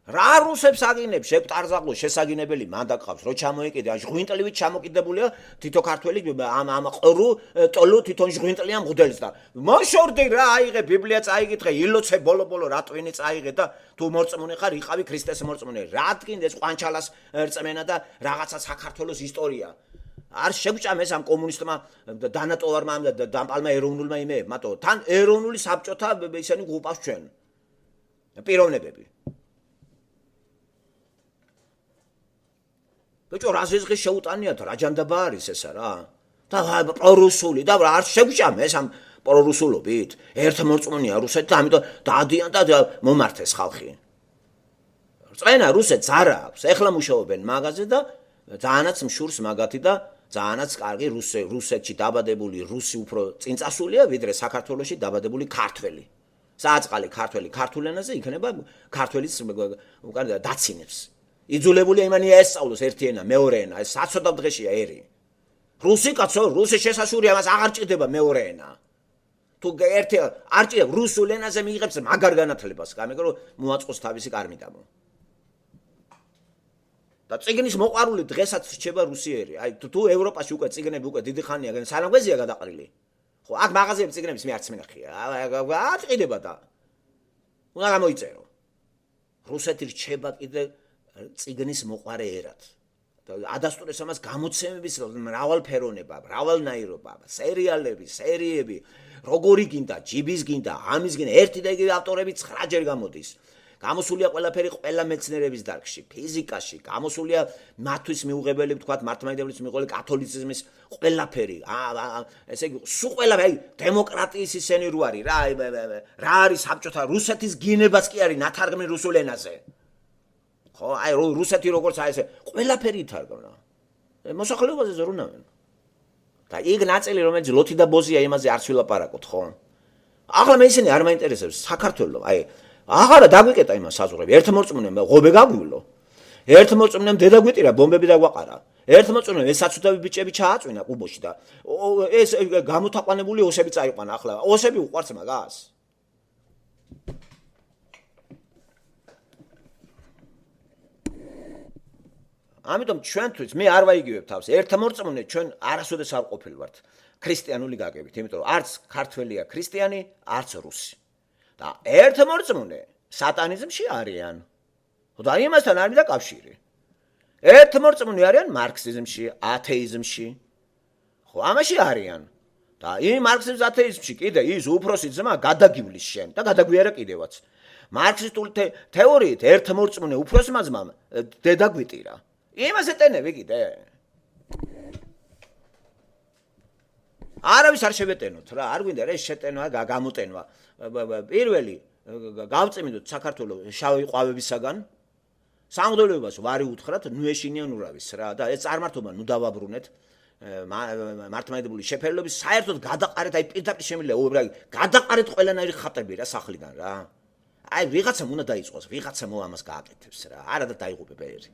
[SPEAKER 1] რა რუსებს აგინებს შევტარზაღლო შესაგინებელი მან დაკავს რო ჩამოეკიდე ან ჟღვინტლივით ჩამოკიდებულია თითო ქართველი ამ ყრუ ტოლო თვითონ ჟღვინტლია მღდელს და მოშორდი რა აიღე ბიბლია წაიგითხე ილოცე ბოლო რატვინი წაიღე და თუ მორწმუნე ხარ იყავი ქრისტეს მორწმუნე რადგან ეს ყვანჩალას რწმენა და რაღაცა საქართველოს ისტორია არ შეგვჭამ ეს ამ კომუნისტმა დანატოვარმა და დამპალმა ეროვნულმა იმეებმა მათო თან ეროვნული საბჭოთა ისინი გუპავს ჩვენ პიროვნებები ბიჭო რა ზეზღი შეუტანიათ რა ჯანდაბა არის ესა რა და პრორუსული და არ შეგვჭამ ეს ამ პრორუსულობით ერთმორწმუნეა რუსეთი და ამიტომ დაადიან და მომართეს ხალხი რწმენა რუსეთს არ აქვს ეხლა მუშაობენ მაგაზე და ძალიანაც მშურს მაგათი და ძალიანაც კარგი რუსეთში დაბადებული რუსი უფრო წინწასულია ვიდრე საქართველოში დაბადებული ქართველი საწყალი ქართველი ქართულ ენაზე იქნება ქართველის უკან დაცინებს იძულებულია იმანია ესწავლოს ერთი ენა მეორე ენა ეს საცოდავ დღეშია ერი რუსი კაცო რუსი შესაშურია მას აღარ ჭირდება მეორე ენა თუ ერთი არ ჭირდება რუსულ ენაზე მიიღებს მაგარ განათლებას გამიგე რომ მოაწყოს თავისი კარმიდამო და წიგნის მოყარული დღესაც რჩება რუსიერი აი თუ ევროპაში უკვე წიგნები უკვე დიდი ხანია სანაგვეზია გადაყრილი ხო აქ მაღაზიები წიგნების მე არც მინახია აწყიდება და უნდა გამოიწერო რუსეთი რჩება კიდე წიგნის მოყარე ერად და ადასტურებს ამას გამოცემების მრავალფეროვნება მრავალნაირობა სერიალები სერიები როგორი გინდა ჯიბის გინდა ამის გინდა ერთი და იგივე ავტორები 9 ჯერ გამოდის გამოსულია ყველაფერი ყველა მეცნიერების დარგში ფიზიკაში გამოსულია მათთვის მიუღებელი ვთქვათ მართლმადიდებლობის მიუღებელი კათოლიციზმის ყველაფერი ესე იგი სულ ყველა აი დემოკრატიის ისენი რო არის რა არის საბჭოთა რუსეთის გინებაც კი არის ნათარგმნი რუსულ ენაზე ხო აი რუსეთი როგორც აი ესე ყველაფერი ითარგმნა მოსახლეობაზე ზრუნავენ და იქ ნაწილი რომელიც ლოთი და ბოზია იმაზე არც ვილაპარაკოთ ხო ახლა მე ისინი არ მაინტერესებს საქართველოს აი აღარა დაგვიკეტა იმას საზღვრები ერთმორწმუნემ ღობე გაგვივლო ერთმორწმუნემ დედა გვიტირა ბომბები დაგვაყარა ერთმორწმუნემ ეს საცუდავი ბიჭები ჩააწვინა ყუბოში და ეს გამოთაყვანებული ოსები წაიყვანა ახლა ოსები უყვარს მაგას ამიტომ ჩვენთვის მე არ ვაიგივებ თავს ერთმორწმუნე ჩვენ არასოდეს არ ყოფილვართ ქრისტიანული გაგებით იმიტომ რომ არც ქართველია ქრისტიანი არც რუსი და ერთმორწმუნე სატანიზმში არიან და იმასთან არ მიდა კავშირი ერთმორწმუნე არიან მარქსიზმში ათეიზმში ხო ამაში არიან და იმ მარქსიზმის ათეიზმში კიდე ის უფროსი ძმა გადაგივლის შენ და გადაგვიარა კიდევაც მარქსისტული თეორიით ერთმორწმუნე უფროსმა ძმამ დედა გვიტირა იმას ეტენები კიდე არავის არ შევეტენოთ რა არ გვინდა ეს შეტენვა გამოტენვა პირველი გავწმინდოთ საქართველოს შავი ყვავებისაგან სამღვდელოებას ვარი უთხრათ ნუ ეშინიან ურავის რა და ეს წარმართობა ნუ დავაბრუნეთ მართლმადიდებლური შეფერილობის საერთოდ გადაყარეთ აი პირდაპირ შემიძლია გადაყარეთ ყველანაირი ხატები რა სახლიდან რა აი ვიღაცამ უნდა დაიწყოს ვიღაცა ამას გააკეთებს რა არა და დაიღუპებ ერი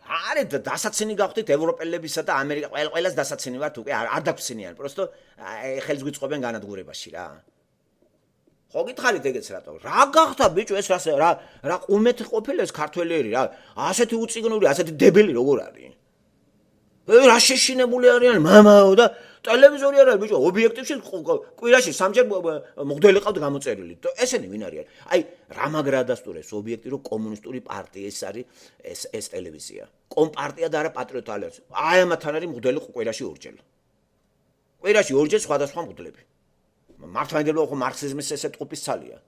[SPEAKER 1] არა დასაცინი გავხდით ევროპელებისა და ამერიკა ყველას დასაცინი ვართ უკვე არ დაგვცინიან პროსტო ხელს გვიწყობენ განადგურებაში რა ხო გითხარით ეგეც რატო რა გახდა ბიჭო ეს რა ყუმეთი ყოფილა ეს ქართველიერი რა ასეთი უწიგნური ასეთი დებელი როგორ არის რა შეშინებული არიან მამაო და ტელევიზორი არ არის ბიჭო, ობიექტივში კვირაში სამჯერ მღვდელი ყავთ გამოწერილი. ესენი ვინ არიან? აი, რა მაგრა დასტურეს ობიექტი, რომ კომუნისტური პარტია ეს არის ეს ტელევიზია. კომპარტია და არა პატრიოტ ალიანსი. აი, ამათთან არის მღვდელი კვირაში ორჯერ. კვირაში ორჯერ სხვადასხვა მღვდლები. მართლმადიდებლობა ხო მარქსიზმის ესე ტყუპის ცალია.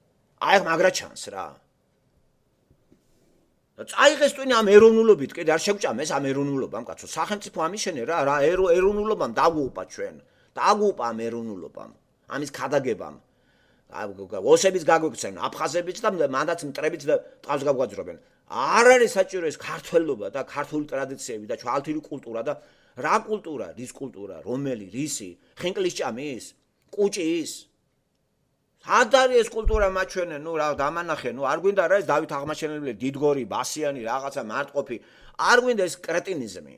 [SPEAKER 1] აი, მაგრა ჩანს რა. წაიღეს ტვინი ამ ეროვნულობით, კიდე არ შეგვჭამეს ამ ეროვნულობამ, კაცო, სახელმწიფო ამიშენე რა ეროვნულობამ დაგუუპა ჩვენ. დაგუუპა ამ ეროვნულობამ, ამის ქადაგებამ. ოსებიც გაგვიქცენ, აფხაზებიც და მანდაც მტრებიც და ტყავს გაგვაძრობენ. არ არის საჭირო ეს ქართველობა და ქართული ტრადიციები და ჩვალთილი კულტურა და რა კულტურა, რის კულტურა, რომელი, რისი, ხინკლის ჭამის, კუჭის სად არის ეს კულტურა მაჩვენე, ნუ რა დამანახე, ნუ არ გვინდა რა ეს დავით აღმაშენებელი, დიდგორი, ბასიანი, რაღაცა მარტყოფი, არ გვინდა ეს კრეტინიზმი.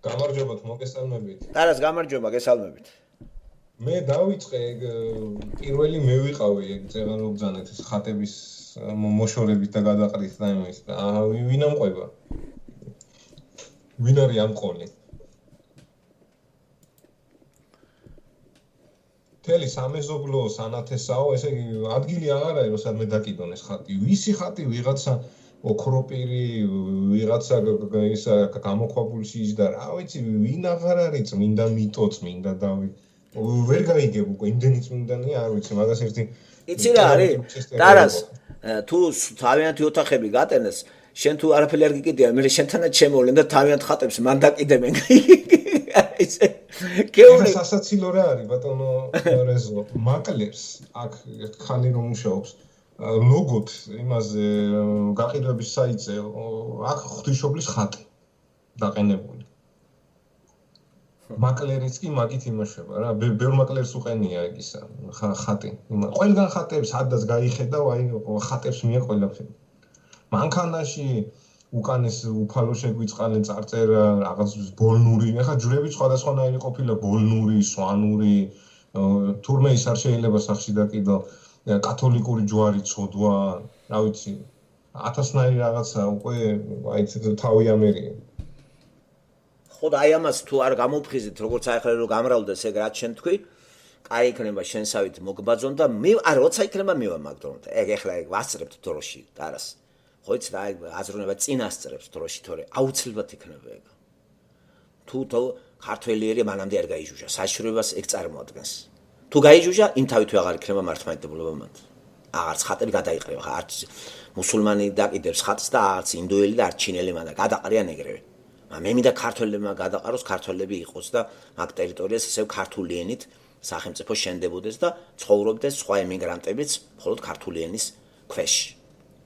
[SPEAKER 4] გამარჯობათ, მოგესალმებით.
[SPEAKER 1] დარას გამარჯობა, გესალმებით.
[SPEAKER 4] მე დავიწყე პირველი მე ვიყავი ეგ წეღარო ბძანეთ ეს ხატების მოშორებით და გადაყრით და იმის. ვინ ამყვება? ვინ არის ამყოლი? თელი სამეზობლო სანათესაო, ესე იგი ადგილი აღარ არის, როცა მე დაკიდონ ეს ხატი. ვისი ხატი, ვიღაცა ოქროპირი, ვიღაცა ის გამოქვაბულში და რა ვიცი, ვინ აღარ არის, წმინდა მიტო, წმინდა დავით. ვერ გაიგებ უკვე იმდენი წმინდანია, არ ვიცი, მაგას ერთი
[SPEAKER 1] იცი რა არის? დარას, თუ თავიანთი ოთახები გატენეს, შენ თუ არაფერი არ გიკიდია, მე შენთანაც შემოვლენ და თავიანთ ხატებს მან დაკიდებენ. ისე
[SPEAKER 4] გეუბნები სასაცილო რა არის ბატონო რეზო მაკლებს აქ ხანი რომ მუშაობს ლოგოთ იმაზე გაყიდვების საიტზე აქ ღვთისმშობლის ხატი დაყენებული მაკლერიც კი მაგით იმუშავა რა ბევრ მაკლერს უყენია ისა ხატი ყველგან ხატებს სადაც გაიხედავ აი ხატებს მია ყველაფერი მანქანაში უკანეს უფალო შეგვიწყალე წარწერა რაღაც ბოლნური ახლა ჯვრები სხვადასხვანაირი ყოფილა ბოლნური სვანური თურმე ის არ შეიძლება სახში დაკიდო კათოლიკური ჯვარი წოდვა რა ვიცი 1000-ნაირი რაღაცა უკვე აი თავი ამერია
[SPEAKER 1] ხო და აი ამას თუ არ გამოფხიზით როგორც აი ახლა რომ გამრავლდეს ეგ რაც შენ თქვი კაი იქნება შენსავით მოგბაძონ და მე არ როცა იქნება მივამაგდროთ ეგ ახლა ეგ ვასწრებთ დროში დარას ხო იცი რა აზროვნება წინასწრებს დროში თორე აუცილებლად იქნება ეგ თუ ქართველიერი მანამდე არ გაიჟუჟა საშუალებას ეგ წარმოადგენს თუ გაიჟუჟა იმ თავით აღარ იქნება მართლმადიდებლობა მათ აღარც ხატები გადაიყრება არც მუსულმანი დაკიდებს ხატს და არც ინდოელი და არც ჩინელი მანდა გადაყრიან ეგრევე მე მინდა ქართველებმა გადაყაროს ქართველები იყოს და მაგ ტერიტორიას ისევ ქართული ენით სახელმწიფო შენდებოდეს და ცხოვრობდეს სხვა ემიგრანტებიც მხოლოდ ქართული ენის ქვეშ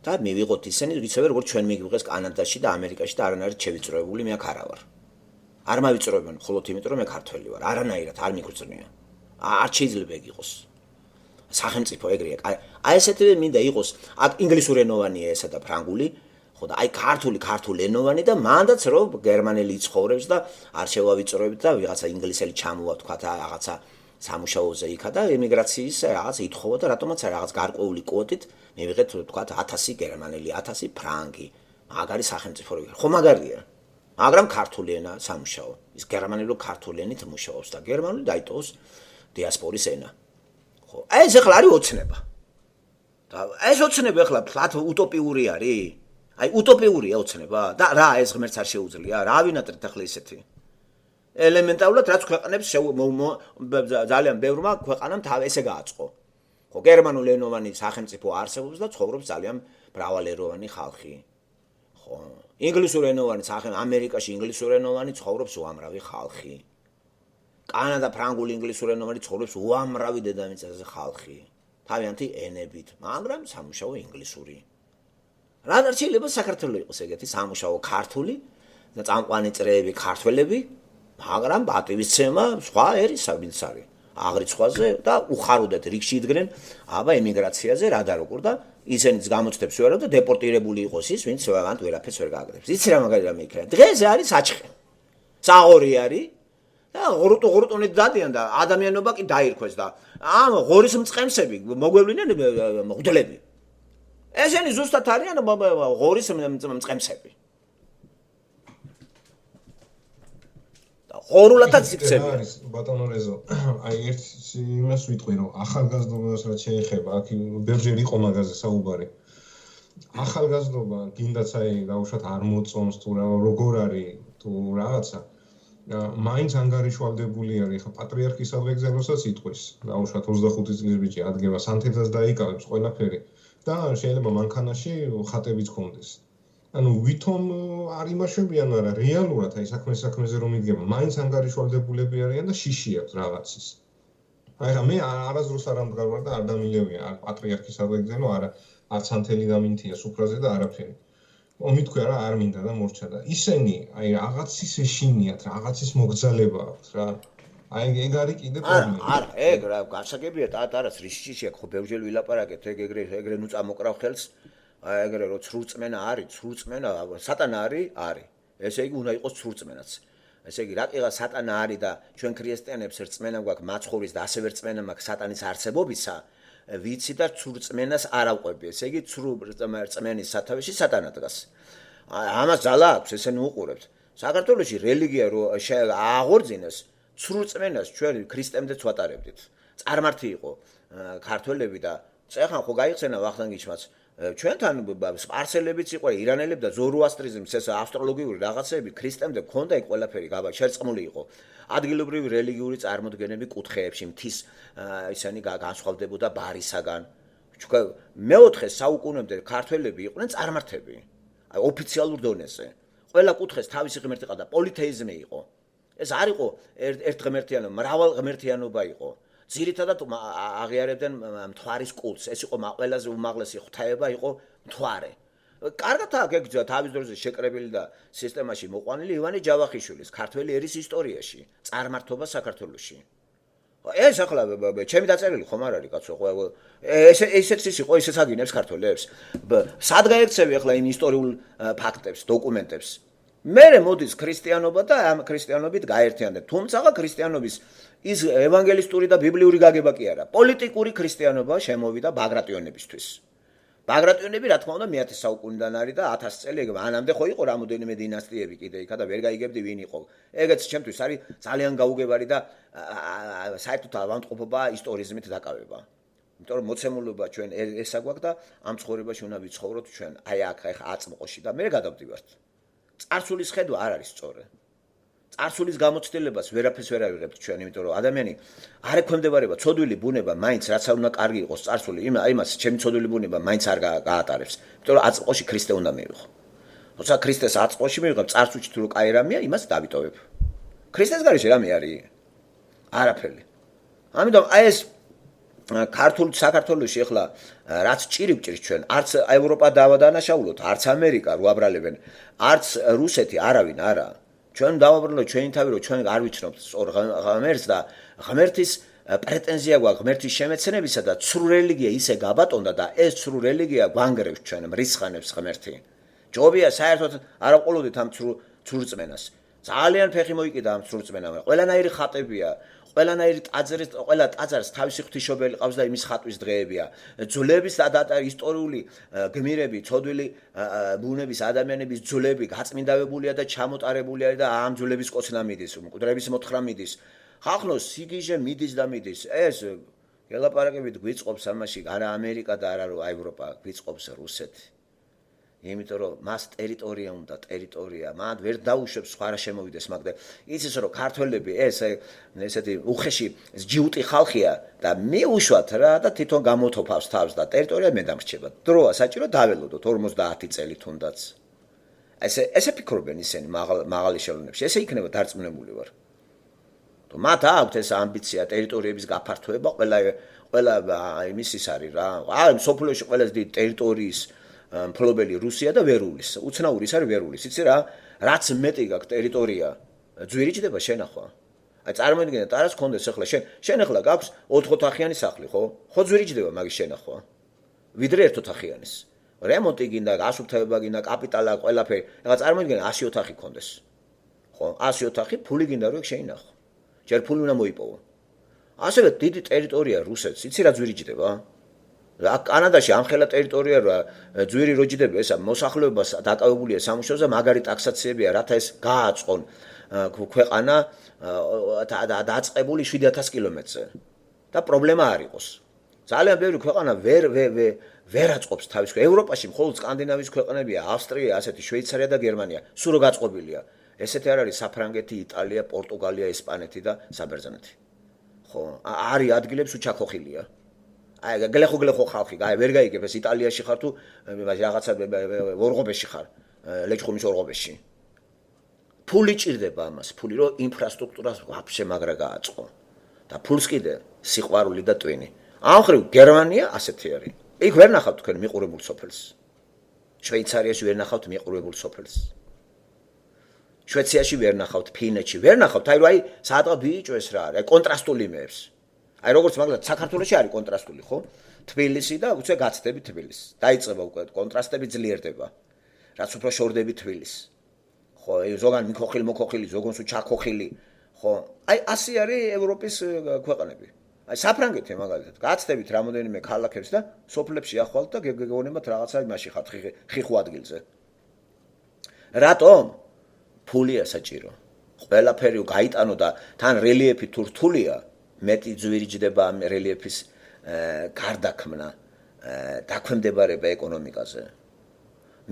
[SPEAKER 1] და მივიღოთ ისინი ისევე როგორც ჩვენ მიგვიღეს კანადაში და ამერიკაში და არანაირად შევიწროებული მე აქ არა ვარ არ მავიწროებენ მხოლოდ იმიტომ რომ მე ქართველი ვარ არანაირად არ მიგრძნია არ შეიძლება ეგ იყოს სახელმწიფო ეგრეა აი ესეთები მინდა იყოს აქ ინგლისურენოვანია ესა და ფრანგული ხო და აი ქართული ენოვანი და მანდაც რომ გერმანელი იცხოვრებს და არ შევავიწროებთ და ვიღაცა ინგლისელი ჩამოვა თქვა რაღაცა სამუშაოზე იქა და ემიგრაციის რაღაც ითხოვა და რატომაც რაღაც გარკვეული კვოტით მივიღეთ თქვა 1000 გერმანელი 1000 ფრანგი მაგარი სახელმწიფო ხო მაგარია მაგრამ ქართული ენა სამუშაო ის გერმანელი ქართული ენით მუშაობს და გერმანული დაიტოვოს დიასპორის ენა ხო ეს ახლა არის ოცნება და ეს ოცნება ახლა ფლატ უტოპიური არის აი უტოპიურია ოცნება და რა ეს ღმერთს არ შეუძლია რა ვინატრეთ ახლა ისეთი ელემენტარულად რაც ქვეყნებს ძალიან ბევრმა ქვეყანამ ესე გააწყო ხო გერმანული ენოვანი სახელმწიფო არსებობს და ცხოვრობს ძალიან მრავალეროვანი ხალხი ხო ინგლისური ენოვანი ამერიკაში ინგლისური ენოვანი ცხოვრობს უამრავი ხალხი კანადა ფრანგული ინგლისური ენოვანი ცხოვრობს უამრავი დედამიწაზე ხალხი თავიანთი ენებით მაგრამ სამუშაო ინგლისური რა არ შეიძლება საქართველოს იყოს ეგეთი სამუშაო ქართული და წამყვანი წრეები ქართველები მაგრამ პატივისცემა სხვა ერისა ვინც არის აღრიცხვაზე და უხარუდეთ რიგში იდგნენ აბა ემიგრაციაზე რა და როგორ და ისინიც გამოცდებს ვერავ და დეპორტირებული იყოს ის ვინც ვაღანთ ვერაფერს ვერ გააგდებს იცი რა მაგარი რამე იქნება დღეს არის საჩხე საღორი არის და ღორტონით დადიან და ადამიანობა კი დაირქვეს და ამ ღორის მწყემსები მოგვევლინენ მღვდლები ესენი ზუსტად არიან ღორის მწყემსები. ღორულადაც იქცევიან.
[SPEAKER 4] ბატონო რეზო, აი ერთ იმას ვიტყვი რომ ახალგაზრდობას რაც შეეხება, აქ ბევრჯერ იყო მაგაზე საუბარი. ახალგაზრდობა გინდაც აი დაუშვათ არ მოწონს თუ როგორ არის თუ რაღაცა მაინც ანგარიშვალდებული არის ხა პატრიარქის ავეგზელოსაც იტყვის დაუშვათ 25 წლის ბიჭი ადგება სანთელსაც დაიკავებს ყველაფერი და შეიძლება მანქანაში ხატებიც ქონდეს ანუ ვითომ არ იმაშვებიან არა რეალურად აი საქმეზე რომ იდგება მაინც ანგარიშვალდებულები არიან და შიში აქვს რაღაცის აი ხა მე არასდროს არ ამდგარ და არ დამილევია არ პატრიარქის ავეგზელო არა არც ანთელი დამინთია სუფრაზე და არაფერი. მithქვია რა არ მინდა და მორჩა და ისინი აი რაღაცის ეშინიათ, რაღაცის მოგზალება აქვს რა. აი ეგ არის კიდე პრობლემა.
[SPEAKER 1] არა, ეგ რა გასაგებია ტატარას რიშიში აქ ხო ბევრჯერ ვილაპარაკეთ, ეგრე ნუ წამოკრავ ხელს. აი ეგრე რო ცრურწმენა არის, ცრურწმენა სატანა არის. ესე იგი უნდა იყოს ცრურწმენაც. ესე იგი რაკიღა სატანა არის და ჩვენ ქრისტიანებს რწმენა გვაქვს მაცხოვრის და ასევე რწმენა მაქვს სატანის არსებობისა. ვიცი და ცრურწმენას არ ავყვები. ესე იგი ცრურწმენის სათავეში სატანა დგას. ამას ძალა აქვს, ესენი უყურებთ. საქართველოში რელიგია რო აღორძინეს, ცრურწმენას ჩვენ ქრისტემდეც ვატარებდით. წარმართი იყო ქართველები და ეხლა ხო გაიხსენა ვახტანგიჩმაც. ჩვენთან სპარსელებიც იყო, ირანელები და ზოროასტრიზმის ეს ასტროლოგიური რაღაცები ქრისტემდე ქონდა იქ ყველაფერი შერწყმული იყო. ადგილობრივი რელიგიური წარმოდგენები კუთხეებში მთის ისინი განსხვავდებოდა ბარისაგან. მეოთხე საუკუნემდე ქართველები იყვნენ წარმართები. აი ოფიციალურ დონეზე. ყველა კუთხეს თავისი ღმერთი ყავდა, პოლითეიზმი იყო. ეს არ იყო ერთღმერთიანობა, მრავალღმერთიანობა იყო. ძირითადად აღიარებდნენ მთვარის კულტს. ეს იყო ყველაზე უმაღლესი ღვთაება იყო მთვარე. კარგად აქ თავის დროზე შეკრებილი და სისტემაში მოყვანილი ივანე ჯავახიშვილის ქართველი ერის ისტორიაში, წარმართობა საქართველოში. ეს ახლა ჩემი დაწერილი ხომ არ არის კაცო, ესეც ის იყო, ისეც აგინებს ქართველებს. სად გაიქცევი ახლა იმ ისტორიულ ფაქტებს, დოკუმენტებს? მერე მოდის ქრისტიანობა და ამ ქრისტიანობით გაერთიანდა. თუმცა ქრისტიანობის ის ევანგელისტური და ბიბლიური გაგება კი არა. პოლიტიკური ქრისტიანობა შემოვიდა ბაგრატიონებისთვის. ბაგრატიონები რა თქმა უნდა მე-10 საუკუნიდან არის და 1000 წელი ეგ მანამდე ხო იყო რამოდენიმე დინასტიები კიდე იქა და ვერ გაიგებდი ვინ იყო. ეგეც ჩემთვის არის ძალიან გაუგებარი და საერთოდ ავადმყოფობა ისტორიზმით დაკავება. იმიტომ რომ მოცემულობა ჩვენ ესა გვაქვს და ამ ცხოვრებაში უნდა ვიცხოვროთ ჩვენ აი აქ აწმყოში და მე გადავდივართ. წარსულის ხედვა არ არის სწორი. წარსულის გამოცდილებას ვერაფერს ვერ ავიღებთ ჩვენ, იმიტომ რომ ადამიანი არ ექვემდებარება ცოდვილი ბუნება, მაინც რაც არ უნდა კარგი იყოს წარსული, იმას ჩემი ცოდვილი ბუნება მაინც არ გაატარებს. იმიტომ რომ აწმყოში ქრისტე უნდა მივიღო. როცა ქრისტეს აწმყოში მივიღებ, წარსულში თუ კაი რამეა, იმას დავიტოვებ. ქრისტეს გარეშე რამე არის? არაფერი. ამიტომ აი ეს ქართულ საქართველოში ახლა რაც ჭირი გვჭირს ჩვენ, არც ევროპა დავადანაშაულოთ, არც ამერიკა რო აბრალებენ, არც რუსეთი არავინ არა. ჩვენ დავაბრუნოთ ჩვენი თავი, რომ ჩვენ არ ვიცნობთ სწორ ღმერთს და ღმერთის პრეტენზია გვაქვს ღმერთის შემეცნებისა და ცრუ რელიგია ისე გაბატონდა და ეს ცრუ რელიგია გვანგრევს ჩვენ, მრისხანებს ღმერთი. ჯობია საერთოდ არ აყოლოდით ამ ცრურწმენას. ძალიან ფეხი მოიკიდა ამ ცრურწმენამ. ყველანაირი ხატებია, ყველანაირი ყველა ტაძარს თავისი ღვთისმშობელი ყავს და იმის ხატვის დღეებია. ძვლების და ისტორიული გმირები, ცოდვილი ბუნების ადამიანების ძვლები გაწმინდავებულია და ჩამოტარებულია და ამ ძვლების კოცნა მიდის, მკვდრების მოთხრა მიდის. ხახნოს სიგიჟე მიდის და მიდის. ეს გელაპარაკებით გვიწყობს ამაში არა ამერიკა და არა ევროპა, გვიწყობს რუსეთი. იმიტომ რომ მას ტერიტორია უნდა, ტერიტორია, მან ვერ დაუშვებს სხვა რა შემოვიდეს მაგ და იცის რომ ქართველები ესეთი უხეში ჯიუტი ხალხია და მიუშვათ რა და თვითონ გამოთოფავს თავს და ტერიტორია მე დამრჩება. დროა საჭირო დაველოდოთ 50 წელი თუნდაც. ესე ფიქრობენ ისინი მაღალი ხელოვნებში. ესე იქნება დარწმუნებული ვარ. თუ მათ აქვთ ეს ამბიცია ტერიტორიების გაფართოება, ყველა იმის ის არის რა. აი სოფლიოში ყველაზე დიდი ტერიტორიის მფლობელი რუსია და ვერულის. უცნაური ის არის ვერულის. იცი რა, რაც მეტი გაქვს ტერიტორია, ძვირი ჭდება შენახვა. აი წარმოიდგინე, ტარას კონდეს ახლა შენ ახლა გაქვს 4 ოთახიანი სახლი, ხო? ხო ძვირი ჭდება მაგის შენახვა. ვიდრე 1 ოთახიანის. რემონტი გინდა, გასუფთავება გინდა, კაპიტალა, ყველაფერი. ახლა წარმოიდგინე 100 ოთახი კონდეს. ხო, 100 ოთახი, ფული გინდა რომ შეინახო. ჯერ ფული უნდა მოიპოვო. ასევე დიდი ტერიტორია რუსეთს, იცი რა ძვირი ჭდება? კანადაში ამხელა ტერიტორია რა ძვირი როჯიდები ესა მოსახლეობას დაკავებულია სამუშაოზე მაგარი ტაქსაციებია რათა ეს გააწყონ ქვეყანა დაწყებული 7000 კილომეტრზე და პრობლემა არ იყოს ძალიან ბევრი ქვეყანა ვერ აწყობს თავის ევროპაში მხოლოდ სკანდინავიის ქვეყნებია ავსტრია ასეთი შვეიცარია და გერმანია სულ რო გაწყობილია ესეთი არ არის საფრანგეთი იტალია პორტუგალია ესპანეთი და საბერძნეთი ხო არის ადგილებს უჩაქოხილია აი გლეხო ხალხი აი ვერ გაიგებ ეს იტალიაში ხარ თუ რაღაცა ორღობეში ხარ ლეჩხუმის ორღობეში ფული ჭირდება ამას ფული რომ ინფრასტრუქტურას ვაფშე მაგრა გააწყო და ფულს კიდე სიყვარული და ტვინი ამ ხრივ გერმანია ასეთი არის იქ ვერ ნახავთ თქვენ მიყურებულ სოფელს შვეიცარიაში ვერ ნახავთ მიყურებულ სოფელს შვეიცარიაში ვერ ნახავთ ფინეთში ვერ ნახავთ აი რა საადღა ბიჭოს რა არის აი კონტრასტული იმეებს აი როგორც მაგალითად საქართველოში არის კონტრასტული ხო თბილისი და უცე გაცდები თბილისს დაიწყება უკვე კონტრასტები ძლიერდება რაც უფრო შორდები თბილისს ხო ზოგან მიქოხილი ზოგონს უჩაქოხილი ხო აი ასე არის ევროპის ქვეყნები აი საფრანგეთი მაგალითად გაცდებით რამოდენიმე ქალაქებს და სოფლებში ახვალთ და გეგონებათ რაღაცა იმაში ხართ ხიხუ ადგილზე რატომ ფულია საჭირო ყველაფერი გაიტანო და თან რელიეფი თუ რთულია მეტი ძვირი ჯდება ამ რელიეფის გარდაქმნა დაქვემდებარება ეკონომიკაზე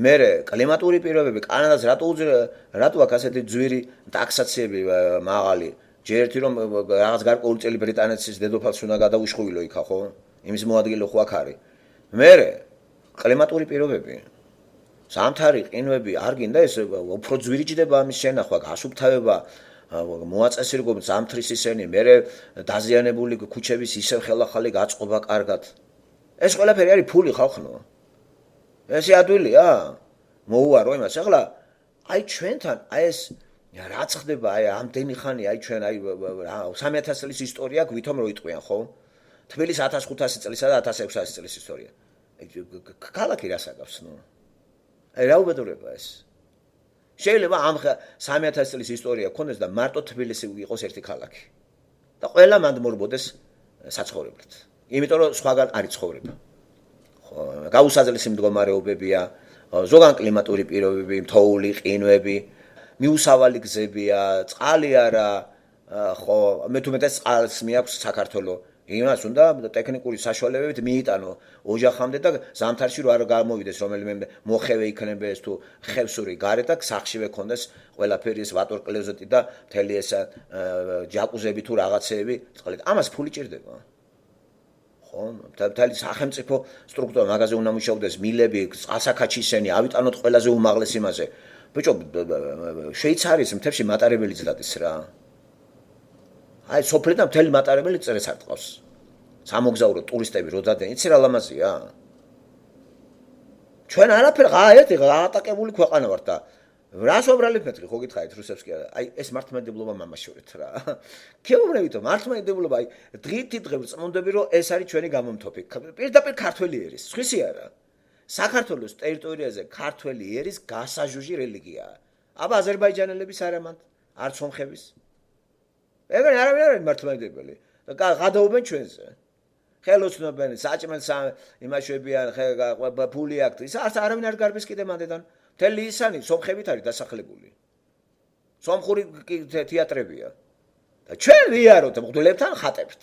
[SPEAKER 1] მერე კლიმატური პირობები კანადას რატო აქვს ასეთი ძვირი ტაქსაციები მაღალი ჯერ ერთი რომ რაღაც გარკვეული წელი ბრიტანეთის დედოფალს უნდა გადაუშხვილო იქა ხო იმის მოადგილე ხო აქ არის მერე კლიმატური პირობები ზამთარი ყინვები არ გინდა ეს უფრო ძვირი ჯდება ამის შენახვა გასუფთავება მოაწესრიგო ზამთრის ისენი მერე დაზიანებული ქუჩების ისევ ხელახალი გაწყობა კარგად ეს ყველაფერი არის ფული ხალხნო ეს ადვილია მოუარო იმას ახლა აი ჩვენთან აი ეს რაც ხდება აი ამდენი ხანი აი ჩვენ აი 3000 წლის ისტორია გვითომ რო იტყვიან ხო თბილისის 1500 წლისა და 1600 წლის ისტორია ქალაქი რას აკავს ნუ აი რა უბედურება ეს შეიძლება ამ 3000 წლის ისტორია ქონდეს და მარტო თბილისი იყოს ერთი ქალაქი და ყველა მანდ მორბოდეს საცხოვრებლად იმიტომ რომ სხვაგან არის ცხოვრება ხო გაუსაძლისი მდგომარეობებია ზოგან კლიმატური პირობები თოვლი ყინვები მიუსავალი გზებია წყალი არა ხო მე თუმეტეს წყალს მიაქვს საქართველოს იმას უნდა ტექნიკური საშუალებებით მიიტანო ოჯახამდე და ზამთარში რო არ გამოვიდეს რომელიმე მოხევე იქნებდეს თუ ხევსური გარეთ და სახშივე კონდეს ყველაფერი ეს ვატორკლოზეტი და მთელი ეს ჯაკუზები თუ რაღაცეები წყლით ამას ფული ჭირდება ხო მთელი სახელმწიფო სტრუქტურა მაგაზე უნდა მუშაობდეს მილები წყალსაქაჩი ისენი ავიტანოთ ყველაზე უმაღლეს იმაზე ბიჭო შვეიცარიის მთებში მატარებელი ძდადის რა აი სოფლიდან მთელი მატარებელი წერეს არ ტყავს სამოგზაურო ტურისტები რო დადენ იცი რა ლამაზია ჩვენ არაფერ ერთი გაატაკებული ქვეყანა ვართ და რას ვაბრალებ მეთქი ხო გითხარით რუსებს კი არა აი ეს მართლმადიდებლობა მამაშორეთ რა ქეუბნებით მართლმადიდებლობა აი დღითი დღე წმუნდები რომ ეს არის ჩვენი გამომთოფი პირდაპირ ქართველი ერის სხვისი არა საქართველოს ტერიტორიაზე ქართველი ერის გასაჟუჟი რელიგიაა აბა აზერბაიჯანელების არა მანდ არ სომხების ეგრე არავინ არ არის მართლმადიდებელი და გადაობენ ჩვენზე ხელოსნობენ საჭმელს იმაშვებიან ფული აქვს ის არავინ არ გარბის კიდე მანდედან მთელი ისანი სომხებით არის დასახლებული სომხური თეატრებია და ჩვენ ვიაროთ მღვდლებთან ხატებთ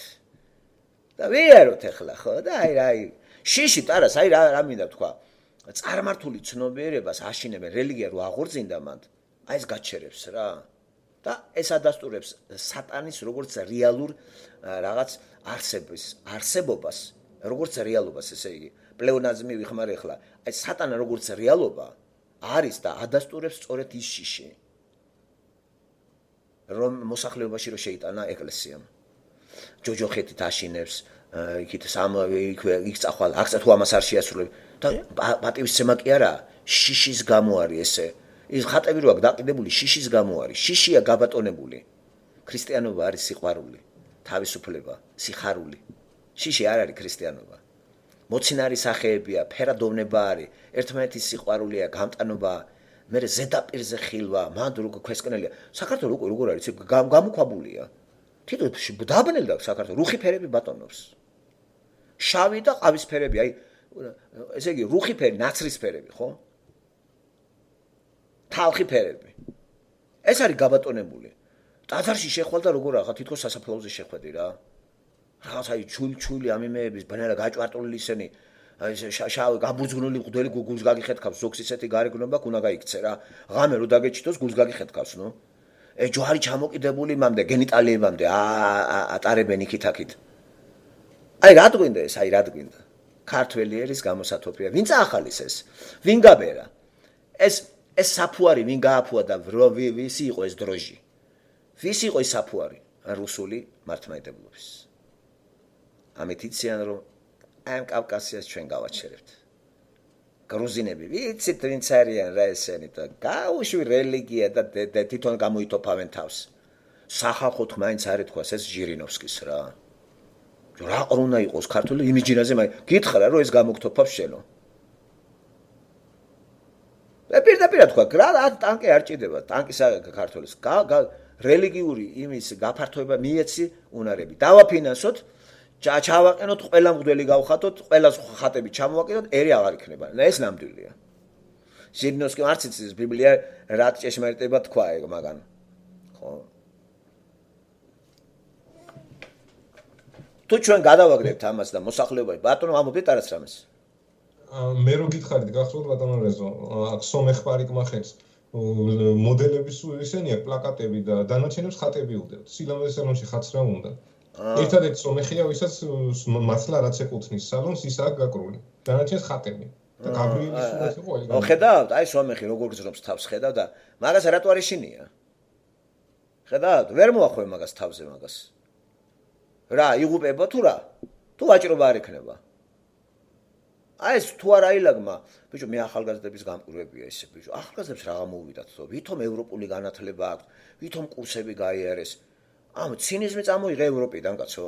[SPEAKER 1] და ვიაროთ ახლა ხო და აი შიში ტარას აი რა მინდა თქვა წარმართული ცნობიერებას აშინებენ რელიგია რო აღორძინდა მანდ აი ეს გაჩერებს რა და ეს ადასტურებს სატანის როგორც რეალურ რაღაც არსებობას როგორც რეალობას ესე იგი პლეონაზმი ვიხმარე ახლა აი სატანა როგორც რეალობა არის და ადასტურებს სწორედ ის შიში რომ მოსახლეობაში რო შეიტანა ეკლესიამ ჯოჯოხეთით აშინებს იქით იქ წახვალ აქ თუ ამას არ შეასრულებ და პატივისცემა კი არა შიშის გამო არის ესე ის ხატები რო აქვს დაკიდებული შიშის გამო არის შიშია გაბატონებული ქრისტიანობა არის სიყვარული თავისუფლება სიხარული შიში არ არის ქრისტიანობა მოცინარი სახეებია ფერადოვნება არის ერთმანეთის სიყვარულია გამტანობა მე ზედაპირზე ხილვა მანდ რო ქვესკნელია საქართველოს უკვე როგორ არის გამოქვაბულია თვითონ დაბნელდა საქართველოს რუხი ფერები ბატონობს შავი და ყავისფერები, აი ესე იგი რუხი ფერი, ნაცრისფერები, ხო? თალხი ფერები. ეს არის გაბატონებული. ტაძარში შეხვალ და როგორ აღა თითქოს სასაფლაოზე შეხვედი რა. რაღაც აი ჩული ამიმეების ბნელა გაჭვარტული ისენი აი შავი გაბურძგნული მღვდელი გულს გაგიხეთქავს ზოგს ისეთი გარეგნობა უნდა გაიქცე რა. ღამე რო დაგეჩიტოს გულს გაგიხეთქავს, ნო? ჯვარი ჩამოკიდებული მამდე გენიტალიებამდე ატარებენ იქით-აქით. აი რა გვინდა ეს, აი რა გვინდა. ქართველი ერის გამოსათოფია. ვინ წაახალის ეს? ვინ გაბერა? ეს საფუარი ვინ გააფუა და ვის იყო ეს დროჟი? ვის იყო ეს საფუარი? რუსული მართლმადიდებლობის. ამით იციან რომ ამ კავკასიას ჩვენ გავაჩერებთ. გრუზინები ვიცით ვინც არიან რა ესენი და გაუშვი რელიგია და თვითონ გამოიტოფავენ თავს. სახალხოთ მაინც არ ეთქვას ეს ჟირინოვსკის რა. რა ყრუნა იყოს ქართული იმიჯინაზე მაინც გითხრა რომ ეს გამოგთოფავს შენო. პირდაპირ თქვა რა ტანკი არ ჭირდება ტანკის ქართულის რელიგიური იმის გაფართოება მიეცი უნარები. დავაფინანსოთ ჩავაყენოთ ყველა მღვდელი გავხატოთ, ყველა ხატები ჩამოვაკიდოთ, ერი აღარ იქნება. ეს ნამდვილია. ჟირინოვსკი არც იცის ბიბლია რა ჭეშმარიტება თქვა ეგ მაგან. ხო? თუ ჩვენ გადავაგდებთ ამას და მოსახლეობა, ბატონო ამობდით არაც რამეს.
[SPEAKER 4] მე რო გითხარით გახსოვთ ბატონო რეზო, აქ სომეხ პარიკმა ხელს მოდელების ისენია პლაკატები და დანარჩენებს ხატები უვდებთ. სილამაზე სალონში ხატს რა უნდა? ერთადერთი სომეხია, ვისაც მართლა რაც ეკუთვნის სალონს, ის აქ გაკრული. დანარჩენს ხატები. და გაბრიელის სურათი იყო ეგ.
[SPEAKER 1] ხედავთ, აი სომეხი როგორ გზრობს თავს ხედავ და მაგას რატო არ ეშინია? ხედავთ, ვერ მოახვევ მაგას თავზე მაგას. რა, იღუპება თუ რა? თუ ვაჭრობა არ ექნება. აი ეს თუ არ აილაგმა, ბიჭო, მე ახალგაზრდების გამკვირვებია ესე, ბიჭო, ახალგაზრდებს რა გამოვიდათ, ვითომ ევროპული განათლება აქვს, ვითომ კურსები გაიარეს. ამ ცინიზმი წამოიღე ევროპიდან, კაცო.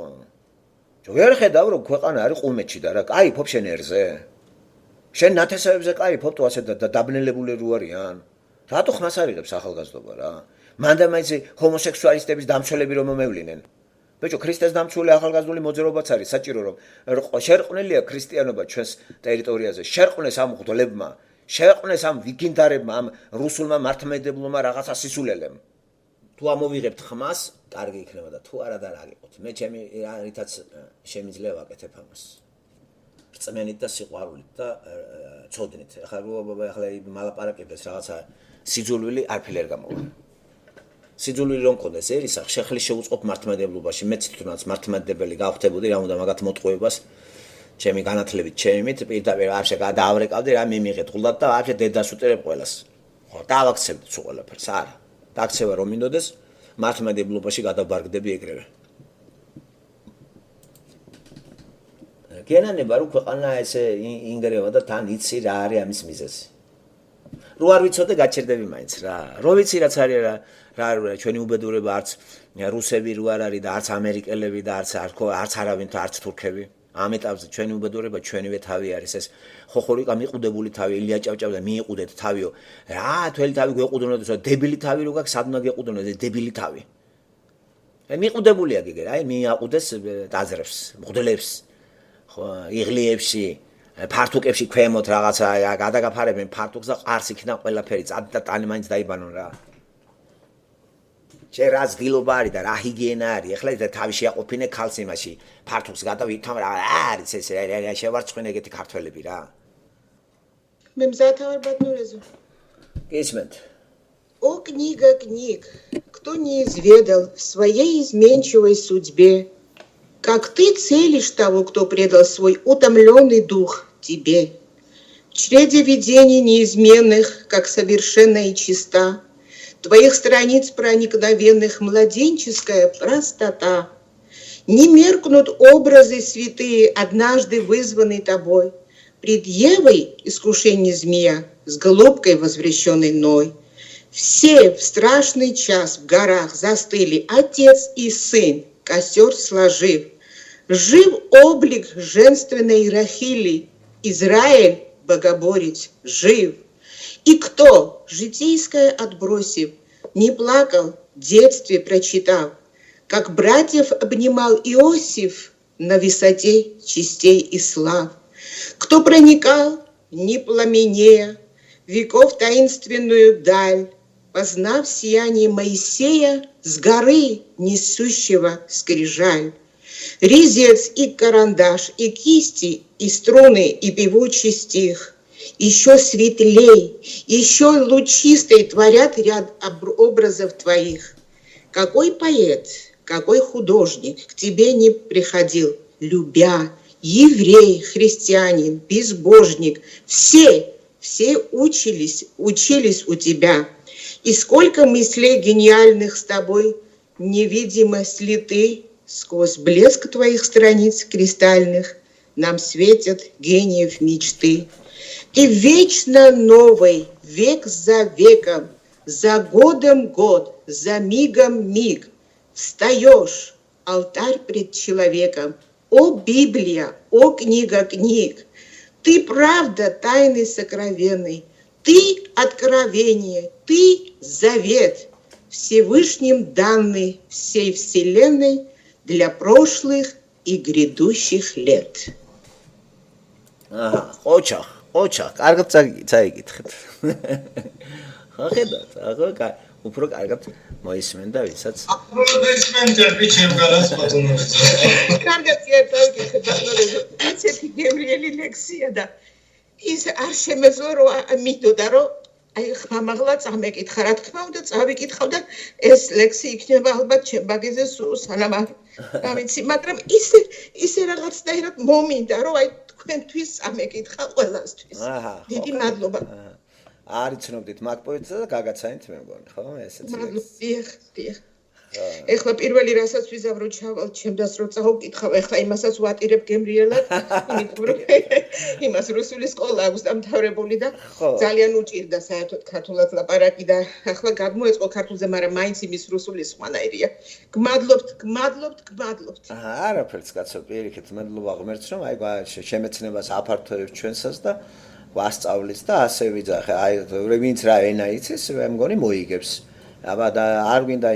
[SPEAKER 1] ვერ ხედავ რომ ქვეყანა არის ყუმეთში და რა, კაიფობ შენ ერზე? შენ ნათესავებზე კაიფობ თუ ასე დაბნელებული რო არიან? რატო ხმას არიღებს ახალგაზრდობა რა? მანდა მაინც ჰომოსექსუალისტების დამცველები რომ მომევლინენ. ბიჭო, ქრისტეს დამცველი ახალგაზრდული მოძრაობაც არის საჭირო რომ შერყვნილია ქრისტიანობა ჩვენს ტერიტორიაზე, შერყვნეს ამ მღვდლებმა, შერყვნეს ამ ვიგინდარებმა, ამ რუსულმა მართლმადიდებლურმა რაღაცა სისულელემ. თუ ამოვიღებთ ხმას, კარგი იქნება და თუ არა და რა გიყოთ. მე ჩემი რითაც შემიძლია ვაკეთებ ამას. რწმენით და სიყვარულით და ცოდნით. ახლა მალაპარაკებდეს რაღაცა სიძულვილი არაფერი არ გამოვა. სიძულვილი რომ მქონდეს ერისა, შეხლის შეუწყობ მართლმადიდებლობაში, მეც თვითონაც მართლმადიდებელი გავხდებოდი, რა უნდა მაგათ მოტყუებას ჩემი განათლებით, ჩემით პირდაპირ ვაფშე გადაავრეკავდი, რა მიმიღეთ ღლად და ვაფშე დედას უტერებ ყველას. ხო, დავაქცევდი სულ ყველაფერს, არა. დაქცევა რომ მინდოდეს, მართლმადიდებლობაში გადაბარგდები ეგრევე. გენანება რომ ქვეყანა ესე ინგრევა და თან იცი რა არის ამის მიზეზი. რო არ ვიცოდე გაჩერდები მაინც რა. რო ვიცი რაც არის რა ჩვენი უბედურება არც რუსები რო არ არის და არც ამერიკელები და არც არავინ და არც თურქები. ამ ეტაპზე ჩვენი უბედურება ჩვენივე თავი არის ეს ხოხორიკა მიყუდებული თავი ილია ჭავჭავდა მიიყუდეთ თავიო. რა თველი თავი გვეყუდუნოთ და დებილი თავი რო გაქვს სადმა გეყუდუნოთ დებილი თავი. მიყუდებულია გიგერ აი მიაყუდეს ტაძრებს, მღვდლებს. ხო იღლიებში ფართუკებში ქვემოთ რაღაცა გადაგაფარებენ ფართუკს და ყარს იქიდან ყველაფერი წად და ტანი მაინც დაიბანონ რა. შენ რა ძილობა არის და რა ჰიგიენა არის. ეხლა ეს თავი შეაყოფინე ქალს იმაში ფართუკს გადავითამ რა არის ეს შევარცხინე ეგეთი ქართველები რა.
[SPEAKER 5] მე მზათავარ ბატონურეზო.
[SPEAKER 1] Кисмент.
[SPEAKER 5] О, книга книг, кто не изведал в своей изменчивой судьбе, как ты целишь того, кто предал свой утомленный дух тебе. В чреде видений неизменных, как совершенная и чиста, твоих страниц проникновенных младенческая простота. Не меркнут образы святые, однажды вызванные тобой. Пред Евой искушение змея, с голубкой возвращенной Ной. Все в страшный час в горах застыли отец и сын, костер сложив. Жив облик женственной Рахили, Израиль, богоборец, жив. И кто, житейское отбросив, не плакал, в детстве прочитав, как братьев обнимал Иосиф, на высоте частей и слав. Кто проникал, не пламенея, веков таинственную даль, познав сияние Моисея с горы, несущего скрижаль. Резец и карандаш, и кисти, и струны, и певучий стих. Еще светлей, еще лучистой творят ряд образов твоих. Какой поэт, какой художник к тебе не приходил, любя, еврей, христианин, безбожник, все учились у тебя. И сколько мыслей гениальных с тобой невидимо слиты, сквозь блеск твоих страниц кристальных нам светят гениев мечты. Ты вечно новый, век за веком, за годом год, за мигом миг. Встаешь, алтарь пред человеком. О, Библия, о, книга книг! Ты правда тайны сокровенной, ты откровение, ты завет, Всевышним данный всей вселенной для прошлых и грядущих лет.
[SPEAKER 1] ოჩახ, კარგად წაიგითხეთ. ხედავთ, ახლა უფრო კარგად მოისმენდა ვისაც.
[SPEAKER 6] აპროდისმენტი ბიჭემ გადასწყვეტუნებს.
[SPEAKER 5] კარგად წაიგითხეთ, ბატონო, ესეთი გემრიელი ლექსია და ის არ შემეძლო რომ მიდოდა რომ აი ხმამაღლა წამეკითხა, რა თქმა უნდა, წავიკითხავ და ეს ლექსი იქნება ალბათ ჩემ ბაგეზე სულ სანამ გამიცი, მაგრამ ისე რაღაცნაირად მომინდა რომ აი თქვენთვის წამეკითხა ყველასთვის. დიდი მადლობა.
[SPEAKER 1] არ იცნობდით მაგ პოეტსა და გაგაცანით მე მგონი, ხო? ესეც
[SPEAKER 5] დიახ. ეხლა პირველი რასაც ვიზავრო ჩავალ ჩემდას რო წავკითხავ, ეხლა იმასაც ვატირებ გემრიელად, იმიტომ რომ იმას რუსული სკოლა აქვს დამთავრებული და ძალიან უჭირდა საერთოდ ქართულად ლაპარაკი და ახლა გადმოეწყო ქართულზე, მაგრამ მაინც იმის რუსული სხვანაირია. გმადლობთ.
[SPEAKER 1] არაფერს კაცო, პირიქით, მადლობა ღმერთს რომ აი შემეცნებას აფართოებს ჩვენსას და ვასწავლის და ასე ვიძახე. აი ვინც რა ენა იცის, მე მგონი მოიგებს. აბა და არ გვინდა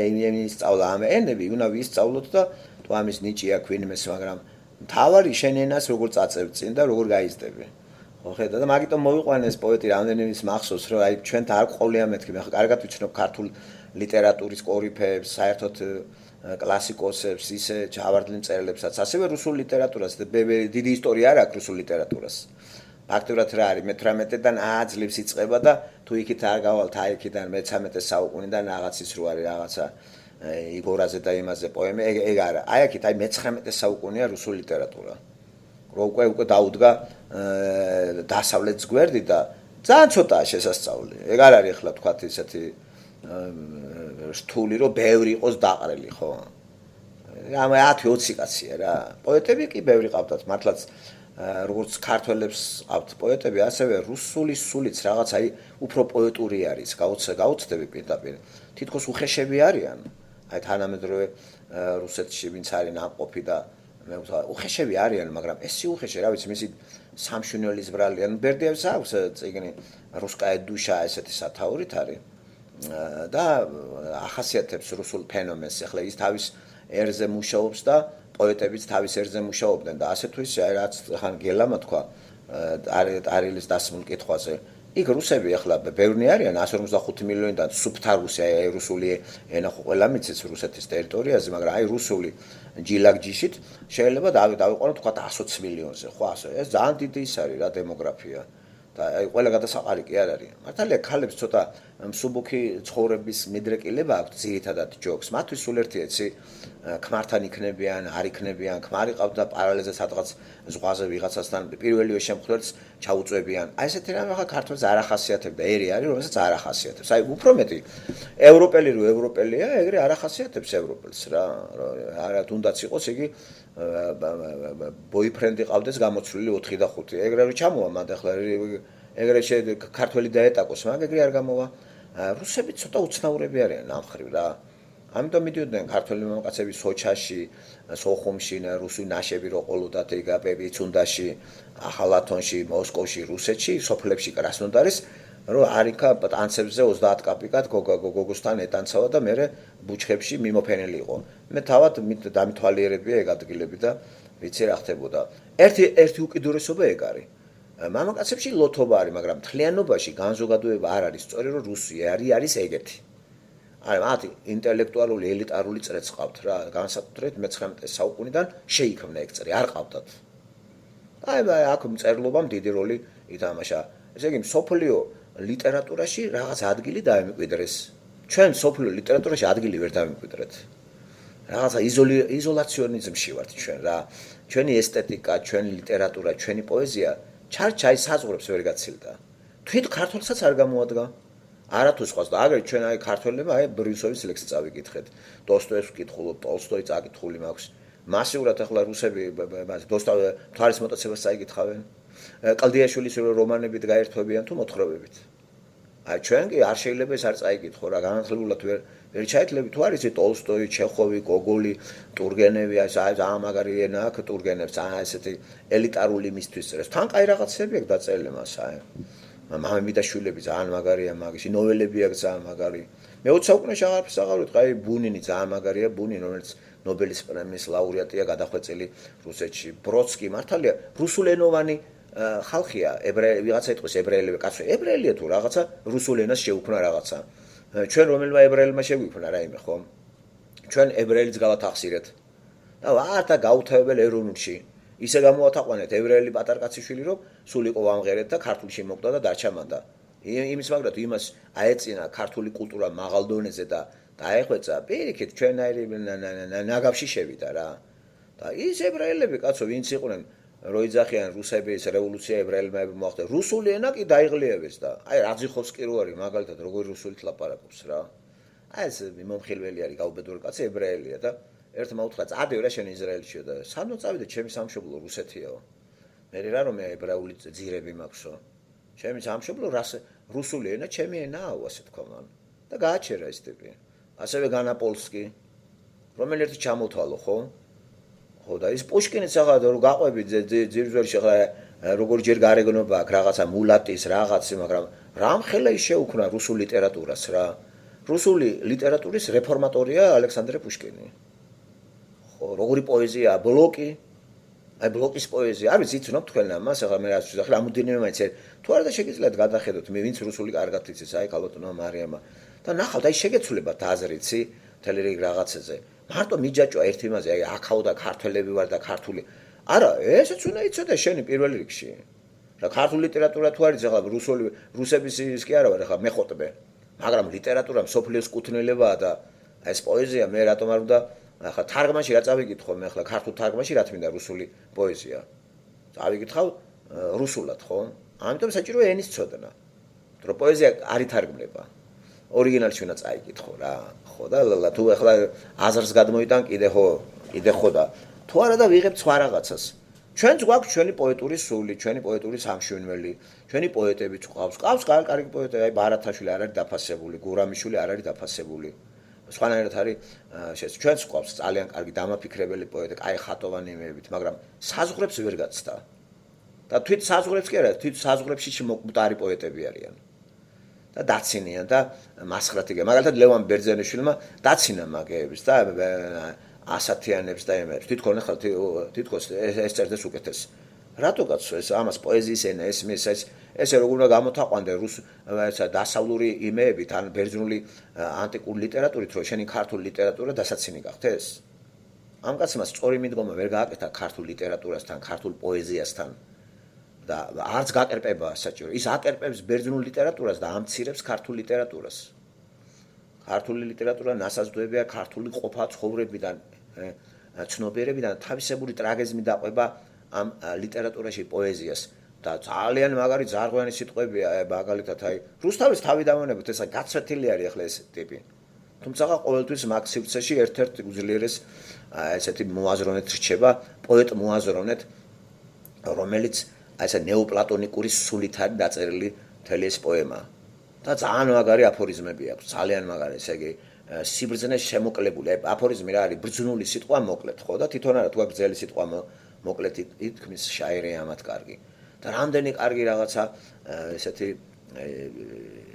[SPEAKER 1] ისწავლა ამ ენები, უნდა ვისწავლოთ და თუ ამის ნიჭია ქვინმეს, მაგრამ მთავარი შენ ენას როგორ წაწევ წინ და როგორ გაიზდები. ხო ხედა და მაგიტომ მოიყვანეს პოეტი რამდენიმე მახსოვს რომ აი ჩვენთან არ ყოლია მეთქი, მე კარგად ვიცნობ ქართულ ლიტერატურის კორიფეებს, საერთოდ კლასიკოსებს, ისე ჯავარდლი მწერლებსაც, ასევე რუსულ ლიტერატურას და დიდი ისტორია არ აქვს რუსულ ლიტერატურას. ფაქტურად რა არის მე-18-დან აძლევს იწყება და თუ იქით არ გავალთ აიქიდან მე-13 საუკუნიდან რაღაცის რო არის რაღაცა იგორაზე და იმაზე პოემი ეგ არა აი აქეთ აი მე-19 საუკუნეა რუსული ლიტერატურა რო უკვე დაუდგა დასავლეთს გვერდი და ძალიან ცოტაა შესასწავლი ეგ არ არის ახლა თქვათ ისეთი რთული რომ ბევრი იყოს დაყრელი ხო ამ 10-20 კაცია რა პოეტები კი ბევრი ყავდათ მართლაც როგორც ქართველებს ყავთ პოეტები, ასევე რუსული სულიც რაღაც აი უფრო პოეტური არის, გაუცდები პირდაპირ. თითქოს უხეშები არიან. აი თანამედროვე რუსეთში ვინც არის ნამყოფი და მე ვთქვა, უხეშები არიან, მაგრამ ესე უხეშე, რა ვიცი, მისი სამშვენიოლის ბრალი, ანუ ბერდიევს აქვს წიგნი რუსკაია დუშა ესეთი სათაურით არის. და ახასიათებს რუსულ ფენომენს. ახლა ის თავის ერზე მუშაობს და პოეტებიც თავის ერზე მუშაობდნენ და ასე თუ ისე რაც ხან გელამა თქვა არილის დასმულ კითხვაზე იქ რუსები ახლა ბევრი არიან 155 მილიონიდან სუფთა რუსი აი რუსული ენა ხო ყველა მიცის რუსეთის ტერიტორიაზე მაგრამ აი რუსული ჯილაგჯიშით შეიძლება დავიყვანოთ თქვა 120 მილიონზე ხო ასე ეს ძალიან დიდი ის არის რა დემოგრაფია და აი ყველა გადასაყარი კი არ არის მართალია ქალებს ცოტა მსუბუქი ცხოვრების მიდრეკილება აქვთ ძირითადად ჯოქს მათთვის სულ ერთი ეცი ქმართან იქნებიან, არ იქნებიან, ქმარი ყავთ და პარალელზე სადღაც ზღვაზე ვიღაცასთან პირველივე შემთხვევაში ჩაუწვევიან. აი ესეთი რამე ახლა ქართულს არ ახასიათებდა, ერი არის, რომელსაც არ ახასიათებს. აი უფრო მეტი ევროპელი რო ევროპელია, ეგრე არ ახასიათებს ევროპელს რა. არა თუნდაც იყოს იგი ბოიფრენდი ყავდეს გამოცვლილი 4 და 5. ეგრე რო ჩამოვა მანდ ახლა ეგრე ქართველი დაეტაკოს, მაგ ეგრე არ გამოვა. რუსები ცოტა უცნაურები არიან ამ ხრივ რა. ამიტომ მიდიოდნენ ქართველი მამაკაცები სოჩაში, სოხუმში, რუსული ნაშები რო ყოლოდათ ეგ პეპიცუნდაში, ახალ ათონში, მოსკოვში, რუსეთში, სოფლებში, კრასნოდარის რომ არიქა ანცებზე 30 კაპიკად გოგოსთან ეტანცავა და მე ბუჩხებში მიმოფენელი იყო. მე თავად დამითვალიერებია ეგ ადგილები და ვიცი რა ხდებოდა. ერთი უკიდურესობა ეგ არის. მამაკაცებში ლოთობა არის, მაგრამ მთლიანობაში განზოგადოება არ არის სწორი, რომ რუსი არის ეგეთი. აი, მათი ინტელექტუალური ელიტარული წრეც ყავთ რა, განსაკუთრებით მე-19 საუკუნიდან შეიქმნა ეგ წრე, არ ყავდათ. აი, აქ მწერლობამ დიდი როლი ითამაშა. ესე იგი, სოფლიო ლიტერატურაში რაღაც ადგილი დაემკვიდრეს. ჩვენ სოფლიო ლიტერატურაში ადგილი ვერ დამემკვიდრეთ. რაღაცა იზოლაციონიზმში ვართ ჩვენ რა. ჩვენი ესთეტიკა, ჩვენი ლიტერატურა, ჩვენი პოეზია ჩარჩაი საზღვრებს ვერ გაცილდა. თვით ქართულსაც არ გამოადგა. არათუ სხვას და აგრეთ ჩვენ აი ქართველებმა აი ბრიუსოვის ლექსს წავიკითხეთ. დოსტოევსკის ვკითხულობ, ტოლსტოი წაკითხული მაქვს. მასიურად ახლა რუსები მთვარის მოტაცებას წაიკითხავენ. კლდიაშვილის რომანებით გაერთვებიან თუ მოთხრობებით. აი ჩვენ კი არ შეიძლება ეს არ წაიკითხო რა, განათლებულად ვერ ჩაითლები თუ არის ტოლსტოი, ჩეხოვი, გოგოლი, ტურგენევი, აი ძალიან მაგარი ენა აქვს ტურგენევს, აი ესეთი ელიტარული მისთვის წერს. თან კაი რაღაცები აქვს დაწერილი მას აი. მამიდაშვილები ძალიან მაგარია მაგისი, ნოველები აქვს ძალიან მაგარი. მე-20 საუკუნეში აღარაფერს აღარ ვიტყვი, აი ბუნინი ძალიან მაგარია, ბუნინი რომელიც ნობელის პრემიის ლაურეატია გადახვეწილი რუსეთში. ბროდსკი მართალია რუსულენოვანი ხალხია, ვიღაცა იტყვის ებრაელები, კაცო, ებრაელია თუ რაღაცა რუსულ ენას შეუქმნა რაღაცა. ჩვენ რომელმა ებრაელმა შეგვიქმნა რაიმე, ხო? ჩვენ ებრაელიც გავათახსირეთ. და ვართ გაუთავებელ ეროვნულში. ისე გამოვათაყვანეთ ებრაელი პატარკაციშვილი, რომ სულ იყო ვამღერეთ და ქართულში მოკვდა და დარჩა მანდა. იმის მაგრად იმას აეწინა ქართული კულტურა მაღალ დონეზე და დაეხვეწა, პირიქით ჩვენაირი ნაგავში შევიდა რა. და ის ებრაელები, კაცო, ვინც იყვნენ რო იძახიან რუსების რევოლუცია ებრაელებმა მოახდინა. რუსული ენა კი დაიღლიებეს და აი რაძიხოვსკი რო არის მაგალითად როგორი რუსულით ლაპარაკობს რა. აი ეს მომხილველი არის გაუბედური კაცი ებრაელია და ერთმა უთხრა წადევ რა შენ ისრაელშიო და სანო წავიდე ჩემი სამშობლო რუსეთიაო. მე რა რომ ებრაული ძირები მაქვსო. ჩემი სამშობლო რუსული ენა ჩემი ენაა ასე თქვა მან. და გააჩერა ეს ტიპი. ასევე განაპოლსკი რომელიც ჩამოთვალო ხო? ხო და ის პუშკინიც ახლა რომ გაყვები ძირზვერში ახლა როგორ ჯერ გარეგნობა აქვს რაღაცა მულატის რაღაცი, მაგრამ რამ ხელა ის შეუქმნა რუსულ ლიტერატურას რა. რუსული ლიტერატურის რეფორმატორია ალექსანდრე პუშკინი. ხო, როგორი პოეზია, ბლოკი. აი ბლოკის პოეზია. არ ვიცი, იცნობ თქვენ ამას, ახლა მე რას ვიზახე, ამოდენიმე მაინც თუ არა და შეგიძლიათ გადახედოთ, მე ვინც რუსული კარგად იცის, აი ქალბატონო მარიამა. და ნახავთ, აი შეგეცვლებათ აზრიცი, მთელი რიგ რაღაცებზე. მარტო მიჯაჭვა ერთ იმაზე, აი აქაო და ქართველები ვარ და ქართული. არა, ესეც უნდა იცოდე შენი პირველ რიგში. რა ქართული ლიტერატურა თუ არის, ახლა რუსების ის კი არა ვარ, ახლა მეხოტბე. მაგრამ ლიტერატურა მსოფლიოს კუთვნილებაა და ეს პოეზია მე რატომ არ უნდა ახლა თარგმანში რა წავიკითხო მე ახლა ქართულ თარგმანში რა თმინდა რუსული პოეზია. წავიკითხავ რუსულად, ხო? ამიტომ საჭირო ენის ცოდნა. რომ პოეზია არ ითარგმნება. ორიგინალში უნდა წაიკითხო რა. ხო და თუ ახლა აზრს გადმოიტან კიდე ხო და თუ არა და ვიღებ სხვა რაღაცას. ჩვენც გვაქვს ჩვენი პოეტური სული, ჩვენი პოეტური სამშვენველი, ჩვენი პოეტებიც ყავს. ყავს კარგი პოეტები, აი ბარათაშვილი არ არის დაფასებული, გურამიშვილი არ არის დაფასებული. სხვანაირად არის ჩვენც ყავს ძალიან კარგი დამაფიქრებელი პოეტი, აი ხატოვანი იმებით, მაგრამ საზღვრებს ვერ გაცდა. და თვით საზღვრებს კი არა, თვით საზღვრებში მკვდარი პოეტები არიან. და დაცინიან და მასხრათიგე. მაგალითად ლევან ბერძენიშვილმა დაცინა მაგეებს და ასათიანებს და იმებს. თვითონ ახლა თითქოს ეს წერდეს უკეთეს. რატო კაცო ეს ამას პოეზიის ენა ესე როგორ უნდა გამოთაყვანდე ესა დასავლური იმეებით ან ბერძნული ანტიკური ლიტერატურით რომ შენი ქართული ლიტერატურა დასაცინი გახდეს? ამ კაცმა სწორი მიდგომა ვერ გააკეთა ქართულ ლიტერატურასთან, ქართულ პოეზიასთან. და არც გაკერპება საჭირო. ის აკერპებს ბერძნულ ლიტერატურას და ამცირებს ქართულ ლიტერატურას. ქართული ლიტერატურა ნასაზრდოებია ქართული ყოფა ცხოვრებიდან, ცნობიერებიდან, თავისებური ტრაგიზმი დაყვება ამ ლიტერატურაში პოეზიას. და ძალიან მაგარი ძარღვიანი სიტყვებია, მაგალითად აი რუსთავის თავი დავანებოთ, ესა გაცვეთილი არის ახლა ეს ტიპი. თუმცა ყოველთვის მაგ სივრცეში ერთ-ერთი უძლიერეს ესეთი მოაზროვნეთ რჩება, პოეტ მოაზროვნეთ, რომელიც აი ესა ნეოპლატონიკური სულით არის დაწერილი მთელი ეს პოემა. და ძალიან მაგარი აფორიზმები აქვს, ძალიან მაგარი, ესე იგი სიბრძნეს შემოკლებული. აფორიზმი რა არის? ბრძნული სიტყვა მოკლედ, ხო? და თვითონ არა თუ გრძელი სიტყვა მოკლედ ითქმის შაირი ამათ კარგი. და რამდენი კარგი რაღაცა ესეთი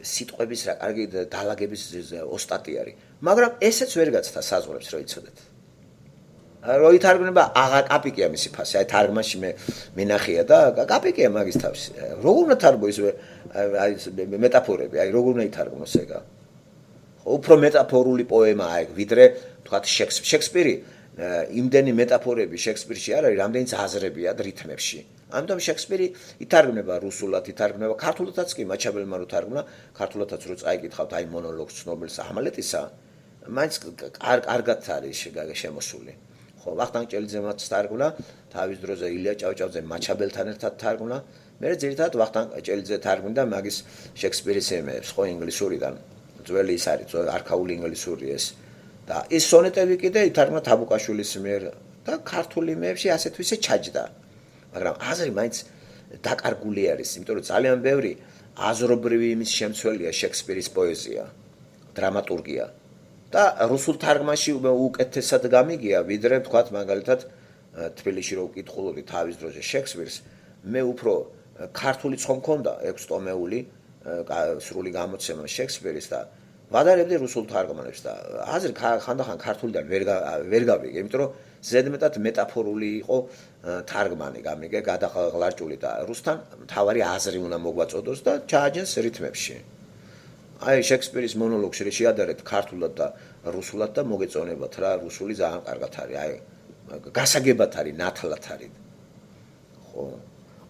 [SPEAKER 1] სიტყვების რა კარგი დალაგების ოსტატი არის. მაგრამ ესეც ვერ გაცდა საზღვრებს რო იცოდეთ. რო ითარგმნება აღარ კაპიკია მისი ფასი. აი თარგმანში მე მინახია და კაპიკია მაგის თავში. როგორ უნდა თარგმნო ის აი მეტაფორები, აი როგორ უნდა ითარგმნოს ეგა. უფრო მეტაფორული პოემა აი ვიდრე თქვათ შექსპირი იმდენი მეტაფორები შექსპირში არ არის, რამდენიც აზრებია რითმებში. ამიტომ შექსპირი ითარგმნება რუსულად, ითარგმნება ქართულადაც კი მაჩაბელმა რო თარგმნა, ქართულადაც რო წაიკითხავთ აი მონოლოგს ცნობილს ამალეტისა, მაინც კარგად არის შემოსული. ხო, ვახტანგ ჭელიძემაც თარგმნა, თავის დროზე ილია ჭავჭავაძემ მაჩაბელთან ერთად თარგმნა. მე ძირითადად ვახტანგ ჭელიძე თარგმნიდა მაგის შექსპირის ემეებს, ხო ინგლისურიდან. ძველი ის არის, არქაული ინგლისური ეს. და ის სონეტები კიდე ითარგმნა თაბუკაშვილის მიერ და ქართული ემეებში ასეთ ვისე ჩაჯდა. მაგრამ აზრი მაინც დაკარგული არის, იმიტომ რომ ძალიან ბევრი აზრობრივი იმის შემცველია შექსპირის პოეზია, დრამატურგია. და რუსულ თარგმანში უკეთესად გამიგია, ვიდრე თქვათ მაგალითად თბილისში რო ვკითხულობდი თავის დროზე შექსპირს, მე უფრო ქართული ცხო მქონდა 6 ტომეული სრული გამოცემა შექსპირის და ვადარებდი რუსულ თარგმანებს და აზრი ხანდახან ქართულიდან ვერ გავიგე, იმიტომ რომ ზედმეტად მეტაფორული იყო თარგმანი გამიგე, გადაღლარჭული და რუსთან მთავარი აზრი უნდა მოგვაწოდოს და ჩააჯენს რითმებში. აი შექსპირის მონოლოგში შეადარეთ ქართულად და რუსულად და მოგეწონებათ რა, რუსული ძალიან კარგად არის, აი გასაგებად არის, ნათლად არის. ხო.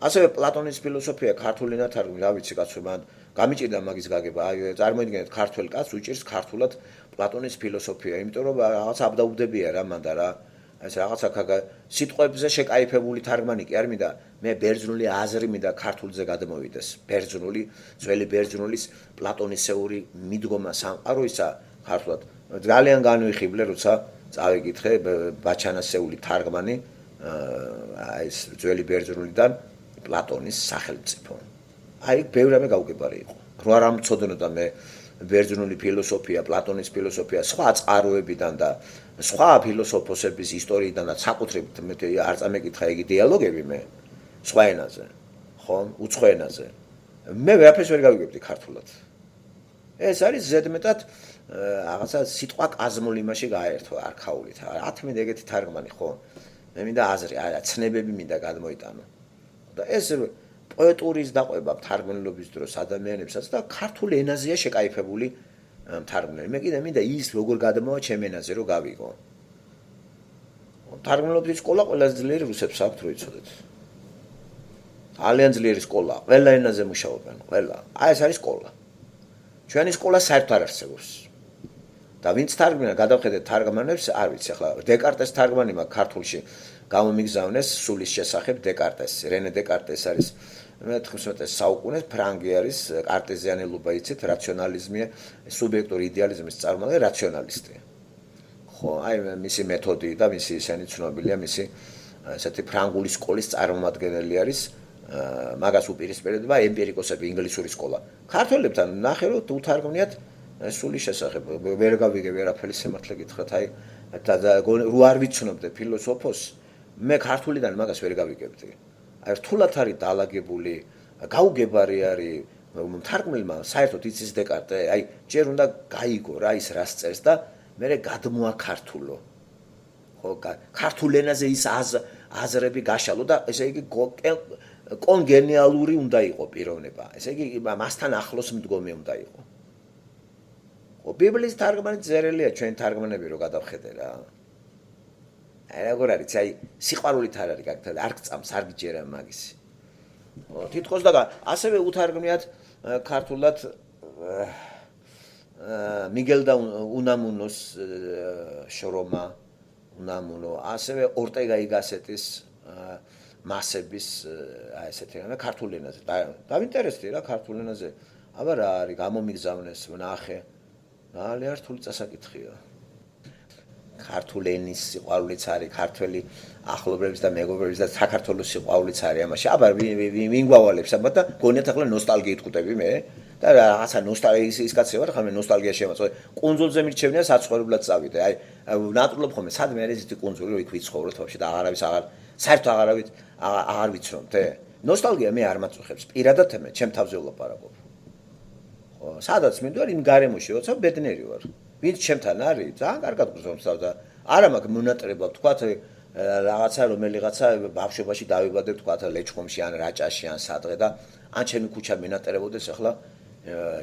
[SPEAKER 1] ასევე პლატონის ფილოსოფია ქართული ნათარგმნი, რა ვიცი კაცო, მან გამიჭირდა მაგის გაგება. აი წარმოიდგინეთ ქართველ კაცს უჭირს ქართულად პლატონის ფილოსოფია, იმიტომ რომ რაღაც აბდაუბდებია რა მან და რა ეს რაღაცა სიტყვებზე შეკაიფებული თარგმანი კი არ მინდა, მე ბერძნული აზრი მინდა ქართულზე გადმოვიდეს. ბერძნული, ძველი ბერძნულის პლატონისეული მიდგომა სამყაროისა ქართულად. ძალიან განვიხიბლე, როცა წავიკითხე ბაჩანასეული თარგმანი ეს ძველი ბერძნულიდან პლატონის სახელმწიფო. აი ბევრი რამე გაუგებარი იყო. რო არ ამცოდნოდა მე ბერძნული ფილოსოფია, პლატონის ფილოსოფია, სხვა წყაროებიდან და სხვა ფილოსოფოსების ისტორიიდან და საკუთრებით არ წამეკითხა იგი დიალოგები მე სხვა ენაზე, ხო, უცხო ენაზე. მე ვერაფერს ვერ გავიგებდი ქართულად. ეს არის ზედმეტად რაღაცა სიტყვა კაზმულ იმაში გაერთვა არქაულით. რა თქმა უნდა ეგეთი თარგმანი ხო? მე მინდა აზრი, არა, ცნებები მინდა გადმოიტანო. და ეს პოეტურის დაყვება თარგმნილობის დროს ადამიანებსაც და ქართულ ენაზეა შეკაიფებული თარგმნელი. მე კიდე მინდა ის როგორ გადმოვა ჩემ ენაზე რომ გავიგო. თარგმნილობის სკოლა ყველაზე ძლიერი რუსებს აქვთ რო იცოდეთ. ძალიან ძლიერი სკოლა, ყველა ენაზე მუშაობენ, ყველა. აი ეს არის სკოლა. ჩვენი სკოლა საერთოდ არ არსებობს. და ვინც თარგმნა, გადავხედეთ თარგმანებს, არ ვიცი, ახლა დეკარტეს თარგმანი მაქვს ქართულში. გამომიგზავნეს სულის შესახებ დეკარტეს. რენე დეკარტეს არის მე-19 საუკუნეს ფრანგი არის კარტეზიანელობა იცით, რაციონალიზმია, სუბიექტური იდეალიზმის წარმომადგენელი რაციონალისტია. ხო, აი მისი მეთოდი და მისი ისენი ცნობილია, მისი ესეთი ფრანგული სკოლის წარმომადგენელი არის, მაგას უპირისპირდება ემპირიკოსები, ინგლისური სკოლა. ქართველებთან ნახე რომ უთარგმნიათ სულის შესახებ, ვერ გავიგე ვერაფერი სიმართლე გითხრათ, აი რო არ ვიცნობდე ფილოსოფოს, მე ქართულიდან მაგას ვერ გავიგებდი. აი რთულად არის დაალაგებული, გაუგებარი არის თარგმნელმა, საერთოდ იცის დეკარტე, აი ჯერ უნდა გაიგო რა ის რას წერს და მერე გადმოაქართულო. ხო, ქართულ ენაზე ის აზრები გაშალო და ესე იგი კონგენიალური უნდა იყო პიროვნება. ესე იგი მასთან ახლოს მდგომი უნდა იყო. ხო, ბიბლიის თარგმანი წერილია ჩვენ თარგმანები რო გადავხედე რა. აი როგორ არის, აი სიყვარულით არ არის გაკეთებული, არ გწამს, არ გიჯერა მაგისი. თითქოს და ასევე უთარგმნიათ ქართულად მიგელ და უნამუნოს შრომა, უნამუნო, ასევე ორტეგა იგასეტის მასების აი ესეთი რამე ქართულ ენაზე. დავინტერესდი რა ქართულ ენაზე. აბა რა არის, გამომიგზავნეს, ვნახე. ძალიან რთული წასაკითხია. ქართულ ენის სიყვარულიც არის, ქართველი ახლობლების და მეგობრების და საქართველოს სიყვარულიც არის ამაში. აბა ვინ გვავალებს აბა და გონიათ ახლა ნოსტალგიით ხვდები მე და რაღაცა ნოსტალგიის კაცი ვარ, ხომ მე ნოსტალგია შემოწყვე. კუნძულზე მირჩევნია საცხოვრებლად წავიდე. აი ნატურლობ ხომ მე სადმე არის ისეთი კუნძული, რომ იქ ვიცხოვროთ ვაფშე და აღარავის საერთოდ აღარ ვიცნობთ. ნოსტალგია მე არ მაწუხებს. პირადად მე ჩემ თავზე ვლაპარაკობ. ხო, სადაც მინდვარ იმ გარემოში, როცა ბედნიერი ვარ. ვინც ჩემთან არის, ძალიან კარგად გრძნობსავ და არა მაქვს მონატრება, ვთქვათ, რაღაცა რომელიღაცა ბავშვობაში დავიბადე, ვთქვათ, ლეჩხომში ან რაჭაში ან სადღე და ან ჩემი ქუჩა მინატრებოდეს ახლა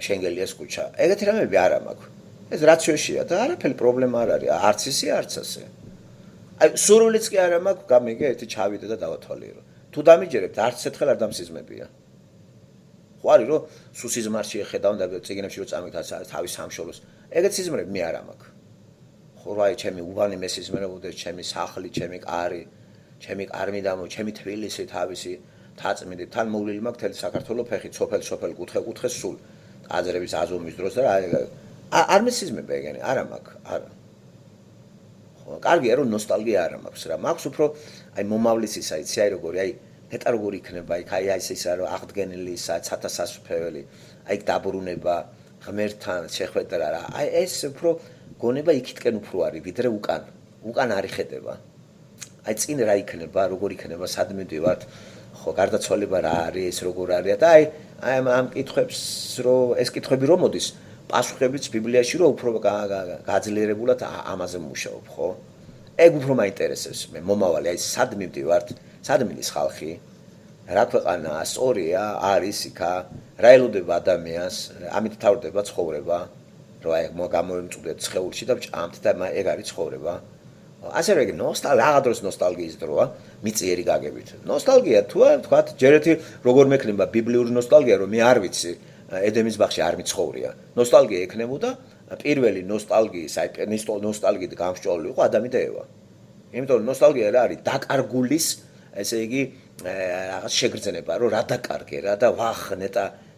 [SPEAKER 1] შენგელიას ქუჩა. ეგეთი რამეები არა მაქვს. ეს რაციოშია და არაფერი პრობლემა არ არის, არც ისე, არც ასე. აი, სურვილიც კი არა მაქვს, გამიგე, ერთი ჩავიდე და დავათვალიერო. თუ დამიჯერებთ, არც ერთხელ არ დამსიზმებია. ხო არის, რომ სუსიზმარში ეხედავ და წიგნებში რო წამით თავის სამშობლოს. ეგეთ სიზმრები მე არა მაქვს. ხო, რა, ჩემი უბანი მესიზმრებოდეს, ჩემი სახლი, ჩემი კარი, ჩემი კარმიდამო, ჩემი თბილისი თავისი თაწმინდი, თან მოვლილი მაქვს მთელი საქართველოს ფეხი, სოფელ, კუთხე სულ. აზრების აზომვის დროს და არ მესიზმება ეგენი, არა მაქვს, არა. ხო, კარგია რომ ნოსტალგია არა მაქვს რა. მაქვს უფრო აი მომავლისისა, იცი აი როგორი, აი ნეტა როგორი იქნება, აი ეს რა აღდგენილი, სათა სასუფეველი, აი დაბრუნება, ღმერთთან შეხვედრა რა. აი ეს უფრო გონება იქითკენ უფრო არის, ვიდრე უკან არ იხედება. აი წინ რა იქნება, როგორ იქნება, სად მივდივართ, ხო, გარდაცვალება რა არის, როგორ არის და აი ამ კითხვებს რომ ეს კითხვები რომ მოდის, პასუხებიც ბიბლიაში რომ უფრო გაძლიერებულად ამაზე მუშაობ, ხო? ეგ უფრო მაინტერესებს მე მომავალი, აი სად მივდივართ, სად მიდის ხალხი, რა ქვეყანა სწორია, არის იქა, რა ელოდება ადამიანს, ამით თავდება ცხოვრება, რომ აი გამოვიმწუდეთ სხეულში და ვჭამთ და ეგ არის ცხოვრება. ასე რომ ეგ რაღაცა დროს ნოსტალგიის დროა, მიწიერი გაგებით. ნოსტალგია თუ თქვათ, ჯერ ერთი როგორ მექნება ბიბლიური ნოსტალგია, რომ მე არ ვიცი, ედემის ბაღში არ მიცხოვრია. ნოსტალგია ექნებოდა პირველი ნოსტალგიის, აი ნოსტალგიით გამსჭვალული იყო ადამი და ევა. იმიტომ რომ ნოსტალგია რა არის? დაკარგულის, ესე იგი, რაღაც შეგრძნება, რომ რა დაკარგე რა და ვახ,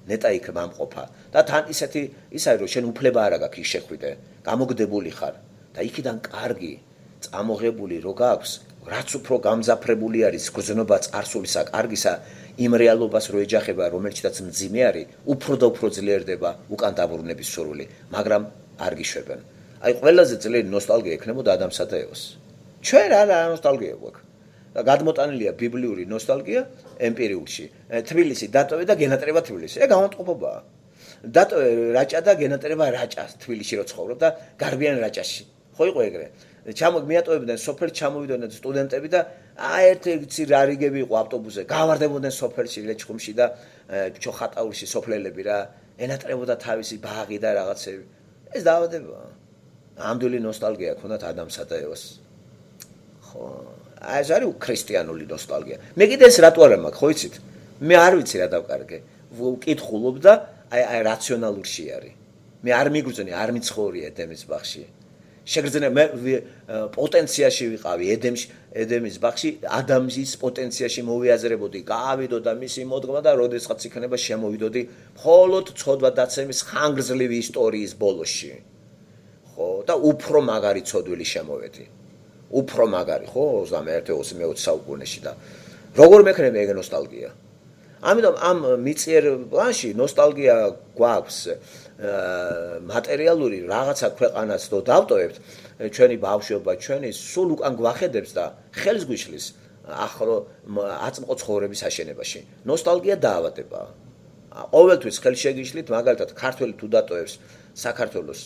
[SPEAKER 1] ნეტა იქ მომყოფა. და თან ისეთი ის არის, რომ შენ უფლება არ აქვს ის შეხვიდე, გამოგდებული ხარ და იქიდან კარგი წამოღებული რო გაქვს, რაც უფრო გამძაფრებული არის გრძნობა წარსულისა, კარგისა, იმ რეალობას რო ეჯახება, რომელშიც მძიმე არის, უფრო და უფრო ძლიერდება უკან დაბრუნების სურვილი, მაგრამ არ გიშვებენ. აი ყველაზე ძლიერი ნოსტალგია ექნებოდა ადამიანსა და ევას. ჩვენ რა ნოსტალგია გვაქვს. და გადმოტანილია ბიბლიური ნოსტალგია ემპირიულში. თბილისი დატოვე და გენატრება თბილისი. ეგ გამოტყობაა. დატოვე რაჭა და გენატრება რაჭას თბილისში რო ცხოვრობ და გარბიან რაჭაში. ხო იყო ეგრე. მიატოვებდნენ სოფელში, ჩამოვიდნენ სტუდენტები და ერთი რა რიგები იყო ავტობუსზე, გავარდებოდნენ სოფელში, ლეჩხუმში და ჩოხატაურში სოფლელები რა, ენატრებოდა თავისი ბაღი და რაღაცები. ეს დაავადებაა. ამდვილი ნოსტალგია ქონდათ ადამიანსა და ევას. ხო, ეს არის ქრისტიანული ნოსტალგია. მე კიდე ეს რატო არ მაქვს, ხო იცით? მე არ ვიცი რა დავკარგე. ვკითხულობ და აი რაციონალურში არის. მე არ მიგრძნე, არ მიცხოვრია ედემის ბაღში. შეგრძნე მე პოტენციაში ვიყავი ედემის ბაღში, ადამიანის პოტენციაში მოვიაზრებოდი, გაავიდო და მისი მოდგმა და როდესაც იქნება შემოვიდოდი მხოლოდ ცოდვა-დაცემის ხანგრძლივი ისტორიის ბოლოში. ხო, და უფრო მაგარი ცოდვილი შემოვედი. უფრო მაგარი, ხო, 21-20 საუკუნეში და როგორ მექნება ეგ ნოსტალგია. ამიტომ ამ მიწიერ პლანში ნოსტალგია გვაქვს მატერიალური რაღაცა ქვეყანას რო დავტოვებთ, ჩვენი ბავშვობა, ჩვენი სულ უკან გვახედებს და ხელს გვიშლის ახლო აწმყო ცხოვრების აშენებაში. ნოსტალგია დაავადებაა. ყოველთვის ხელს შეგიშლით, მაგალითად, ქართველი თუ დატოვებს საქართველოს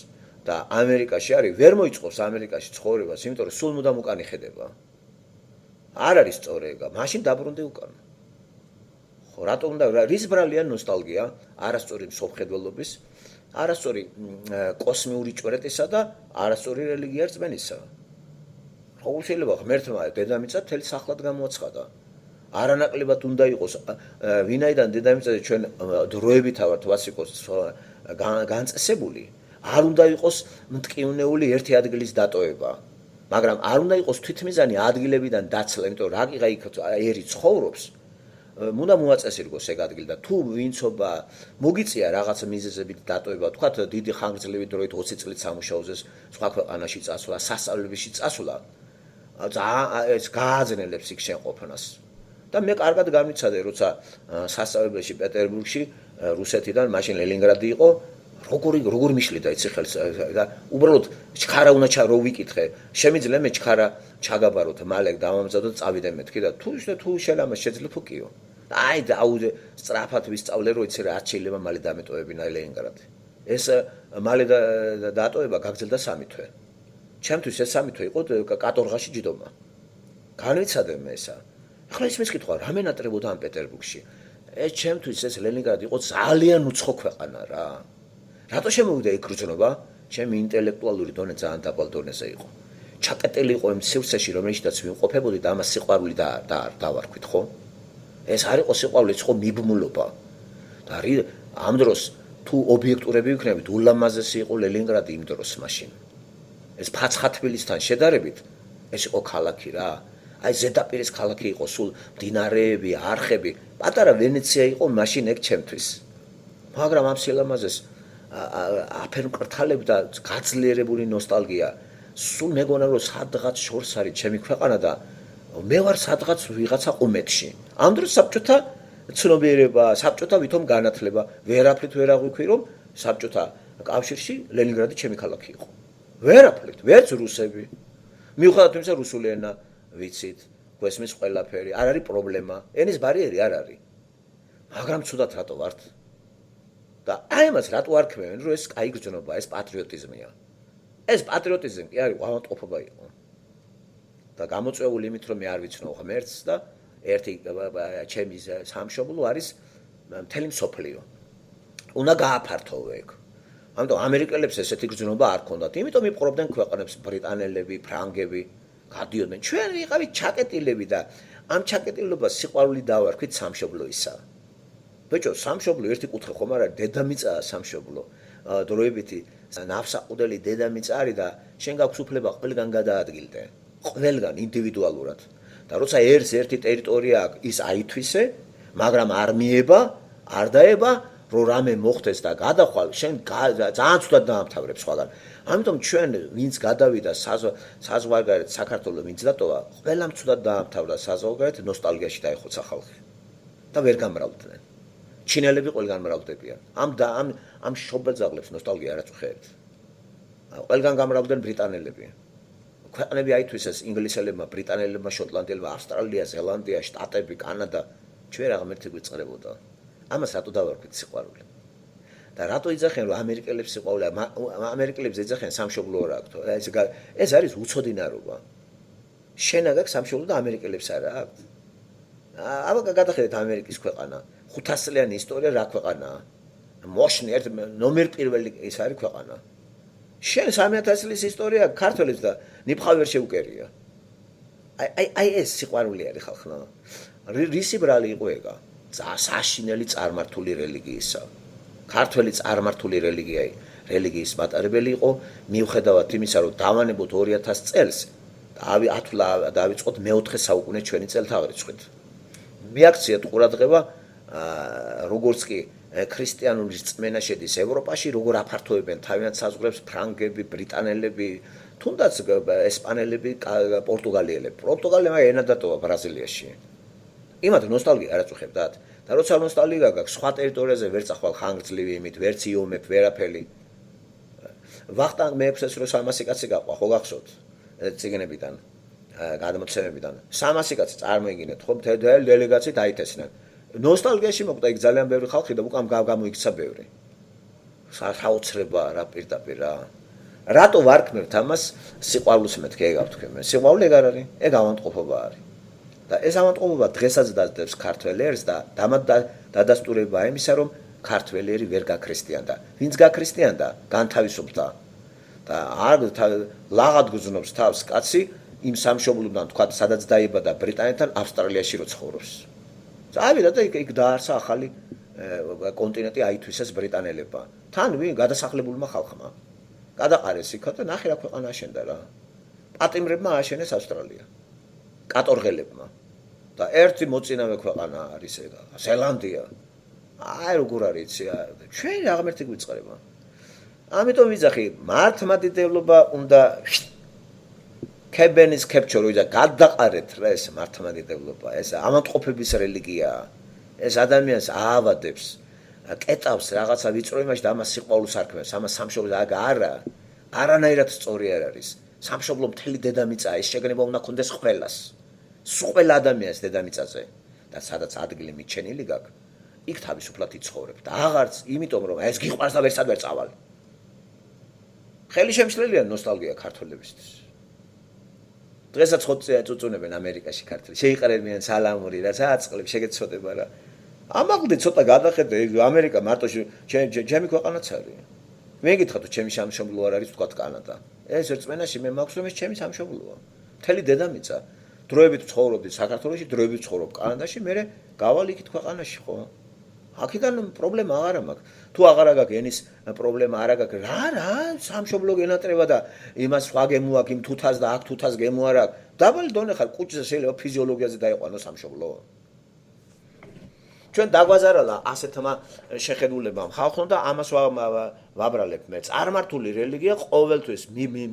[SPEAKER 1] და ამერიკაში არის, ვერ მოიწყობს ამერიკაში ცხოვრებას, იმიტომ რომ სულ მუდამ უკან იხედება. არ არის სწორი ეგა, მაშინ დაბრუნდი უკან. ხო, რატომ უნდა რის ბრალია ნოსტალგია, არასწორი მსოფლმხედველობის, არასწორი კოსმიური ჭვრეტისა და არასწორი რელიგია რწმენისა. როგორ შეიძლება ღმერთმა დედამიწა თელ სახლად გამოაცხადა? არანაკლებად უნდა იყოს ვინაიდან დედამიწაზე ჩვენ დროებითა ვართ ვასიკოს განწესებული, არ უნდა იყოს მტკივნეული ერთი ადგილის დატოვება, მაგრამ არ უნდა იყოს თვითმიზანი ადგილებიდან დაცლა, იმიტომ რა კი იქ ერი ცხოვრობს. უნდა მოაწესრიგოს ეგ ადგილი და თუ ვინცობა მოგიწია რაღაც მიზეზებით დატოვება, თქვათ დიდი ხანგრძლივი დროით 20 წლით სამუშაოზეს სხვა ქვეყანაში წასვლა, სასწავლებელში წასვლა, ეს გააძნელებს იქ შენ ყოფნას. და მე კარგად გამიცადე, როცა სასწავლებელში პეტერბურგში რუსეთიდან მაშინ ლენინგრადი იყო, როგორ მიშლიდა იცი ხელს და უბრალოდ ჩქარა უნდა რო ვიკითხე, შემიძლია მე ჩქარა ჩაგაბაროთ, მალე დავამზადოთ, წავიდე მეთქი და თუ შელამას შეძლებ უკიო. აი და სწრაფად ვისწავლე, რომ იცი რა შეიძლება მალე დამეტოვებინა ლენინგრადი. ეს მალე დატოვება გაგრძელდა 3 თვე. ჩემთვის ეს 3 თვე იყო კატორღაში ჯდომა. განვიცადე მე ესა. ახლა ის მეკითხვა რა მენატრებოდა ამ პეტერბურგში. ეს ჩემთვის ეს ლენინგრადი იყო ძალიან უცხო ქვეყანა რა. რატო შემოვიდა იქ გრძნობა? ჩემი ინტელექტუალური დონე ძალიან დაბალ დონეზე იყო. ჩაკეტილი იყო იმ სივრცეში, რომელშიც ვიმყოფებოდი და ამას სიყვარული დავარქვით, ხო? ეს არ იყო სიყვარული, ეს იყო მიბმულობა. და ამ დროს თუ ობიექტურები ვიქნებით, ულამაზესი იყო ლენინგრადი იმ დროს მაშინ. ეს ფაცხა თბილისთან შედარებით, ეს იყო ქალაქი რა. აი ზედაპირის ქალაქი იყო, სულ მდინარეები, არხები, პატარა ვენეცია იყო მაშინ ეგ ჩემთვის. მაგრამ ამ სილამაზეს აფერმკრთალებდა გაძლიერებული ნოსტალგია. სულ მეგონა რომ სადღაც შორს არის ჩემი ქვეყანა და მე ვარ სადღაც ვიღაცა ყუმეთში. ამ დროს საბჭოთა ცნობიერება, საბჭოთა ვითომ განათლება, ვერაფრით ვერ აღვიქვი რომ საბჭოთა კავშირში ლენინგრადი ჩემი ქალაქი იყო. ვერაფრით, ვერც რუსები. მიუხედავად იმისა, რუსული ენა ვიცით, გვესმის ყველაფერი, არ არის პრობლემა, ენის ბარიერი არ არის. მაგრამ ცუდად რატო ვართ? და აი ამას რატო არ ქმევენ, რომ ეს კაი გრძნობა, ეს პატრიოტიზმია. ეს პატრიოტიზმი კი არის ავადმყოფობა იყო. და გამოწვეული იმით, რომ მე არ ვიცნო ღმერთს და ერთი ჩემი სამშობლო არის მთელი მსოფლიო. უნდა გააფართოვო ეგ. ამიტომ ამერიკელებს ესეთი გრძნობა არ ქონდათ. იმიტომ იპყრობდნენ ქვეყნებს ბრიტანელები, ფრანგები, გადიოდნენ. ჩვენ ვიყავით ჩაკეტილები და ამ ჩაკეტილობას სიყვარული დავარქვით სამშობლოისა. ბიჭო, სამშობლო ერთი კუთხე ხომ არ არის, დედამიწაა სამშობლო. დროებითი ნავსაყუდელი დედამიწა არის და შენ გაქვს უფლება ყველგან გადაადგილდე. ყველგან ინდივიდუალურად. და როცა ერთი ტერიტორია აქვს, ის აითვისე, მაგრამ არ მიება, არ დაება, რომ რამე მოხდეს და გადახვალ, შენ ძალიან ცუდად დაამთავრებს სხვაგან. ამიტომ ჩვენ ვინც გადავიდა საზღვარგარეთ საქართველოს ვინც დატოვა, ყველამ ცუდად დაამთავრა საზღვარგარეთ, ნოსტალგიაში დაეხოცა ხალხი. და ვერ გამრავლდნენ. ჩინელები ყველგან მრავლდებიან. ამ შობელძაღლებს ნოსტალგია არ აწუხებთ. ყველგან გამრავლდნენ ბრიტანელები. ქვეყნები აითვისეს ინგლისელებმა, ბრიტანელებმა, შოტლანდიელებმა, ავსტრალია, ზელანდია, შტატები, კანადა, ჩვენ რა ღმერთი გვიწყდებოდა. ამას რატო დავარქვით სიყვარული? და რატო იძახენ რომ ამერიკელებს სიყვარული, ამერიკელებს ეძახენ სამშობლო რა აქვს? ეს არის უცოდინარობა. შენ აგაკ სამშობლო და ამერიკელებს არა აქვს. აბა გადახედეთ ამერიკის ქვეყანა. 500 წლიანი ისტორია რა ქვეყანაა? მოშნი ერთ ნომერ პირველი ის არის ქვეყანა. შენ 3000 წლის ისტორია ქართველებს და ნიფხავი ვერ შეუკერია. აი ეს სიყვარული არის ხალხმა. რისი ბრალი იყო ეგა? საშინელი წარმართული რელიგიისა. ქართველი წარმართული რელიგიის მატარებელი იყო, მიუხედავად იმისა, რომ დავანებოთ 2000 წელს, დავიწყოთ მე-4 საუკუნე ჩვენი წელთაღრიცხვით. მიაქციეთ ყურადღება, როგორც კი ქრისტიანული რწმენა შედის ევროპაში, როგორ აფართოვებენ თავიანთ საზღვრებს ფრანგები, ბრიტანელები, თუნდაც ესპანელები, პორტუგალიელები. პორტუგალიელებმა ენა დატოვა ბრაზილიაში. იმათ ნოსტალგია არ აწუხებდათ. და როცა ნოსტალგია გაქვს, სხვა ტერიტორიაზე ვერ წახვალ ხანგრძლივი იმით, ვერც იომებ, ვერაფერი. ვახტანგ მე-6-ს რო 300 კაცი გაყვა, ხო გახსოვთ? ციგნებიდან, გადმოცემებიდან. 300 კაცი წარმოიგინეთ, ხო, მთელი დელეგაციით აითესნენ. ნოსტალგიაში მოკვდა იქ ძალიან ბევრი ხალხი და უკან გამოიქცა ბევრი. საოცრება რა პირდაპირ რა. რატო ვარქმევთ ამას სიყვარულს მეთქე ეგ ავთქვი მე. სიყვარული ეგ არ არის, ეგ ავადმყოფობა არის. და ეს ავადმყოფობა დღესაც დაძდებს ქართველ ერს და დადასტურებაა იმისა, რომ ქართველი ერი ვერ გაქრისტიანდა. ვინც გაქრისტიანდა, განთავისუფლდა. და არ ლაღად გზნობს თავს კაცი იმ სამშობლოდან, თქვა, სადაც დაიბადა ბრიტანეთთან, ავსტრალიაში რო ცხოვრობს. წავიდა და იქ დაარსა ახალი კონტინენტი აითვისეს ბრიტანელებმა. თან ვინ გადასახლებულმა ხალხმა. გადაყარეს იქა და ნახე რა ქვეყანა აშენდა რა. პატიმრებმა ააშენეს ავსტრალია. კატორღელებმა. და ერთი მოწინავე ქვეყანა არის ეგა, ზელანდია. აი როგორ არის იცი, ჩვენ რა ღმერთი გვიწყდება. ამიტომ ვიძახი, მართლმადიდებლობა უნდა ქებენის ქებჩორო და გადაყარეთ რა ეს მართლმადიდებლობა, ეს ამატყოფების რელიგიაა. ეს ადამიანს აავადებს, კეტავს რაღაცა ვიწრო იმაში და ამას სიყვარულს არქმევს, ამას სამშობლოს არა, არანაირად სწორი არ არის. სამშობლო მთელი დედამიწაა, ეს შეგნება უნდა ქონდეს ყველას. სულ ყველა ადამიანს დედამიწაზე და სადაც ადგილი მიჩენილი გაქვს, იქ თავისუფლად იცხოვრებ და აღარც იმიტომ რომ ეს გიყვარს და ვერსად ვერ წავალ. ხელი შემშლელია ნოსტალგია ქართველებისთვის. დღესაც ხოწეა წუწუნებენ ამერიკაში ქართველი. შეიყარებიან სალამური რა საწყლებს შეგეცოდება რა. ამაღლდი ცოტა გადახედე ამერიკა მარტო ჩემი ქვეყანაც არის. მე გითხრა თუ ჩემი სამშობლო არ არის თქვა კანადა. ეს ერთმენაში მე მაქვს რომ ეს ჩემი სამშობლოა. მთელი დედამიწა. დროებით ცხოვრობდი საქართველოში, დროებით ცხოვრობ კანადაში, მე გავალ იქით ქვეყანაში ხო? აქედან პრობლემა აღარ მაქვს. თუ აღარ აქვს ენის პრობლემა არ აქვს რა სამშობლო გენატრება და იმას სხვა გემო აქვს იმ თუთას და აქ თუთას გემო არ აქვს. დაბალი დონე ხარ კუჭზე შეიძლება ფიზიოლოგიაზე დაიყვანო სამშობლო. ჩვენ დაგვაზარალა ასეთმა შეხედულებამ ხალხო და ამას ვაბრალებ მე. წარმართული რელიგია ყოველთვის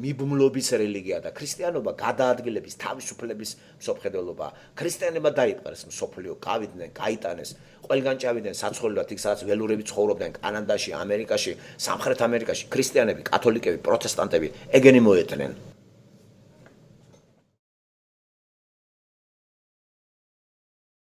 [SPEAKER 1] მიბმლობის რელიგია და ქრისტიანობა გადაადგილების თავისუფლების მსოფლმხედველობაა. ქრისტიანებმა დაიპყრეს მსოფლიო, გავიდნენ, გაიტანეს, ყველგან წავიდნენ საცხოვრებლად იქ სადაც ველურები ცხოვრობდნენ კანადაში, ამერიკაში, სამხრეთ ამერიკაში, ქრისტიანები, კათოლიკები, პროტესტანტები ეგენი მოედნენ.